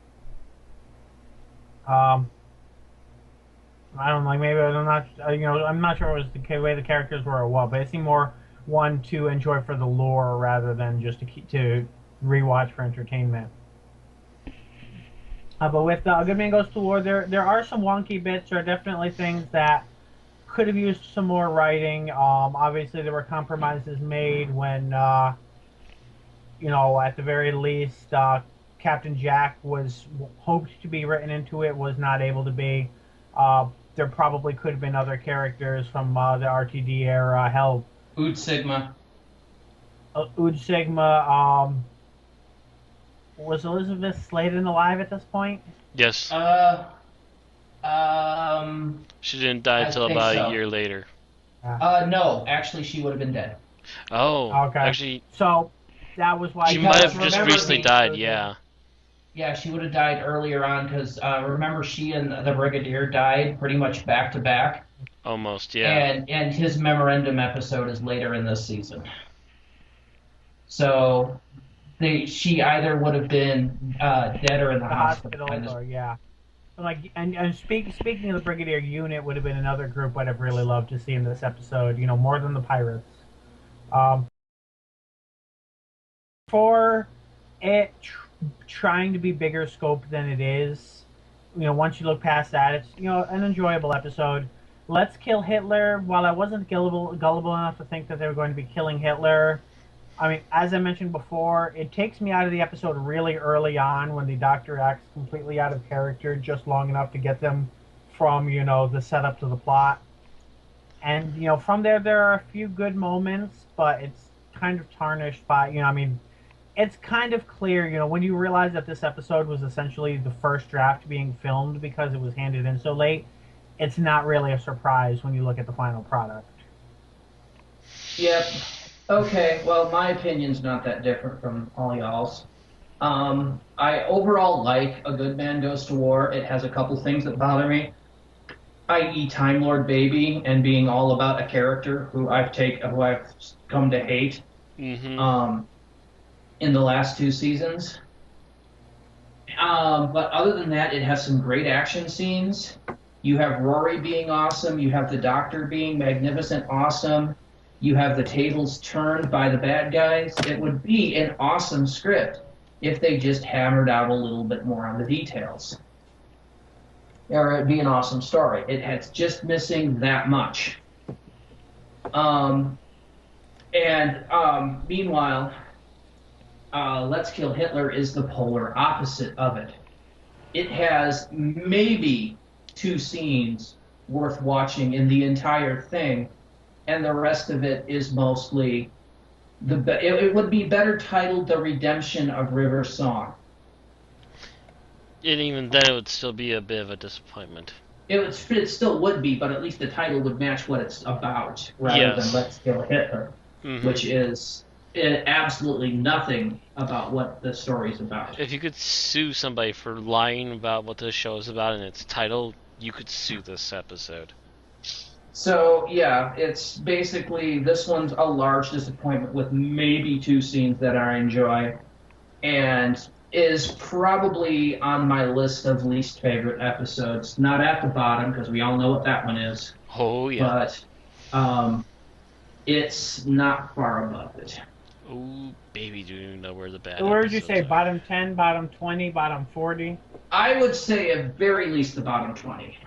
I don't know. Maybe I'm not. I'm not sure it was the way the characters were or what, but it seemed more one to enjoy for the lore rather than just to rewatch for entertainment. But with A Good Man Goes to War, there are some wonky bits. There are definitely things that could have used some more writing. Obviously, there were compromises made when, at the very least, Captain Jack was hoped to be written into it, was not able to be. There probably could have been other characters from the RTD era. Hell, Ood Sigma. Ood Sigma. Was Elizabeth Sladen alive at this point? Yes. She didn't die I until think about so. a year later. No, actually, she would have been dead. Oh, Okay. actually, So that was why she Because might have just remember recently the- died. Yeah. Yeah, she would have died earlier on because remember she and the Brigadier died pretty much back to back, Almost. Yeah. and his memorandum episode is later in this season. So she either would have been dead or in the the hospital. hospital, or yeah. And speaking of the Brigadier unit, would have been another group I'd have really loved to see in this episode. More than the pirates. For it trying to be bigger scope than it is, once you look past that, it's an enjoyable episode. Let's Kill Hitler. While I wasn't gullible enough to think that they were going to be killing Hitler, I mean, as I mentioned before, it takes me out of the episode really early on when the Doctor acts completely out of character, just long enough to get them from, the setup to the plot. And, from there are a few good moments, but it's kind of tarnished by, it's kind of clear, when you realize that this episode was essentially the first draft being filmed because it was handed in so late, it's not really a surprise when you look at the final product. Yep. Okay, well, my opinion's not that different from all y'all's. I overall like A Good Man Goes to War. It has a couple things that bother me, i.e. Time Lord Baby and being all about a character who I've come to hate in the last 2 seasons. But other than that, it has some great action scenes. You have Rory being awesome. You have the Doctor being magnificent, awesome. You have the tables turned by the bad guys. It would be an awesome script if they just hammered out a little bit more on the details. Or it'd be an awesome story. It's just missing that much. Meanwhile, Let's Kill Hitler is the polar opposite of it. It has maybe 2 scenes worth watching in the entire thing, and the rest of it is mostly it would be better titled The Redemption of River Song. And even then, it would still be a bit of a disappointment. It still would be, but at least the title would match what it's about, rather than Let's Kill Hitler, which is absolutely nothing about what the story's about. If you could sue somebody for lying about what the show is about in its title, you could sue this episode. So, yeah, it's basically, this one's a large disappointment with maybe 2 scenes that I enjoy, and is probably on my list of least favorite episodes. Not at the bottom, because we all know what that one is. Oh, yeah. But it's not far above it. Oh, baby, do you know where the bad So where would you say? episodes are. Bottom 10, bottom 20, bottom 40? I would say at very least the bottom 20.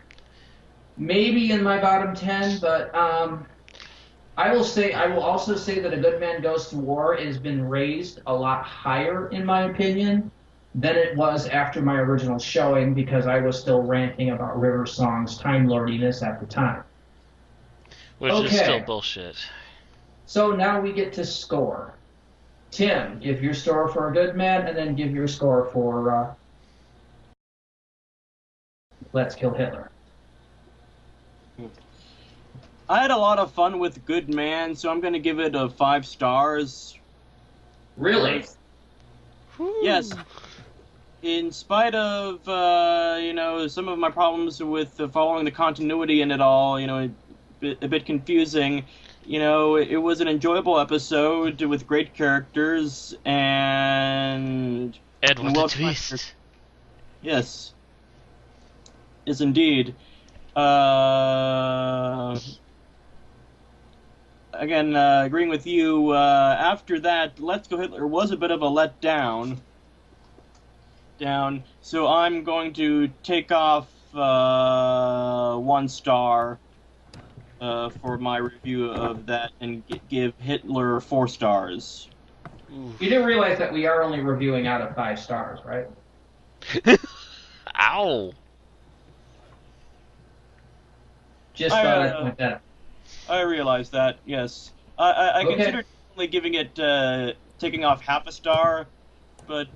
Maybe in my bottom 10, but I will also say that A Good Man Goes to War has been raised a lot higher, in my opinion, than it was after my original showing, because I was still ranting about River Song's Time Lordiness at the time. Which is still bullshit. So now we get to score. Tim, give your score for A Good Man, and then give your score for Let's Kill Hitler. I had a lot of fun with Good Man, so I'm going to give it a 5 stars. Really? Yes. In spite of, some of my problems with following the continuity in it all, a bit confusing, it was an enjoyable episode with great characters and... And what well, a twist. Yes. Yes, indeed. Again, agreeing with you, after that, Let's Go Hitler was a bit of a letdown. So I'm going to take off 1 star for my review of that and give Hitler 4 stars. You do realize that we are only reviewing out of 5 stars, right? Ow. Just thought I'd point that out. I realize that, yes. I Okay. considered only giving it, taking off half a star, but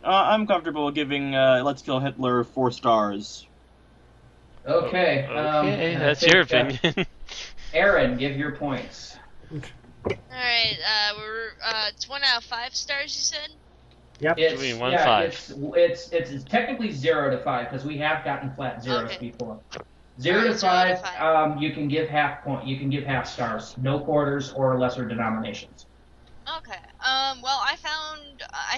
I'm comfortable giving Let's Kill Hitler 4 stars. Okay. Okay, that's your opinion. Aaron, give your points. Alright, it's 1 out of 5 stars, you said? Yep. You mean 1 5? It's technically 0 to 5 because we have gotten flat zeros Okay. before. 0 to 5, you can give half point. You can give half stars, no quarters or lesser denominations. Okay. Well, I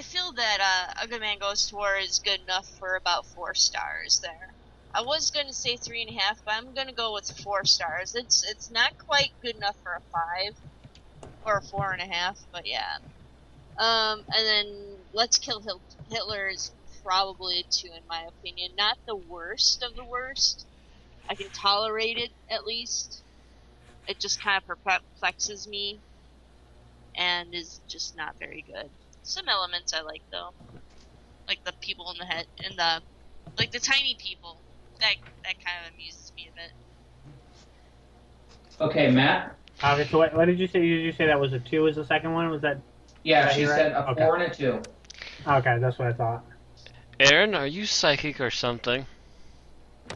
feel that A Good Man Goes to War is good enough for about 4 stars there. I was gonna say 3.5, but I'm gonna go with 4 stars. It's not quite good enough for a 5 or a 4.5, but yeah. And then Let's Kill Hitler is probably a 2 in my opinion. Not the worst of the worst. I can tolerate it at least. It just kind of perplexes me and is just not very good. Some elements I like though, like the people in the head and the tiny people. That kind of amuses me a bit. Okay, Matt. Okay, so what did you say? Did you say that was a 2 as the second one? Was that? Yeah, Is that she you, said right? a Okay. 4 and a 2. Okay, that's what I thought. Aaron, are you psychic or something?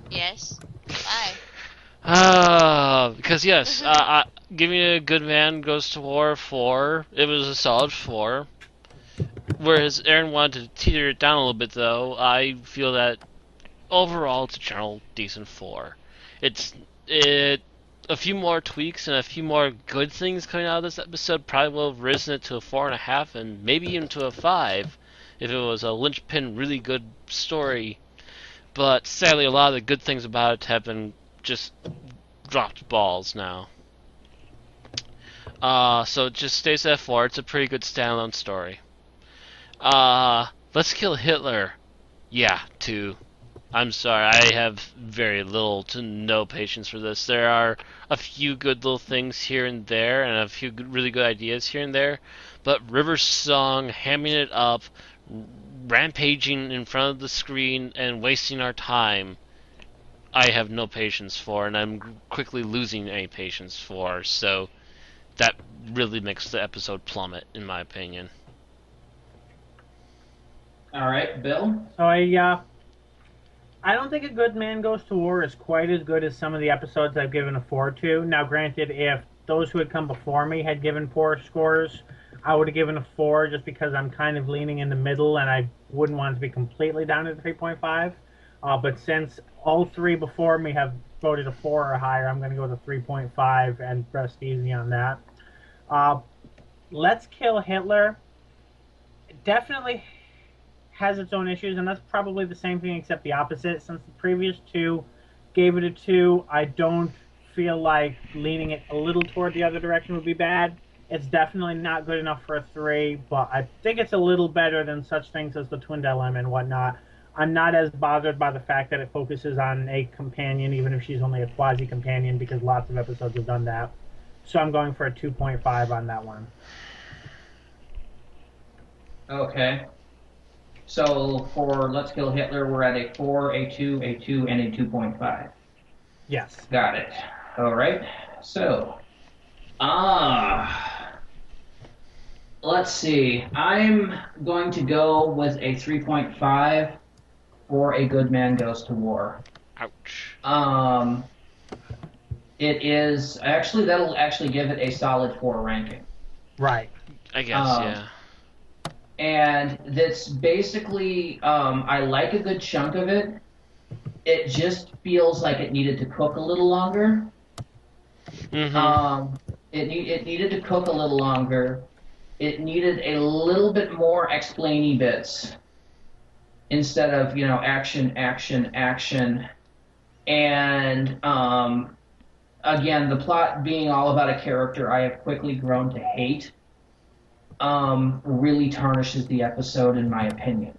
Yes. Why? Because yes, giving A Good Man Goes to War 4, it was a solid 4. Whereas Aaron wanted to teeter it down a little bit, though, I feel that overall it's a general decent 4. A few more tweaks and a few more good things coming out of this episode probably will have risen it to a 4.5 and maybe even to a 5 if it was a linchpin, really good story. But sadly, a lot of the good things about it have been just dropped balls now. So it just stays at 4. It's a pretty good standalone story. Let's Kill Hitler. Yeah, 2. I'm sorry, I have very little to no patience for this. There are a few good little things here and there, and a few really good ideas here and there, but River's song, hamming it up, rampaging in front of the screen, and wasting our time, I have no patience for, and I'm quickly losing any patience for, so that really makes the episode plummet, in my opinion. All right, Bill. So I don't think A Good Man Goes to War is quite as good as some of the episodes I've given a 4 to. Now, granted, if those who had come before me had given poor scores, I would have given a 4 just because I'm kind of leaning in the middle and I wouldn't want it to be completely down at 3.5. But since all 3 before me have voted a 4 or higher, I'm going to go with a 3.5 and rest easy on that. Let's Kill Hitler definitely has its own issues, and that's probably the same thing except the opposite. Since the previous 2 gave it a 2, I don't feel like leaning it a little toward the other direction would be bad. It's definitely not good enough for a 3, but I think it's a little better than such things as the Twin Dilemma and whatnot. I'm not as bothered by the fact that it focuses on a companion, even if she's only a quasi-companion, because lots of episodes have done that. So I'm going for a 2.5 on that one. Okay. So for Let's Kill Hitler, we're at a 4, a 2, a 2, and a 2.5. Yes. Got it. All right. So, let's see. I'm going to go with a 3.5 for A Good Man Goes to War. Ouch. It is actually that'll actually give it a solid 4 ranking. Right. I guess, yeah. And that's basically I like a good chunk of it. It just feels like it needed to cook a little longer. Mm-hmm. It needed to cook a little longer. It needed a little bit more explainy bits instead of action, action, action. And again, the plot being all about a character I have quickly grown to hate really tarnishes the episode, in my opinion.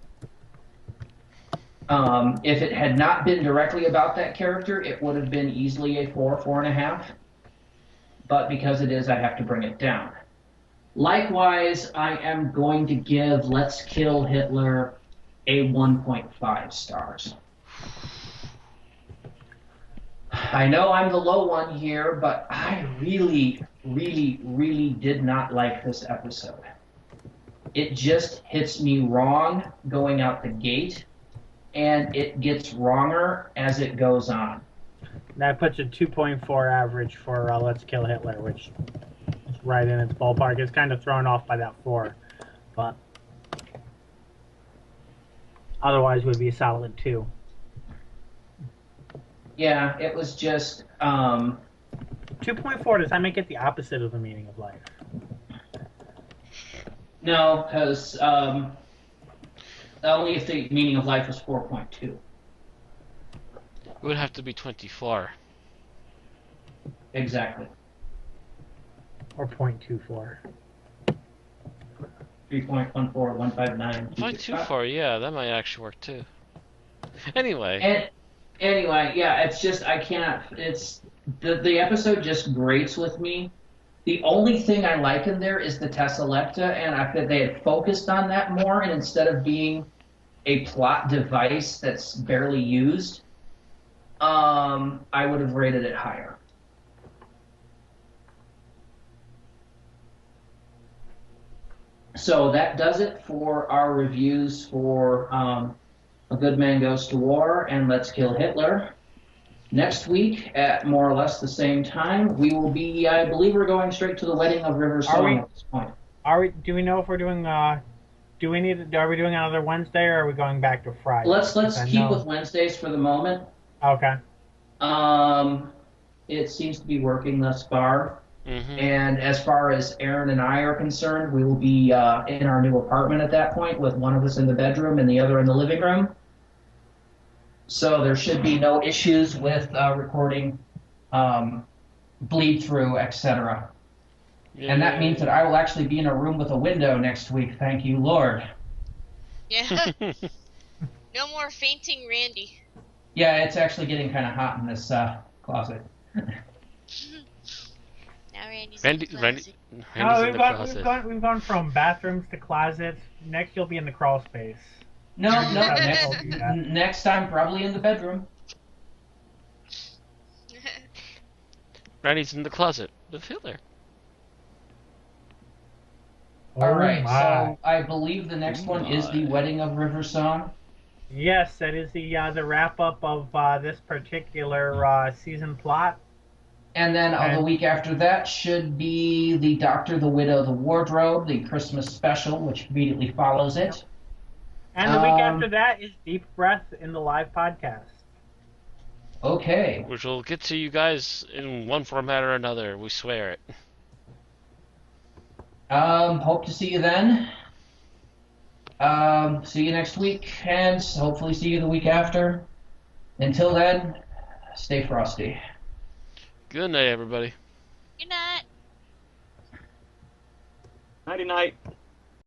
If it had not been directly about that character, it would have been easily a 4, 4.5. But because it is, I have to bring it down. Likewise, I am going to give Let's Kill Hitler a 1.5 stars. I know I'm the low one here, but I really, really, really did not like this episode. It just hits me wrong going out the gate, and it gets wronger as it goes on. That puts a 2.4 average for Let's Kill Hitler, which is right in its ballpark. It's kind of thrown off by that 4, but otherwise would be a solid 2. Yeah, it was just 2.4, does that make it the opposite of the meaning of life? no, because only if the meaning of life was 4.2. It would have to be 24. Exactly. Or 0.24. 3.14159. 0.24, yeah, that might actually work too. Anyway. And anyway, yeah, it's just I can't. It's the episode just grates with me. The only thing I like in there is the Tesselecta, and I think they had focused on that more, and instead of being a plot device that's barely used, I would have rated it higher. So that does it for our reviews for A Good Man Goes to War and Let's Kill Hitler. Next week, at more or less the same time, we will be, I believe we're going straight to the Wedding of River Song at this point. Do we know if we're doing, are we doing another Wednesday, or are we going back to Friday? Let's keep with Wednesdays for the moment. Okay. It seems to be working thus far. Mm-hmm. And as far as Aaron and I are concerned, we will be in our new apartment at that point, with one of us in the bedroom and the other in the living room. So there should be no issues with recording, bleed through, etc. Yeah. And that means that I will actually be in a room with a window next week. Thank you, Lord. Yeah. No more fainting Randy. Yeah, it's actually getting kind of hot in this closet. Now Randy's Randy, in the Randy, closet. Randy's in the closet. We've gone from bathrooms to closets. Next, you'll be in the crawl space. No, next time probably in the bedroom. Randy's in the closet with Hitler. All right, my. so I believe the next one is the Wedding of River Song. Yes, that is the wrap up of this particular season plot. And then the week after that should be the Doctor, the Widow, the Wardrobe, the Christmas special, which immediately follows it. And the week after that is Deep Breath in the live podcast. Okay. Which we'll get to you guys in one format or another, we swear it. Hope to see you then. See you next week, and hopefully see you the week after. Until then, stay frosty. Good night, everybody. Good night. Nighty night.